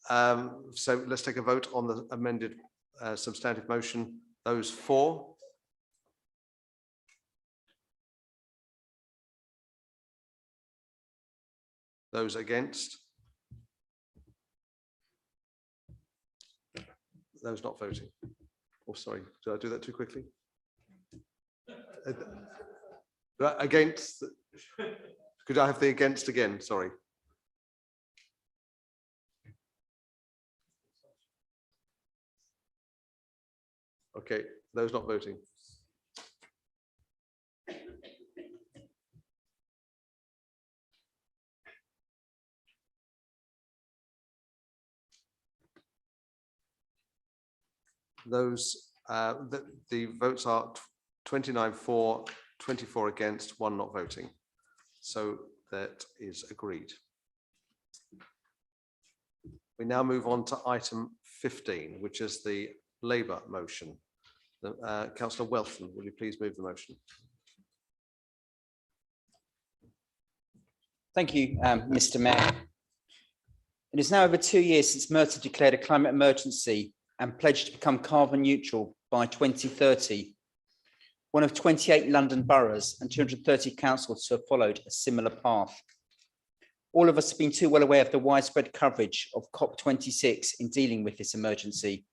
so let's take a vote on the amended substantive motion. Those for? Those against? Those not voting? Oh, sorry, did I do that too quickly? Against? Could I have the against again? Sorry. Okay, those not voting. Those, the votes are 29 for, 24 against, 1 not voting. So that is agreed. We now move on to item 15, which is the Labour motion. Councillor Welton, will you please move the motion? Thank you, Mr. Mayor. It is now over 2 years since Merton declared a climate emergency and pledged to become carbon neutral by 2030. One of 28 London boroughs and 230 councils have followed a similar path. All of us have been too well aware of the widespread coverage of COP26 in dealing with this emergency.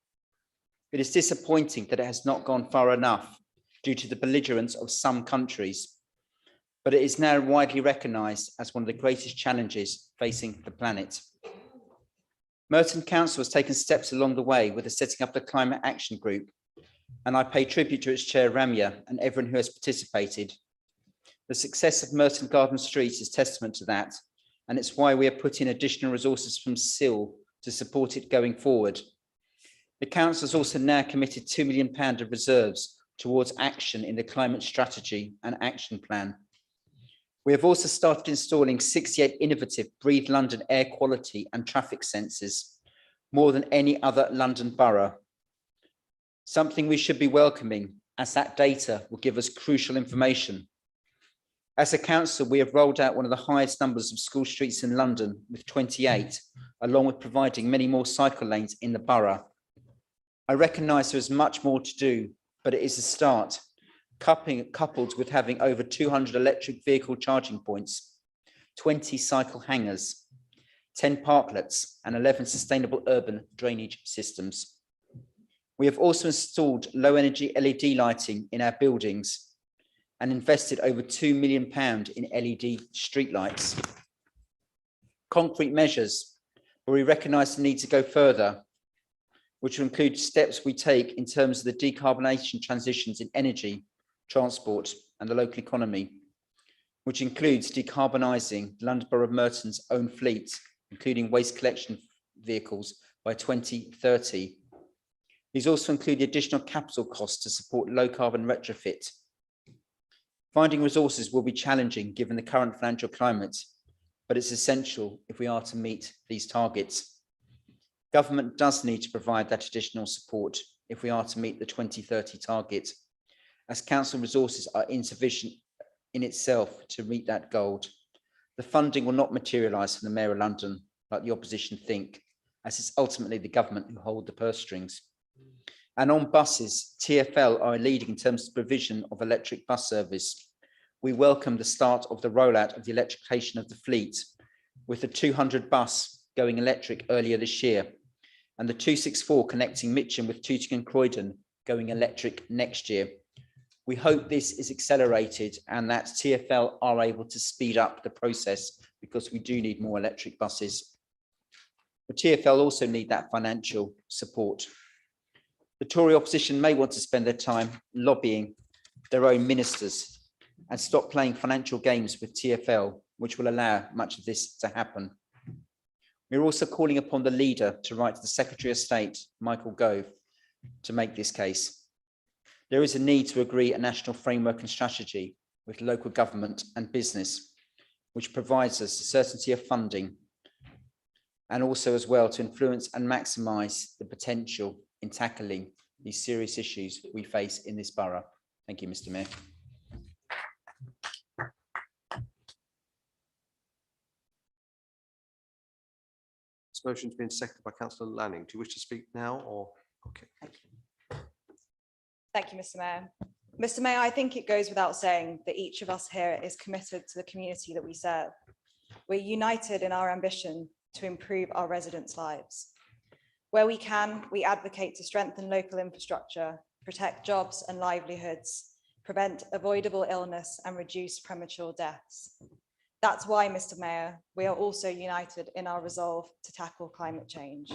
It is disappointing that it has not gone far enough due to the belligerence of some countries, but it is now widely recognised as one of the greatest challenges facing the planet. Merton Council has taken steps along the way with the setting up the Climate Action Group, and I pay tribute to its chair, Ramya, and everyone who has participated. The success of Merton Garden Street is testament to that, and it's why we are putting additional resources from SIL to support it going forward. The council has also now committed £2 million of reserves towards action in the climate strategy and action plan. We have also started installing 68 innovative Breathe London air quality and traffic sensors, more than any other London borough. Something we should be welcoming, as that data will give us crucial information. As a council, we have rolled out one of the highest numbers of school streets in London with 28, along with providing many more cycle lanes in the borough. I recognise there is much more to do, but it is a start. Coupled with having over 200 electric vehicle charging points, 20 cycle hangars, 10 parklets, and 11 sustainable urban drainage systems. We have also installed low energy LED lighting in our buildings and invested over £2 million in LED streetlights. Concrete measures, where we recognise the need to go further, which will include steps we take in terms of the decarbonisation transitions in energy, transport and the local economy, which includes decarbonising London Borough of Merton's own fleet, including waste collection vehicles, by 2030. These also include the additional capital costs to support low carbon retrofit. Finding resources will be challenging given the current financial climate, but it's essential if we are to meet these targets. Government does need to provide that additional support if we are to meet the 2030 target, as council resources are insufficient in itself to meet that goal. The funding will not materialise from the Mayor of London like the opposition think, as it's ultimately the government who hold the purse strings. And on buses, TfL are leading in terms of provision of electric bus service. We welcome the start of the rollout of the electrification of the fleet, with the 200 bus going electric earlier this year, and the 264 connecting Mitcham with Tooting and Croydon going electric next year. We hope this is accelerated and that TfL are able to speed up the process, because we do need more electric buses. But TfL also need that financial support. The Tory opposition may want to spend their time lobbying their own ministers and stop playing financial games with TfL, which will allow much of this to happen. We're also calling upon the leader to write to the Secretary of State, Michael Gove, to make this case. There is a need to agree a national framework and strategy with local government and business, which provides us certainty of funding, and also as well to influence and maximise the potential in tackling these serious issues we face in this borough. Thank you, Mr. Mayor. This motion's been seconded by Councillor Lanning. Do you wish to speak now or? Okay. Thank you, Mr. Mayor. Mr. Mayor, I think it goes without saying that each of us here is committed to the community that we serve. We're united in our ambition to improve our residents' lives. Where we can, we advocate to strengthen local infrastructure, protect jobs and livelihoods, prevent avoidable illness and reduce premature deaths. That's why, Mr. Mayor, we are also united in our resolve to tackle climate change.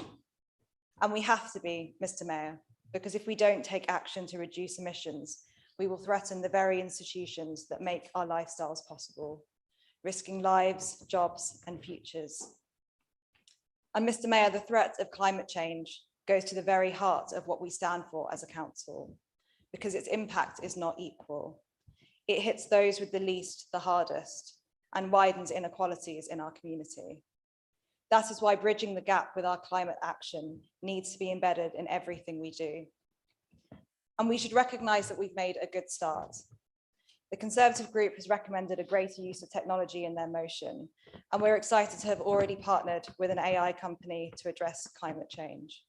And we have to be, Mr. Mayor, because if we don't take action to reduce emissions, we will threaten the very institutions that make our lifestyles possible, risking lives, jobs, and futures. And Mr. Mayor, the threat of climate change goes to the very heart of what we stand for as a council, because its impact is not equal. It hits those with the least the hardest and widens inequalities in our community. That is why bridging the gap with our climate action needs to be embedded in everything we do. And we should recognise that we've made a good start. The Conservative group has recommended a greater use of technology in their motion, and we're excited to have already partnered with an AI company to address climate change.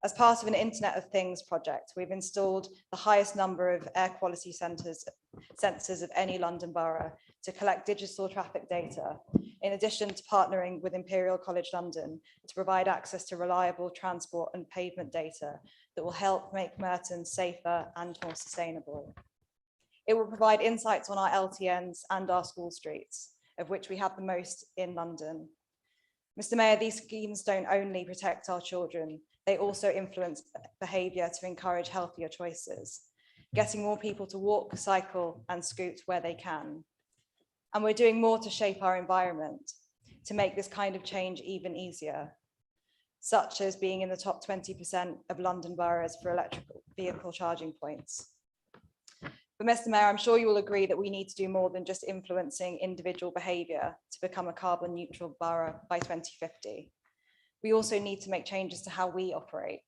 As part of an Internet of Things project, we've installed the highest number of air quality sensors of any London borough to collect digital traffic data, in addition to partnering with Imperial College London to provide access to reliable transport and pavement data that will help make Merton safer and more sustainable. It will provide insights on our LTNs and our school streets, of which we have the most in London. Mr. Mayor, these schemes don't only protect our children, they also influence behaviour to encourage healthier choices, getting more people to walk, cycle and scoot where they can. And we're doing more to shape our environment to make this kind of change even easier, such as being in the top 20% of London boroughs for electric vehicle charging points. But Mr. Mayor, I'm sure you will agree that we need to do more than just influencing individual behaviour to become a carbon neutral borough by 2050. We also need to make changes to how we operate.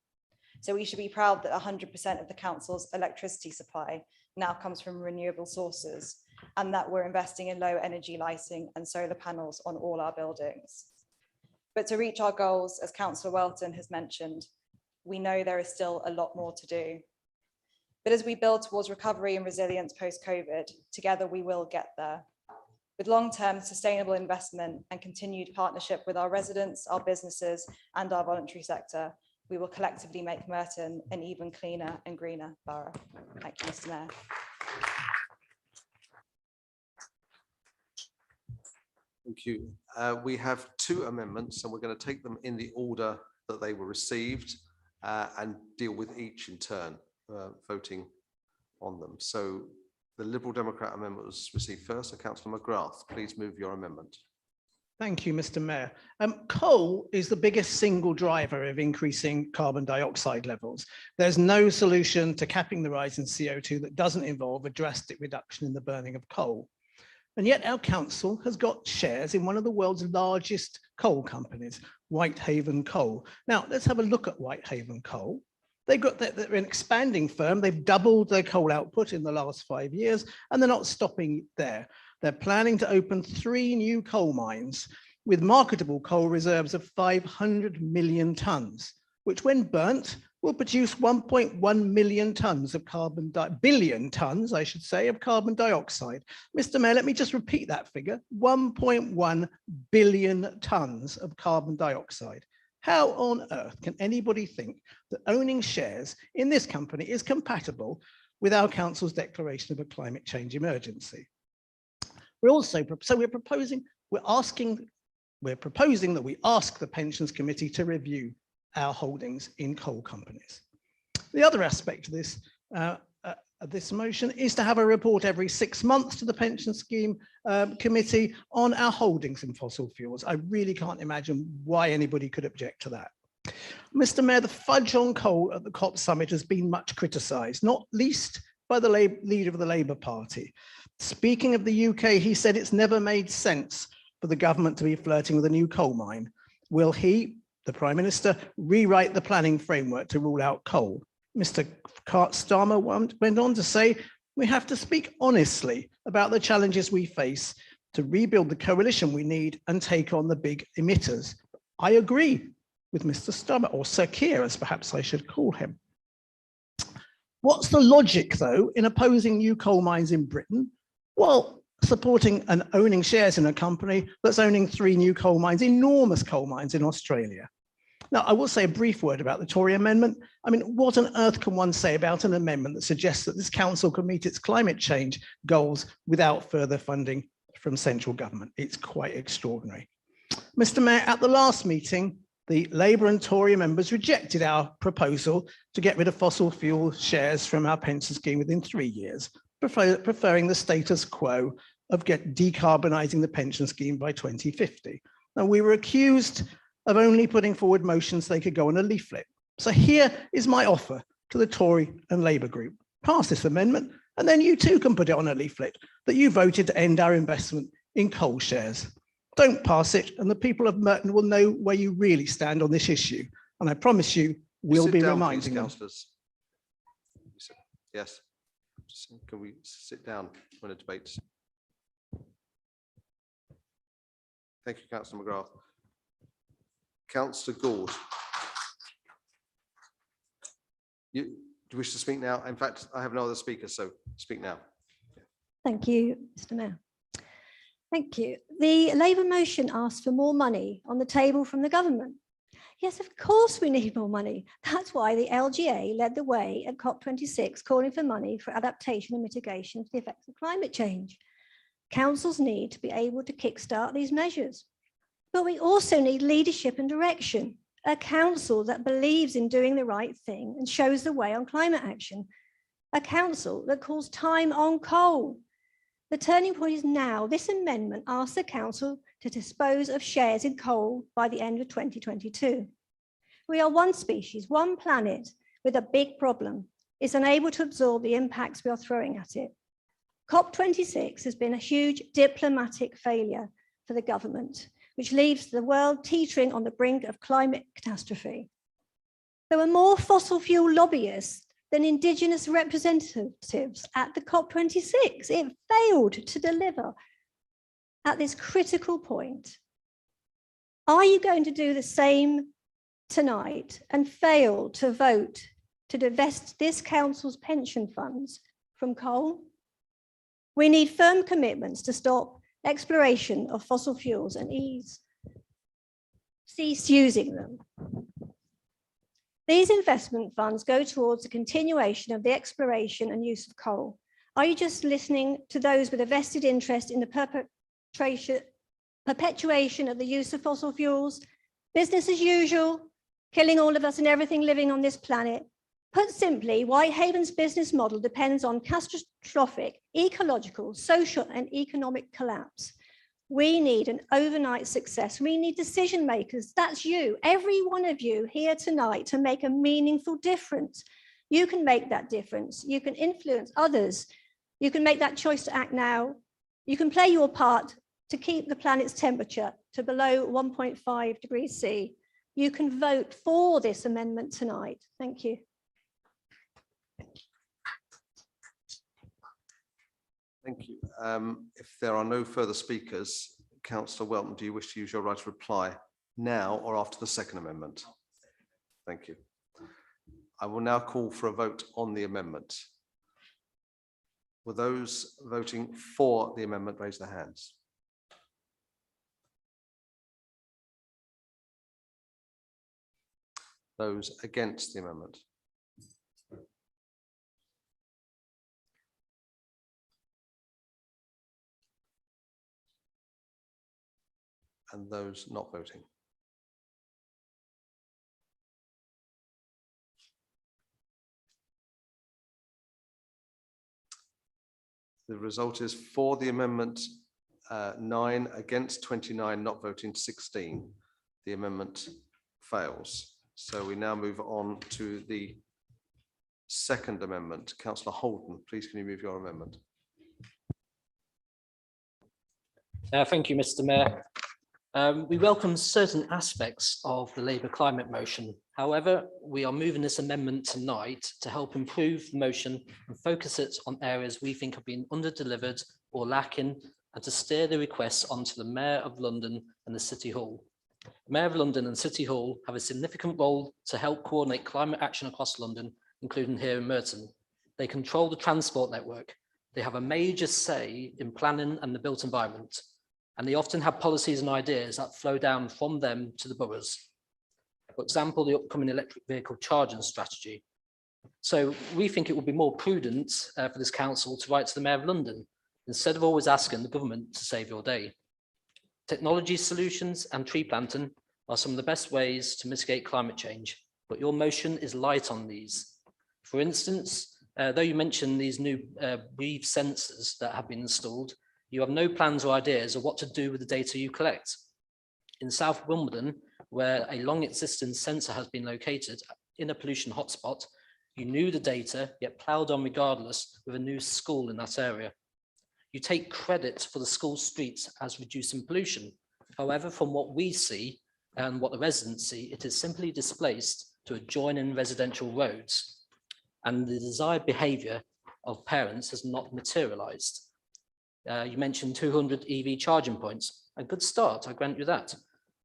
So we should be proud that 100% of the council's electricity supply now comes from renewable sources, and that we're investing in low energy lighting and solar panels on all our buildings. But to reach our goals, as Councillor Welton has mentioned, we know there is still a lot more to do. But as we build towards recovery and resilience post-COVID, together we will get there. With long-term sustainable investment and continued partnership with our residents, our businesses, and our voluntary sector, we will collectively make Merton an even cleaner and greener borough. Thank you, Mr. Mayor. Thank you. We have two amendments and we're going to take them in the order that they were received and deal with each in turn, voting on them. So the Liberal Democrat amendment was received first. So Councillor McGrath, please move your amendment. Thank you, Mr. Mayor. Coal is the biggest single driver of increasing carbon dioxide levels. There's no solution to capping the rise in CO2 that doesn't involve a drastic reduction in the burning of coal. And yet our council has got shares in one of the world's largest coal companies, Whitehaven Coal. Now, let's have a look at Whitehaven Coal. They're an expanding firm. They've doubled their coal output in the last 5 years, and they're not stopping there. They're planning to open 3 new coal mines with marketable coal reserves of 500 million tonnes, which when burnt will produce 1.1 million tonnes of billion tonnes, I should say, of carbon dioxide. Mr. Mayor, let me just repeat that figure, 1.1 billion tonnes of carbon dioxide. How on earth can anybody think that owning shares in this company is compatible with our council's declaration of a climate change emergency? We're proposing that we ask the Pensions Committee to review our holdings in coal companies. The other aspect of this motion is to have a report every 6 months to the Pension Scheme Committee on our holdings in fossil fuels. I really can't imagine why anybody could object to that. Mr. Mayor, the fudge on coal at the COP summit has been much criticised, not least by the leader of the Labour Party. Speaking of the UK, he said it's never made sense for the government to be flirting with a new coal mine. Will he, the Prime Minister, rewrite the planning framework to rule out coal? Mr. Starmer went on to say, we have to speak honestly about the challenges we face to rebuild the coalition we need and take on the big emitters. I agree with Mr. Starmer, or Sir Keir, as perhaps I should call him. What's the logic, though, in opposing new coal mines in Britain, while supporting and owning shares in a company that's owning 3 new coal mines, enormous coal mines in Australia? Now, I will say a brief word about the Tory amendment. I mean, what on earth can one say about an amendment that suggests that this council can meet its climate change goals without further funding from central government? It's quite extraordinary. Mr. Mayor, at the last meeting, the Labour and Tory members rejected our proposal to get rid of fossil fuel shares from our pension scheme within 3 years, preferring the status quo of decarbonising the pension scheme by 2050. Now, we were accused of only putting forward motions they could go on a leaflet. So here is my offer to the Tory and Labour group. Pass this amendment, and then you too can put it on a leaflet that you voted to end our investment in coal shares. Don't pass it, and the people of Merton will know where you really stand on this issue. And I promise you, we'll be reminding them. Yes. Can we sit down when a debate? Thank you, Councillor McGrath. Councillor Gould. Do you wish to speak now? In fact, I have no other speakers, so speak now. Thank you, Mr. Mayor. Thank you. The Labour motion asks for more money on the table from the government. Yes, of course we need more money. That's why the LGA led the way at COP26, calling for money for adaptation and mitigation to the effects of climate change. Councils need to be able to kickstart these measures. But we also need leadership and direction, a council that believes in doing the right thing and shows the way on climate action, a council that calls time on coal. The turning point is now. This amendment asks the council to dispose of shares in coal by the end of 2022. We are one species, one planet with a big problem. It's unable to absorb the impacts we are throwing at it. COP26 has been a huge diplomatic failure for the government, which leaves the world teetering on the brink of climate catastrophe. There were more fossil fuel lobbyists than Indigenous representatives at the COP26. It failed to deliver at this critical point. Are you going to do the same tonight and fail to vote to divest this council's pension funds from coal? We need firm commitments to stop exploration of fossil fuels and cease using them. These investment funds go towards the continuation of the exploration and use of coal. Are you just listening to those with a vested interest in the perpetuation of the use of fossil fuels? Business as usual, killing all of us and everything living on this planet. Put simply, Whitehaven's business model depends on catastrophic ecological, social and economic collapse. We need an overnight success. We need decision makers. That's you, every one of you here tonight, to make a meaningful difference. You can make that difference. You can influence others. You can make that choice to act now. You can play your part to keep the planet's temperature to below 1.5 degrees C. You can vote for this amendment tonight. Thank you. Thank you. If there are no further speakers, Councillor Welton, do you wish to use your right to reply now or after the second amendment? Thank you. I will now call for a vote on the amendment. Will those voting for the amendment raise their hands? Those against the amendment? And those not voting? The result is for the amendment 9, against 29, not voting 16. The amendment fails. So we now move on to the second amendment. Councillor Holden, please can you move your amendment? Thank you, Mr. Mayor. We welcome certain aspects of the Labour climate motion. However, we are moving this amendment tonight to help improve the motion and focus it on areas we think have been under-delivered or lacking, and to steer the requests onto the Mayor of London and the City Hall. The Mayor of London and City Hall have a significant role to help coordinate climate action across London, including here in Merton. They control the transport network. They have a major say in planning and the built environment, and they often have policies and ideas that flow down from them to the boroughs. For example, the upcoming electric vehicle charging strategy. So we think it would be more prudent for this council to write to the Mayor of London instead of always asking the government to save your day. Technology solutions and tree planting are some of the best ways to mitigate climate change, but your motion is light on these. For instance, though you mentioned these new breathe sensors that have been installed, you have no plans or ideas of what to do with the data you collect. In South Wimbledon, where a long existing sensor has been located in a pollution hotspot, you knew the data, yet ploughed on regardless with a new school in that area. You take credit for the school streets as reducing pollution. However, from what we see and what the residents see, it is simply displaced to adjoining residential roads, and the desired behaviour of parents has not materialised. You mentioned 200 EV charging points. A good start, I grant you that.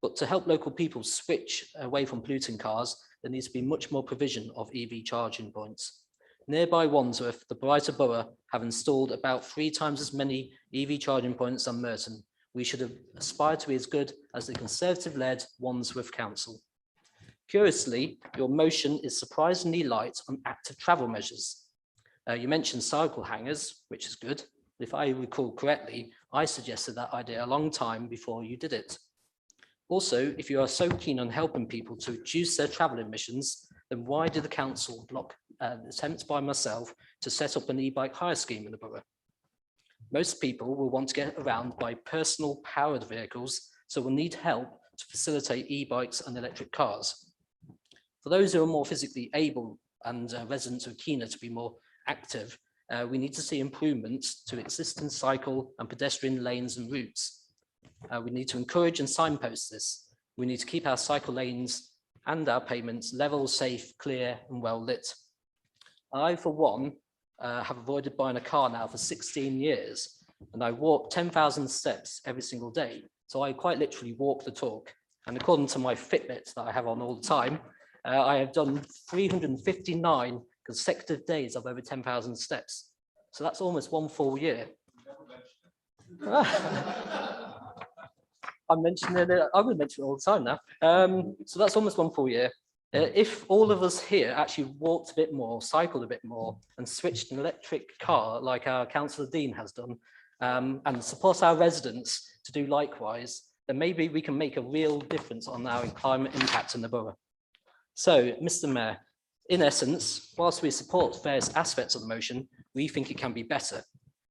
But to help local people switch away from polluting cars, there needs to be much more provision of EV charging points. Nearby Wandsworth, the Brighter Borough, have installed about 3 times as many EV charging points than Merton. We should aspire to be as good as the Conservative-led Wandsworth Council. Curiously, your motion is surprisingly light on active travel measures. You mentioned cycle hangers, which is good. If I recall correctly, I suggested that idea a long time before you did it. Also, if you are so keen on helping people to reduce their travel emissions, then why did the council block attempts by myself to set up an e-bike hire scheme in the borough? Most people will want to get around by personal powered vehicles, so will need help to facilitate e-bikes and electric cars. For those who are more physically able and residents who are keener to be more active, we need to see improvements to existing cycle and pedestrian lanes and routes. We need to encourage and signpost this. We need to keep our cycle lanes and our pavements level, safe, clear and well lit. I, for one, have avoided buying a car now for 16 years, and I walk 10,000 steps every single day. So I quite literally walk the talk. And according to my Fitbit that I have on all the time, I have done 359 consecutive days of over 10,000 steps. So that's almost 1 full year. I'm mentioning it, I'm going to mention it all the time now. So that's almost 1 full year. If all of us here actually walked a bit more, cycled a bit more, and switched an electric car like our Councillor Dean has done, and support our residents to do likewise, then maybe we can make a real difference on our climate impact in the borough. So, Mr. Mayor, in essence, whilst we support various aspects of the motion, we think it can be better.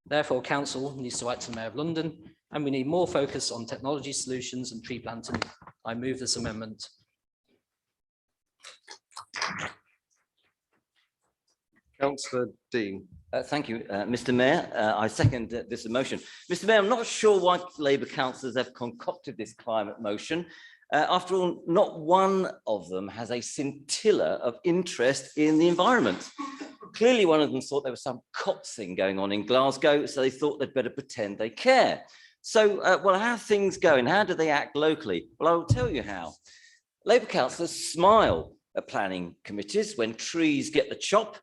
Therefore, Council needs to write to the Mayor of London and we need more focus on technology solutions and tree planting. I move this amendment. Councillor Dean. Thank you, Mr. Mayor. I second this motion. Mr. Mayor, I'm not sure why Labour councillors have concocted this climate motion. After all, not one of them has a scintilla of interest in the environment. Clearly, one of them thought there was some COP thing going on in Glasgow, so they thought they'd better pretend they care. So, well, how are things going? How do they act locally? Well, I will tell you how. Labour councillors smile at planning committees when trees get the chop.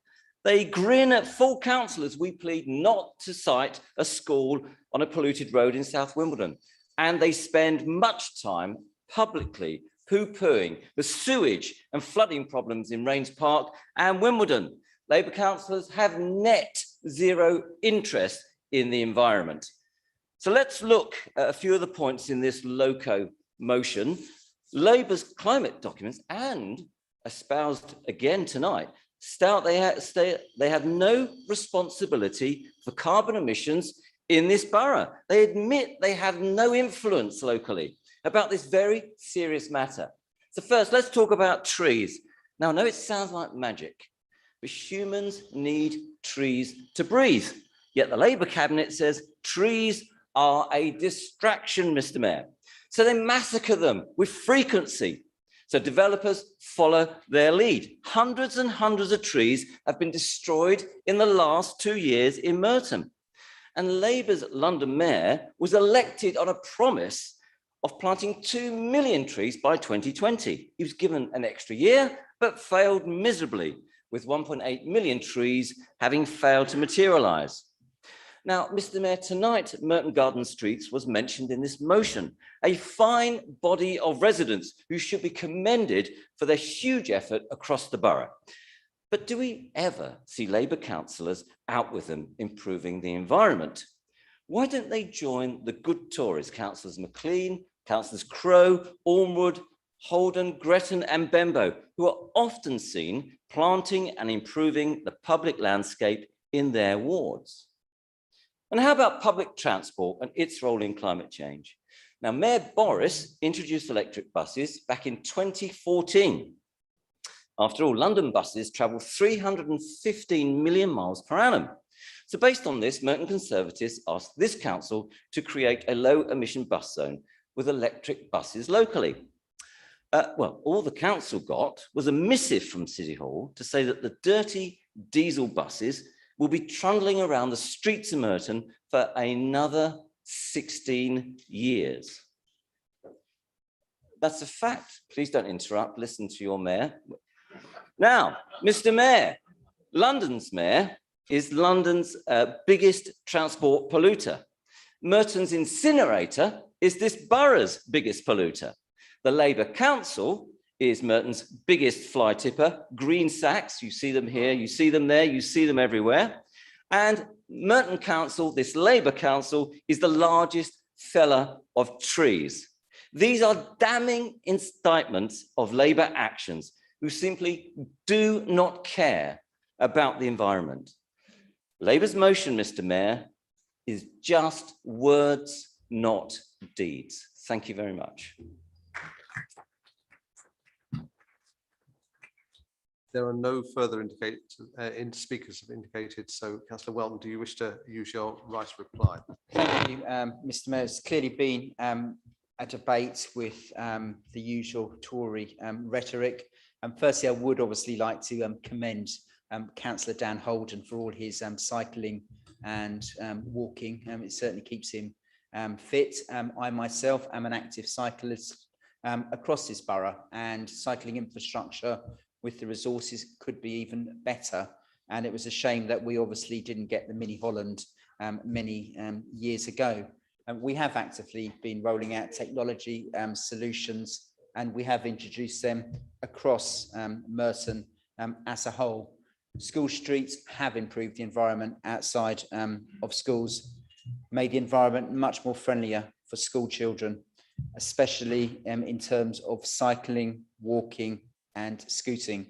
They grin at full council as we plead not to site a school on a polluted road in South Wimbledon. And they spend much time publicly poo-pooing the sewage and flooding problems in Rains Park and Wimbledon. Labour councillors have net zero interest in the environment. So let's look at a few of the points in this LOCO motion. Labour's climate documents, and espoused again tonight, state they have no responsibility for carbon emissions in this borough. They admit they have no influence locally about this very serious matter. So first, let's talk about trees. Now, I know it sounds like magic, but humans need trees to breathe. Yet the Labour cabinet says trees are a distraction, Mr. Mayor. So they massacre them with frequency. So developers follow their lead. Hundreds and hundreds of trees have been destroyed in the last 2 years in Merton. And Labour's London mayor was elected on a promise of planting 2 million trees by 2020. He was given an extra year, but failed miserably, with 1.8 million trees having failed to materialise. Now, Mr. Mayor, tonight, Merton Garden Streets was mentioned in this motion, a fine body of residents who should be commended for their huge effort across the borough. But do we ever see Labour councillors out with them improving the environment? Why don't they join the good Tories, councillors McLean, councillors Crowe, Ormwood, Holden, Gretton and Bembo, who are often seen planting and improving the public landscape in their wards? And how about public transport and its role in climate change? Now, Mayor Boris introduced electric buses back in 2014. After all, London buses travel 315 million miles per annum. So based on this, Merton Conservatives asked this council to create a low emission bus zone with electric buses locally. Well, all the council got was a missive from City Hall to say that the dirty diesel buses will be trundling around the streets of Merton for another 16 years. That's a fact. Please don't interrupt. Listen to your mayor. Now, Mr. Mayor, London's mayor is London's biggest transport polluter. Merton's incinerator is this borough's biggest polluter. The Labour Council is Merton's biggest fly tipper, green sacks. You see them here, you see them there, you see them everywhere. And Merton Council, this Labour Council, is the largest feller of trees. These are damning indictments of Labour actions who simply do not care about the environment. Labour's motion, Mr. Mayor, is just words, not deeds. Thank you very much. There are no further speakers have indicated. So, Councillor Welton, do you wish to use your right to reply? Thank you, Mr. Mayor. It's clearly been a debate with the usual Tory rhetoric. Firstly, I would obviously like to commend Councillor Dan Holden for all his cycling and walking. It certainly keeps him fit. I myself am an active cyclist across this borough, and cycling infrastructure with the resources could be even better. And it was a shame that we obviously didn't get the Mini Holland many years ago. We have actively been rolling out technology solutions, and we have introduced them across Merton as a whole. School streets have improved the environment outside of schools, made the environment much more friendlier for school children, especially in terms of cycling, walking, and scooting.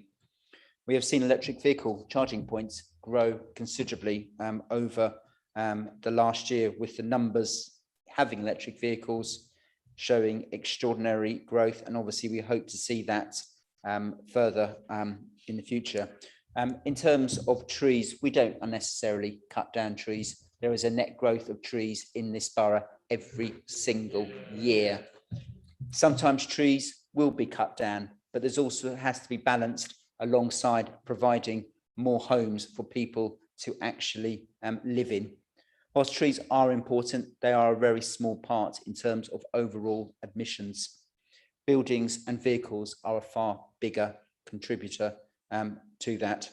We have seen electric vehicle charging points grow considerably over the last year, with the numbers having electric vehicles, showing extraordinary growth, and obviously we hope to see that further in the future. In terms of trees, we don't unnecessarily cut down trees. There is a net growth of trees in this borough every single year. Sometimes trees will be cut down, but there's also has to be balanced alongside providing more homes for people to actually live in. Whilst trees are important, they are a very small part in terms of overall emissions. Buildings and vehicles are a far bigger contributor to that.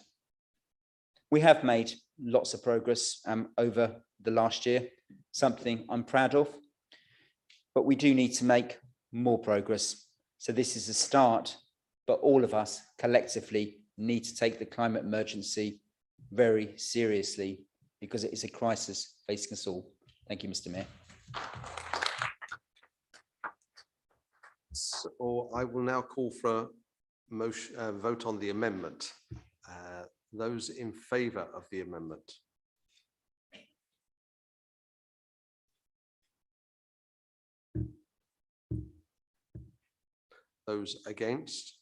We have made lots of progress over the last year, something I'm proud of, but we do need to make more progress. So this is a start, but all of us collectively need to take the climate emergency very seriously because it is a crisis facing us all. Thank you, Mr. Mayor. So I will now call for a motion, vote on the amendment. Those in favour of the amendment? Those against?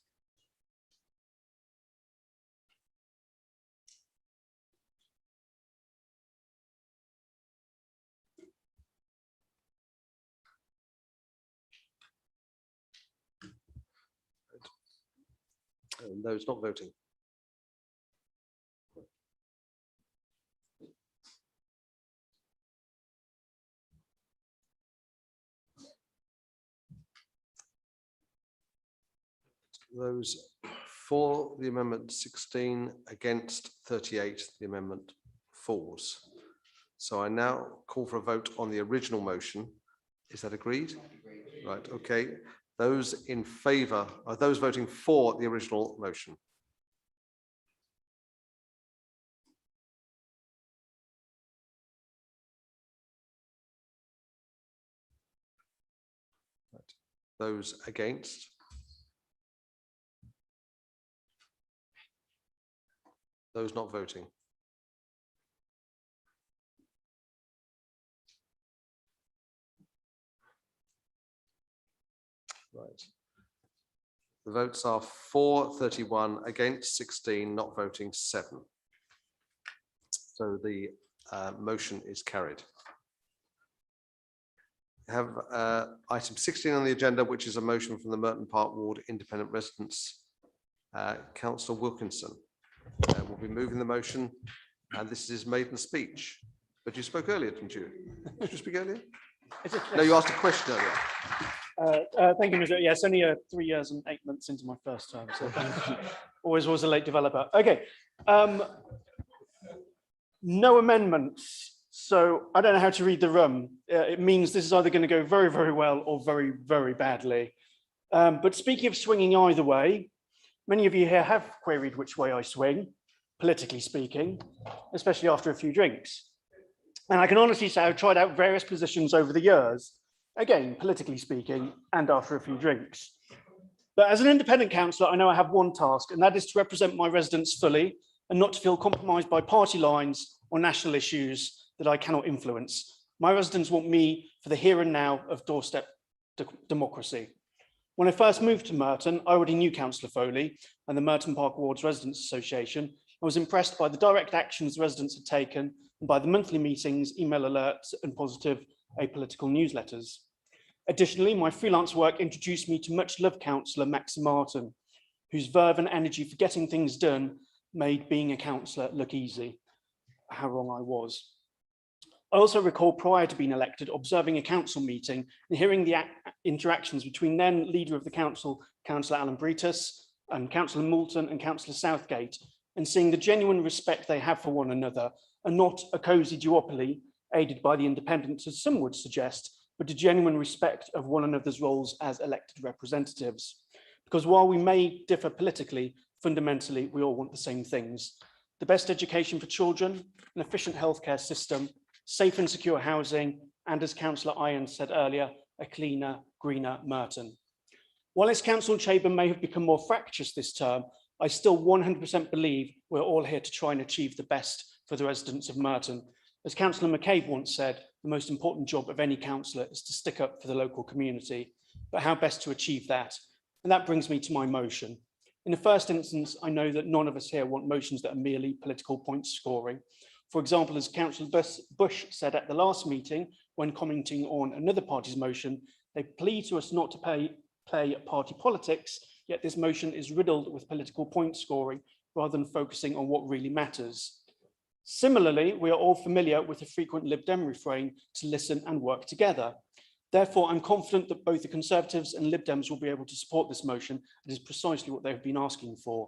And those not voting? Those for the amendment 16, against 38, the amendment falls. So I now call for a vote on the original motion. Is that agreed? Right, okay. Those in favour, are those voting for the original motion? Right. Those against? Those not voting? Right. The votes are for 31, against 16, not voting 7. So the motion is carried. We have item 16 on the agenda, which is a motion from the Merton Park Ward Independent Residents. Councillor Wilkinson will be moving the motion, and this is his maiden speech. But you spoke earlier, didn't you? Did you speak earlier? No, you asked a question earlier. Thank you, Mr. Yeah, it's only 3 years and 8 months into my first term, so always was a late developer. Okay, no amendments, so I don't know how to read the room. It means this is either going to go very, very well or very, very badly. But speaking of swinging either way, many of you here have queried which way I swing, politically speaking, especially after a few drinks. And I can honestly say I've tried out various positions over the years, again, politically speaking, and after a few drinks. But as an independent councillor, I know I have one task, and that is to represent my residents fully and not to feel compromised by party lines or national issues that I cannot influence. My residents want me for the here and now of doorstep democracy. When I first moved to Merton, I already knew Councillor Foley and the Merton Park Wards Residents Association. I was impressed by the direct actions residents had taken and by the monthly meetings, email alerts, and positive apolitical newsletters. Additionally, my freelance work introduced me to much-loved councillor Maxim Martin, whose verve and energy for getting things done made being a councillor look easy. How wrong I was. I also recall prior to being elected, observing a council meeting and hearing the interactions between then leader of the council, Councillor Alan Bretus, and Councillor Moulton and Councillor Southgate, and seeing the genuine respect they have for one another, and not a cosy duopoly aided by the independents, as some would suggest, but a genuine respect of one another's roles as elected representatives. Because while we may differ politically, fundamentally, we all want the same things: the best education for children, an efficient healthcare system, safe and secure housing, and as Councillor Irons said earlier, a cleaner, greener Merton. While this council chamber may have become more fractious this term, I still 100% believe we're all here to try and achieve the best for the residents of Merton. As Councillor McCabe once said, the most important job of any councillor is to stick up for the local community, but how best to achieve that? And that brings me to my motion. In the first instance, I know that none of us here want motions that are merely political point scoring. For example, as Councillor Bush said at the last meeting, when commenting on another party's motion, they plead to us not to play party politics, yet this motion is riddled with political point scoring rather than focusing on what really matters. Similarly, we are all familiar with the frequent Lib Dem refrain to listen and work together. Therefore, I'm confident that both the Conservatives and Lib Dems will be able to support this motion. It is precisely what they've been asking for.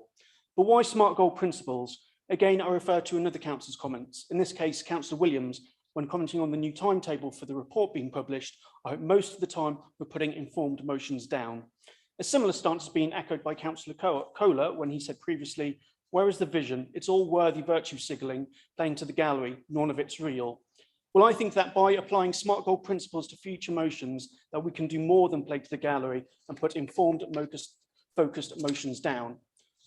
But why smart goal principles? Again, I refer to another councillor's comments. In this case, Councillor Williams, when commenting on the new timetable for the report being published, I hope most of the time we're putting informed motions down. A similar stance has been echoed by Councillor Kohler when he said previously, where is the vision? It's all worthy virtue signaling, playing to the gallery, none of it's real. Well, I think that by applying smart goal principles to future motions, that we can do more than play to the gallery and put informed, focused motions down.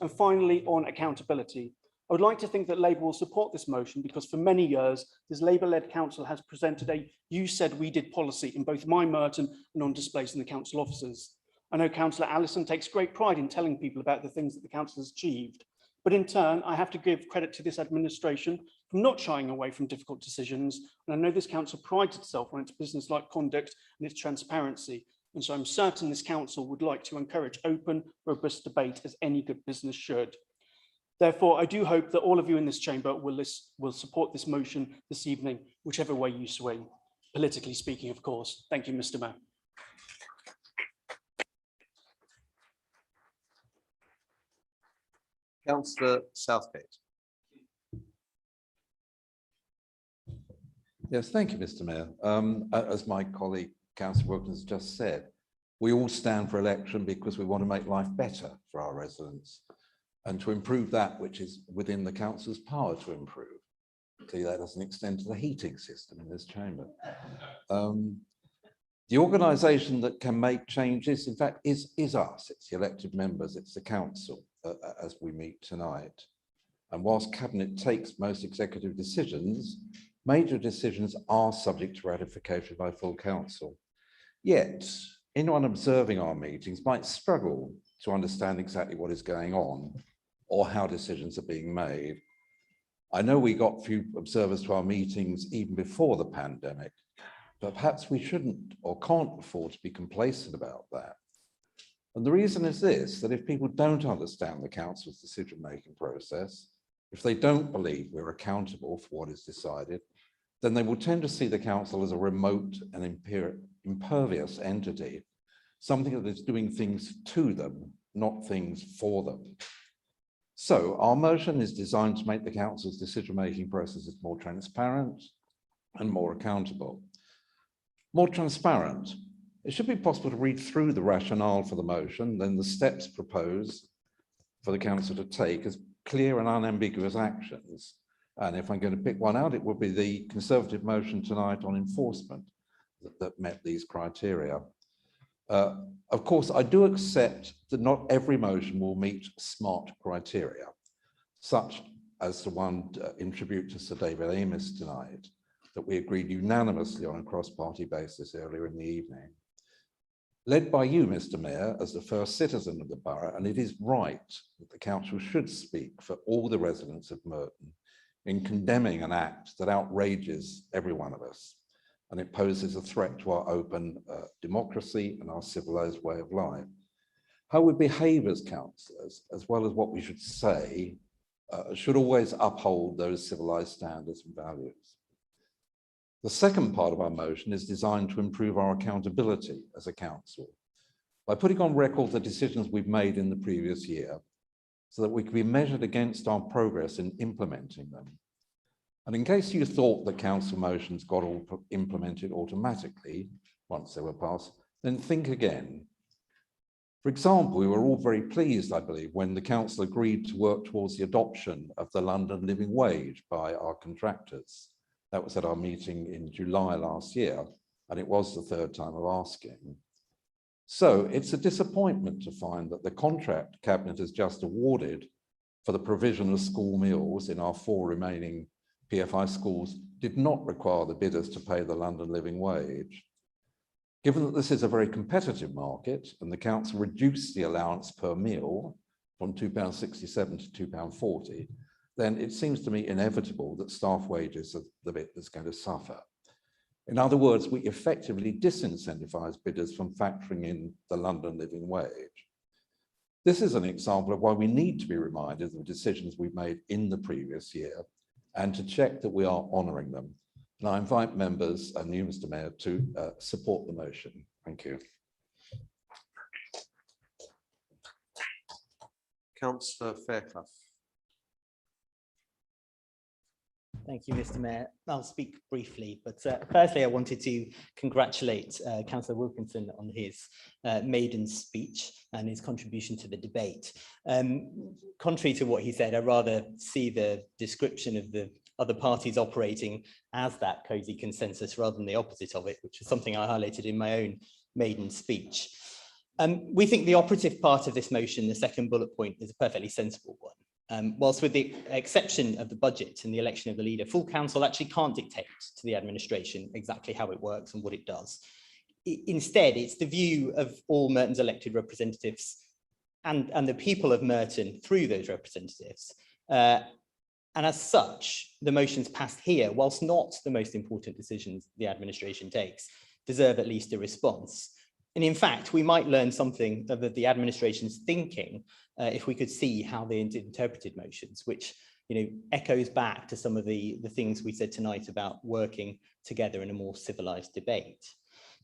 And finally, on accountability. I would like to think that Labour will support this motion because for many years, this Labour-led council has presented a "you said we did" policy in both my Merton and on displays in the council offices. I know Councillor Allison takes great pride in telling people about the things that the council has achieved. But in turn, I have to give credit to this administration for not shying away from difficult decisions. And I know this council prides itself on its business-like conduct and its transparency. And so I'm certain this council would like to encourage open, robust debate as any good business should. Therefore, I do hope that all of you in this chamber will support this motion this evening, whichever way you swing, politically speaking, of course. Thank you, Mr. Mayor. Councillor Southgate. Yes, thank you, Mr. Mayor. As my colleague, Councillor Wilkins, just said, we all stand for election because we want to make life better for our residents and to improve that which is within the council's power to improve. Clearly, that doesn't extend to the heating system in this chamber. The organisation that can make changes, in fact, is us. It's the elected members, it's the council as we meet tonight. And whilst Cabinet takes most executive decisions, major decisions are subject to ratification by full council. Yet, anyone observing our meetings might struggle to understand exactly what is going on or how decisions are being made. I know we got few observers to our meetings even before the pandemic, but perhaps we shouldn't or can't afford to be complacent about that. And the reason is this, that if people don't understand the council's decision-making process, if they don't believe we're accountable for what is decided, then they will tend to see the council as a remote and impervious entity, something that is doing things to them, not things for them. So our motion is designed to make the council's decision-making processes more transparent and more accountable. More transparent. It should be possible to read through the rationale for the motion, then the steps proposed for the council to take as clear and unambiguous actions. And if I'm going to pick one out, it would be the Conservative motion tonight on enforcement that met these criteria. Of course, I do accept that not every motion will meet SMART criteria, such as the one in tribute to Sir David Amos tonight, that we agreed unanimously on a cross-party basis earlier in the evening. Led by you, Mr. Mayor, as the first citizen of the borough, and it is right that the council should speak for all the residents of Merton in condemning an act that outrages every one of us, and it poses a threat to our open democracy and our civilized way of life. How we behave as councillors, as well as what we should say, should always uphold those civilized standards and values. The second part of our motion is designed to improve our accountability as a council by putting on record the decisions we've made in the previous year so that we can be measured against our progress in implementing them. And in case you thought that council motions got all implemented automatically once they were passed, then think again. For example, we were all very pleased, I believe, when the council agreed to work towards the adoption of the London living wage by our contractors. That was at our meeting in July last year, and it was the third time of asking. So it's a disappointment to find that the contract Cabinet has just awarded for the provision of school meals in our 4 remaining PFI schools did not require the bidders to pay the London living wage. Given that this is a very competitive market and the council reduced the allowance per meal from £2.67 to £2.40, then it seems to me inevitable that staff wages are the bit that's going to suffer. In other words, we effectively disincentivize bidders from factoring in the London living wage. This is an example of why we need to be reminded of the decisions we've made in the previous year and to check that we are honouring them. And I invite members and you, Mr. Mayor, to support the motion. Thank you. Councillor Fairclough. Thank you, Mr. Mayor. I'll speak briefly, but firstly, I wanted to congratulate Councillor Wilkinson on his maiden speech and his contribution to the debate. Contrary to what he said, I rather see the description of the other parties operating as that cosy consensus rather than the opposite of it, which is something I highlighted in my own maiden speech. We think the operative part of this motion, the second bullet point, is a perfectly sensible one. Whilst with the exception of the budget and the election of the leader, full council actually can't dictate to the administration exactly how it works and what it does. Instead, it's the view of all Merton's elected representatives and the people of Merton through those representatives. And as such, the motions passed here, whilst not the most important decisions the administration takes, deserve at least a response. And in fact, we might learn something of the administration's thinking if we could see how they interpreted motions, which echoes back to some of the things we said tonight about working together in a more civilized debate.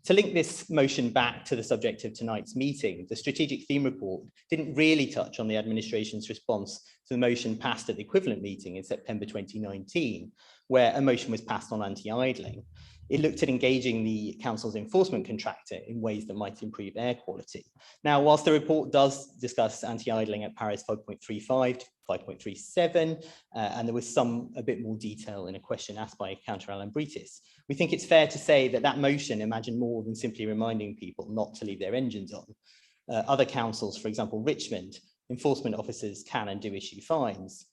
To link this motion back to the subject of tonight's meeting, the strategic theme report didn't really touch on the administration's response to the motion passed at the equivalent meeting in September 2019, where a motion was passed on anti-idling. It looked at engaging the council's enforcement contractor in ways that might improve air quality. Now, whilst the report does discuss anti-idling at Paris 5.35 to 5.37, and there was a bit more detail in a question asked by Councillor Alambritis, we think it's fair to say that that motion imagined more than simply reminding people not to leave their engines on. Other councils, for example, Richmond, enforcement officers can and do issue fines.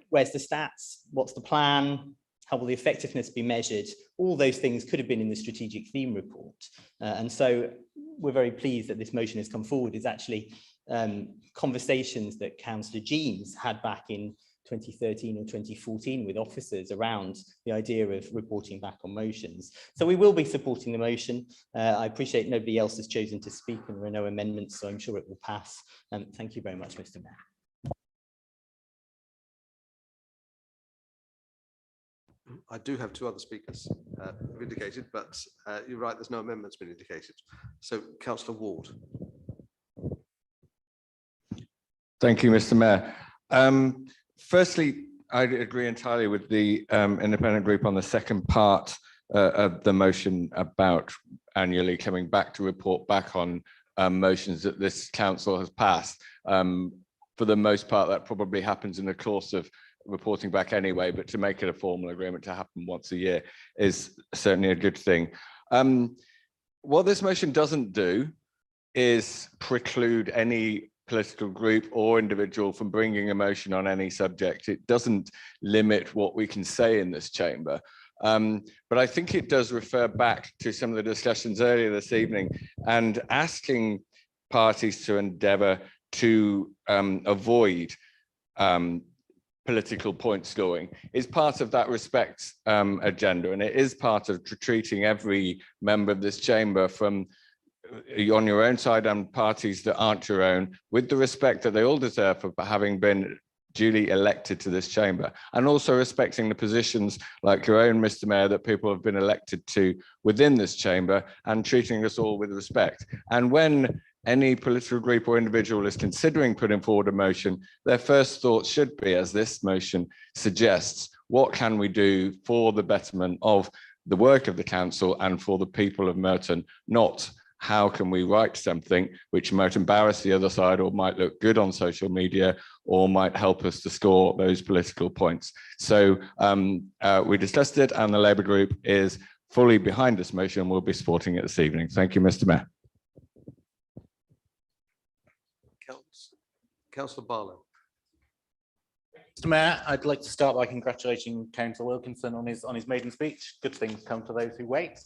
Where's the stats? What's the plan? How will the effectiveness be measured? All those things could have been in the strategic theme report. And so we're very pleased that this motion has come forward. It's actually conversations that Councillor Jeames had back in 2013 or 2014 with officers around the idea of reporting back on motions. So we will be supporting the motion. I appreciate nobody else has chosen to speak and there are no amendments, so I'm sure it will pass. Thank you very much, Mr. Mayor. I do have two other speakers who've indicated, but you're right, there's no amendments been indicated. So Councillor Ward. Thank you, Mr. Mayor. Firstly, I agree entirely with the independent group on the second part of the motion about annually coming back to report back on motions that this council has passed. For the most part, that probably happens in the course of reporting back anyway, but to make it a formal agreement to happen once a year is certainly a good thing. What this motion doesn't do is preclude any political group or individual from bringing a motion on any subject. It doesn't limit what we can say in this chamber. But I think it does refer back to some of the discussions earlier this evening and asking parties to endeavour to avoid political point scoring is part of that respect agenda, and it is part of treating every member of this chamber from on your own side and parties that aren't your own with the respect that they all deserve for having been duly elected to this chamber, and also respecting the positions like your own, Mr. Mayor, that people have been elected to within this chamber, and treating us all with respect. And when any political group or individual is considering putting forward a motion, their first thought should be, as this motion suggests, what can we do for the betterment of the work of the council and for the people of Merton, not how can we write something which might embarrass the other side or might look good on social media or might help us to score those political points. So we discussed it, and the Labour group is fully behind this motion and will be supporting it this evening. Thank you, Mr. Mayor. Councillor Barlow. Mr. Mayor, I'd like to start by congratulating Councillor Wilkinson on his maiden speech. Good things come to those who wait.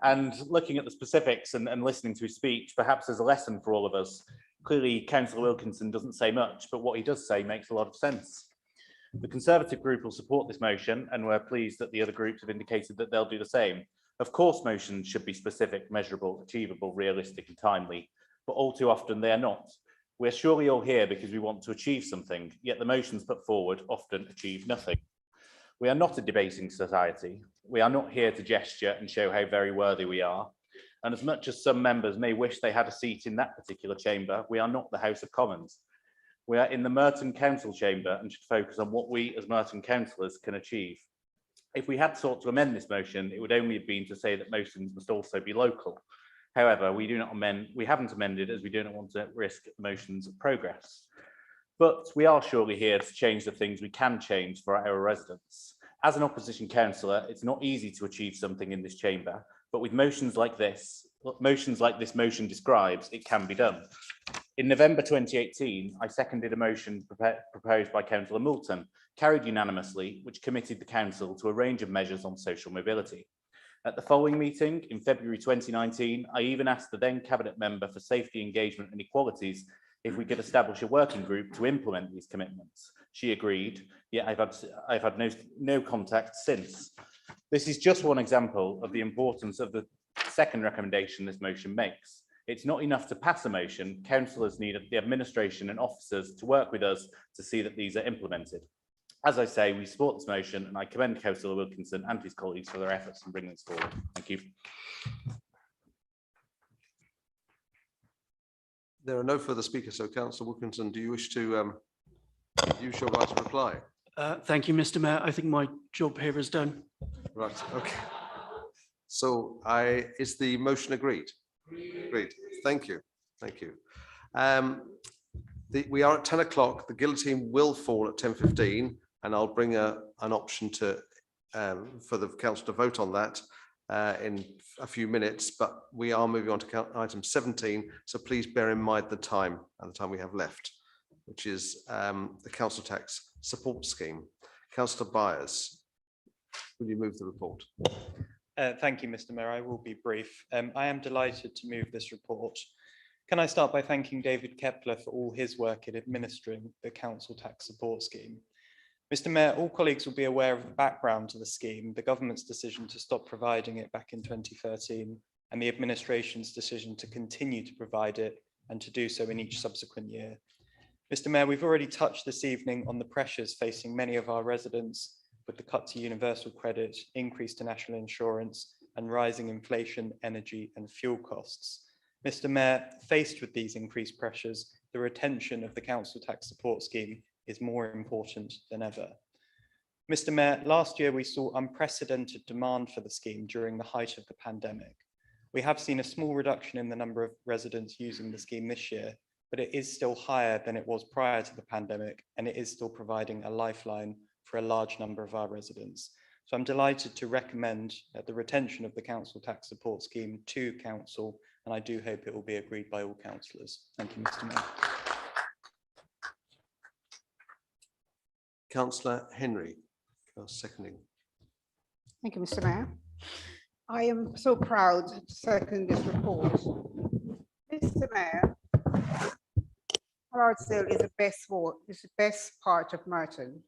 And looking at the specifics and listening to his speech, perhaps there's a lesson for all of us. Clearly, Councillor Wilkinson doesn't say much, but what he does say makes a lot of sense. The Conservative group will support this motion, and we're pleased that the other groups have indicated that they'll do the same. Of course, motions should be specific, measurable, achievable, realistic and timely, but all too often they are not. We're surely all here because we want to achieve something, yet the motions put forward often achieve nothing. We are not a debating society. We are not here to gesture and show how very worthy we are. And as much as some members may wish they had a seat in that particular chamber, we are not the House of Commons. We are in the Merton Council chamber and should focus on what we as Merton councillors can achieve. If we had sought to amend this motion, it would only have been to say that motions must also be local. However, we haven't amended as we do not want to risk motions of progress. But we are surely here to change the things we can change for our residents. As an opposition councillor, it's not easy to achieve something in this chamber, but with motions like this motion describes, it can be done. In November 2018, I seconded a motion proposed by Councillor Moulton, carried unanimously, which committed the council to a range of measures on social mobility. At the following meeting in February 2019, I even asked the then Cabinet Member for Safety, Engagement and Equalities if we could establish a working group to implement these commitments. She agreed, yet I've had no contact since. This is just one example of the importance of the second recommendation this motion makes. It's not enough to pass a motion. Councillors need the administration and officers to work with us to see that these are implemented. As I say, we support this motion and I commend Councillor Wilkinson and his colleagues for their efforts in bringing this forward. Thank you. There are no further speakers, so Councillor Wilkinson, do you wish to use your right to reply? Thank you, Mr. Mayor. I think my job here is done. Right, okay. So is the motion agreed? Agreed. Thank you. Thank you. We are at 10 o'clock. The guillotine will fall at 10:15, and I'll bring an option to for the council to vote on that in a few minutes, but we are moving on to item 17, so please bear in mind the time and the time we have left, which is the council tax support scheme. Councillor Byers, will you move the report? Thank you, Mr. Mayor. I will be brief. I am delighted to move this report. Can I start by thanking David Kepler for all his work in administering the council tax support scheme? Mr. Mayor, all colleagues will be aware of the background to the scheme, the government's decision to stop providing it back in 2013, and the administration's decision to continue to provide it and to do so in each subsequent year. Mr. Mayor, we've already touched this evening on the pressures facing many of our residents with the cut to universal credit, increase to national insurance, and rising inflation, energy and fuel costs. Mr. Mayor, faced with these increased pressures, the retention of the council tax support scheme is more important than ever. Mr. Mayor, last year we saw unprecedented demand for the scheme during the height of the pandemic. We have seen a small reduction in the number of residents using the scheme this year, but it is still higher than it was prior to the pandemic, and it is still providing a lifeline for a large number of our residents. So I'm delighted to recommend the retention of the council tax support scheme to council, and I do hope it will be agreed by all councillors. Thank you, Mr. Mayor. Councillor Henry, seconding. Thank you, Mr. Mayor. I am so proud to second this report. Mr. Mayor, Rollout is the best part of Merton.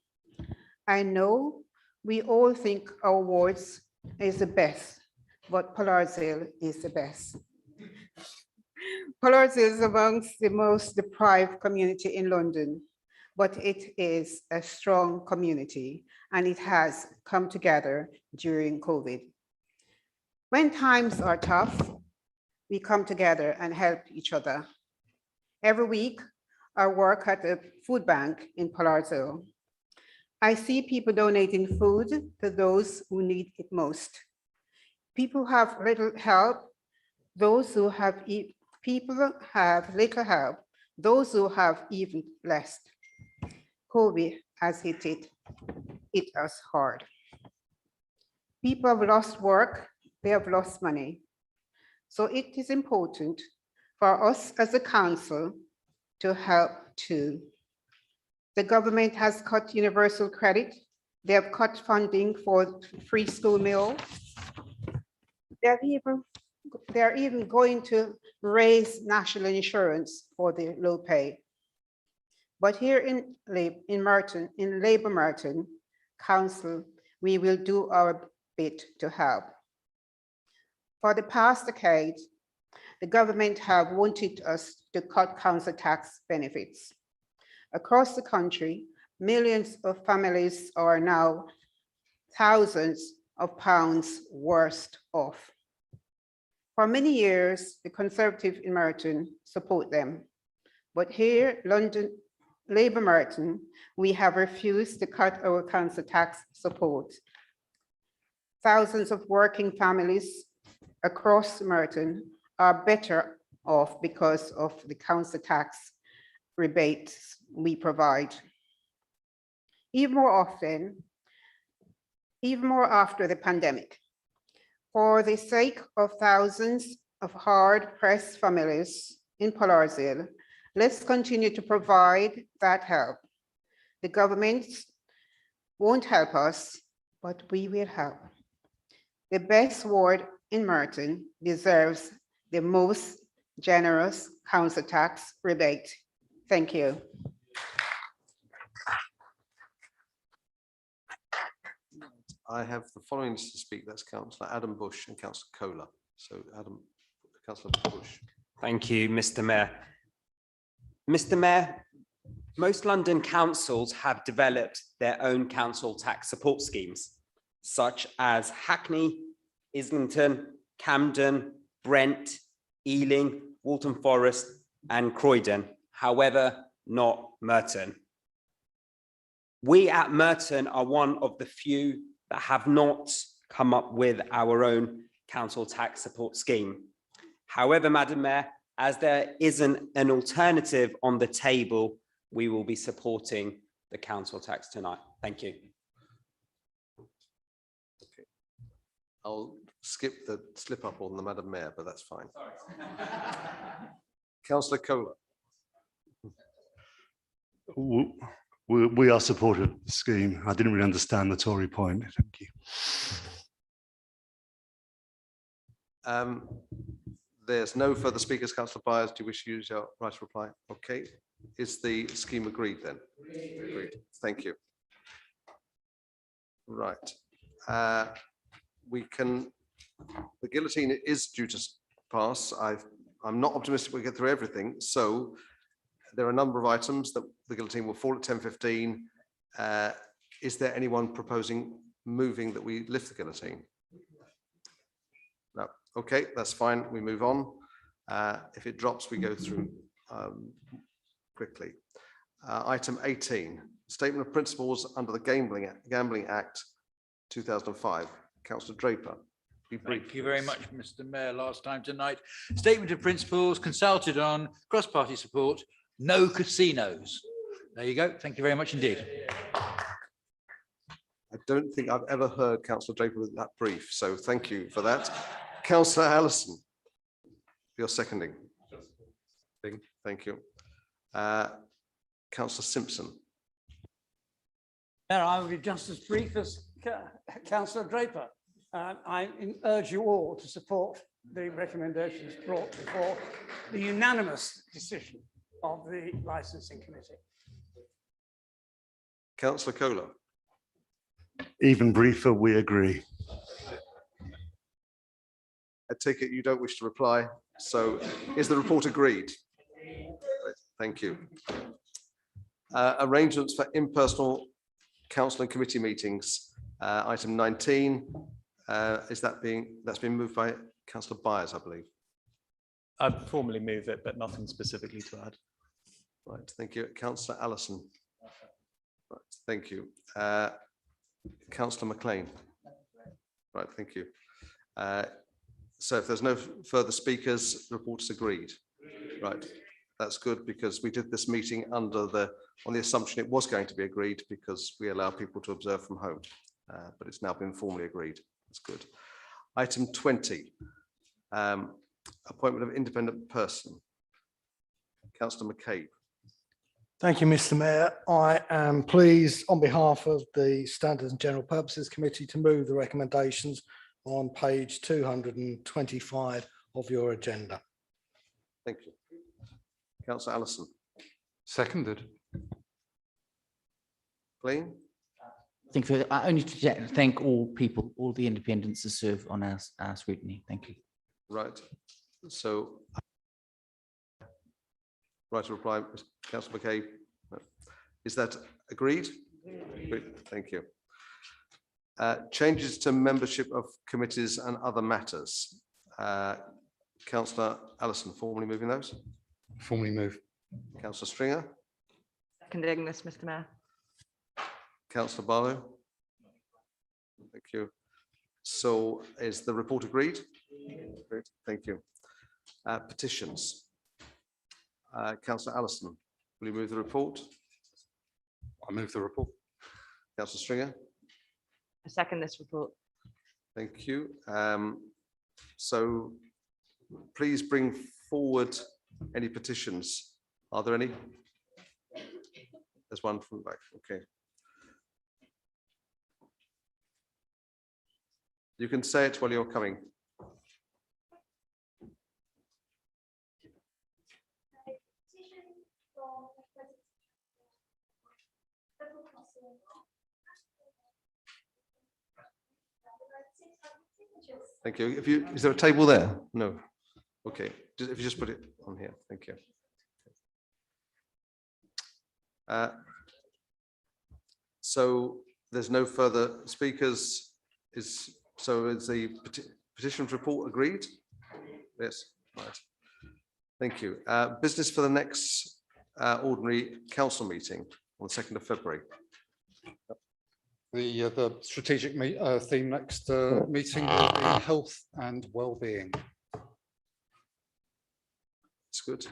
I know we all think our wards is the best, but Pollardale is the best. Pollardale is amongst the most deprived community in London, but it is a strong community and it has come together during COVID. When times are tough, we come together and help each other. Every week, I work at a food bank in Pollardale. I see people donating food to those who need it most. People have little help, those who have people have little help, those who have even less. COVID has hit us hard. People have lost work, they have lost money. So it is important for us as a council to help too. The government has cut universal credit. They have cut funding for free school meals. They're even going to raise national insurance for the low pay. But here in Labour Merton Council, we will do our bit to help. For the past decade, the government have wanted us to cut council tax benefits. Across the country, millions of families are now thousands of pounds worse off. For many years, the Conservative in Merton support them. But here, Labour Merton, we have refused to cut our council tax support. Thousands of working families across Merton are better off because of the council tax rebates we provide. Even more after the pandemic. For the sake of thousands of hard-pressed families in Pollardshill, let's continue to provide that help. The government won't help us, but we will help. The best ward in Merton deserves the most generous council tax rebate. Thank you. I have the following to speak. That's Councillor Adam Bush and Councillor Kohler. So Councillor Bush. Thank you, Mr. Mayor. Mr. Mayor, most London councils have developed their own council tax support schemes, such as Hackney, Islington, Camden, Brent, Ealing, Waltham Forest, and Croydon. However, not Merton. We at Merton are one of the few that have not come up with our own council tax support scheme. However, Madam Mayor, as there isn't an alternative on the table, we will be supporting the council tax tonight. Thank you. Okay. I'll skip the slip up on the Madam Mayor, but that's fine. Councillor Kohler. We are supportive of the scheme. I didn't really understand the Tory point. Thank you. There's no further speakers. Councillor Byers, do you wish to use your right to reply? Okay. Is the scheme agreed then? Agreed. Thank you. Right. The guillotine is due to pass. I'm not optimistic we'll get through everything. So there are a number of items that the guillotine will fall at 10:15. Is there anyone proposing moving that we lift the guillotine? No. Okay, that's fine. We move on. If it drops, we go through quickly. Item 18, Statement of Principles under the Gambling Act 2005. Councillor Draper. Thank you very much, Mr. Mayor. Last time tonight. Statement of Principles consulted on cross-party support. No casinos. There you go. Thank you very much indeed. I don't think I've ever heard Councillor Draper with that brief, so thank you for that. Councillor Allison, you're seconding. Thank you. Councillor Simpson. Mayor, I will be just as brief as Councillor Draper. I urge you all to support the recommendations brought before the unanimous decision of the Licensing Committee. Councillor Kohler. Even briefer, we agree. I take it you don't wish to reply. So is the report agreed? Thank you. Arrangements for impersonal council and committee meetings. Item 19. That's been moved by Councillor Byers, I believe. I'd formally move it, but nothing specifically to add. Right, thank you. Councillor Allison. Right, thank you. Councillor McLean. Right, thank you. So if there's no further speakers, the report is agreed. Right, that's good because we did this meeting on the assumption it was going to be agreed because we allow people to observe from home, but it's now been formally agreed. That's good. Item 20, appointment of independent person. Councillor McCabe. Thank you, Mr. Mayor. I am pleased on behalf of the Standards and General Purposes Committee to move the recommendations on page 225 of your agenda. Thank you. Councillor Allison. Seconded. Clean. I only to thank all people, all the independents that serve on our scrutiny. Thank you. Right. So, right to reply, Councillor McKay. Is that agreed? Agreed. Thank you. Changes to membership of committees and other matters. Councillor Allison, formally moving those. Formally move. Councillor Stringer. Seconding this, Mr. Mayor. Councillor Barlow. Thank you. So is the report agreed? Great. Thank you. Petitions. Councillor Allison, will you move the report? I move the report. Councillor Stringer. I second this report. Thank you. So please bring forward any petitions. Are there any? There's one from the back. Okay. You can say it while you're coming. Thank you. Is there a table there? No. Okay. If you just put it on here. Thank you. So there's no further speakers. Is the petition report agreed? Yes. Right. Thank you. Business for the next ordinary council meeting on the 2nd of February. The strategic theme next meeting will be health and well-being. That's good.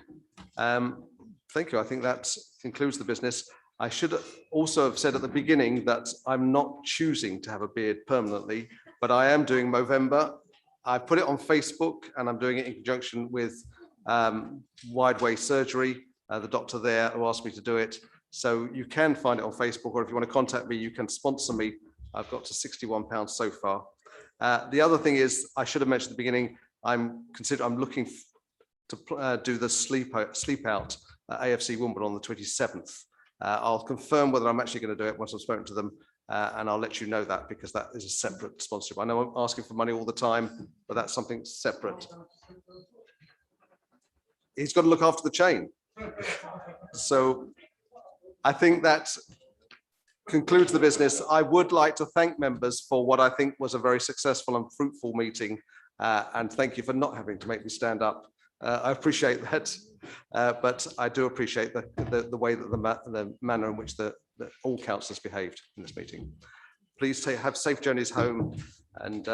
Thank you. I think that concludes the business. I should also have said at the beginning that I'm not choosing to have a beard permanently, but I am doing Movember. I put it on Facebook and I'm doing it in conjunction with Wideway Surgery, the doctor there who asked me to do it. So you can find it on Facebook, or if you want to contact me, you can sponsor me. I've got to £61 so far. The other thing is, I should have mentioned at the beginning, I'm looking to do the sleep out at AFC Wimbledon on the 27th. I'll confirm whether I'm actually going to do it once I've spoken to them, and I'll let you know that, because that is a separate sponsorship. I know I'm asking for money all the time, but that's something separate. He's got to look after the chain. So I think that concludes the business. I would like to thank members for what I think was a very successful and fruitful meeting, and thank you for not having to make me stand up. I appreciate that, but I do appreciate the way that the manner in which all councillors behaved in this meeting. Please have safe journeys home, and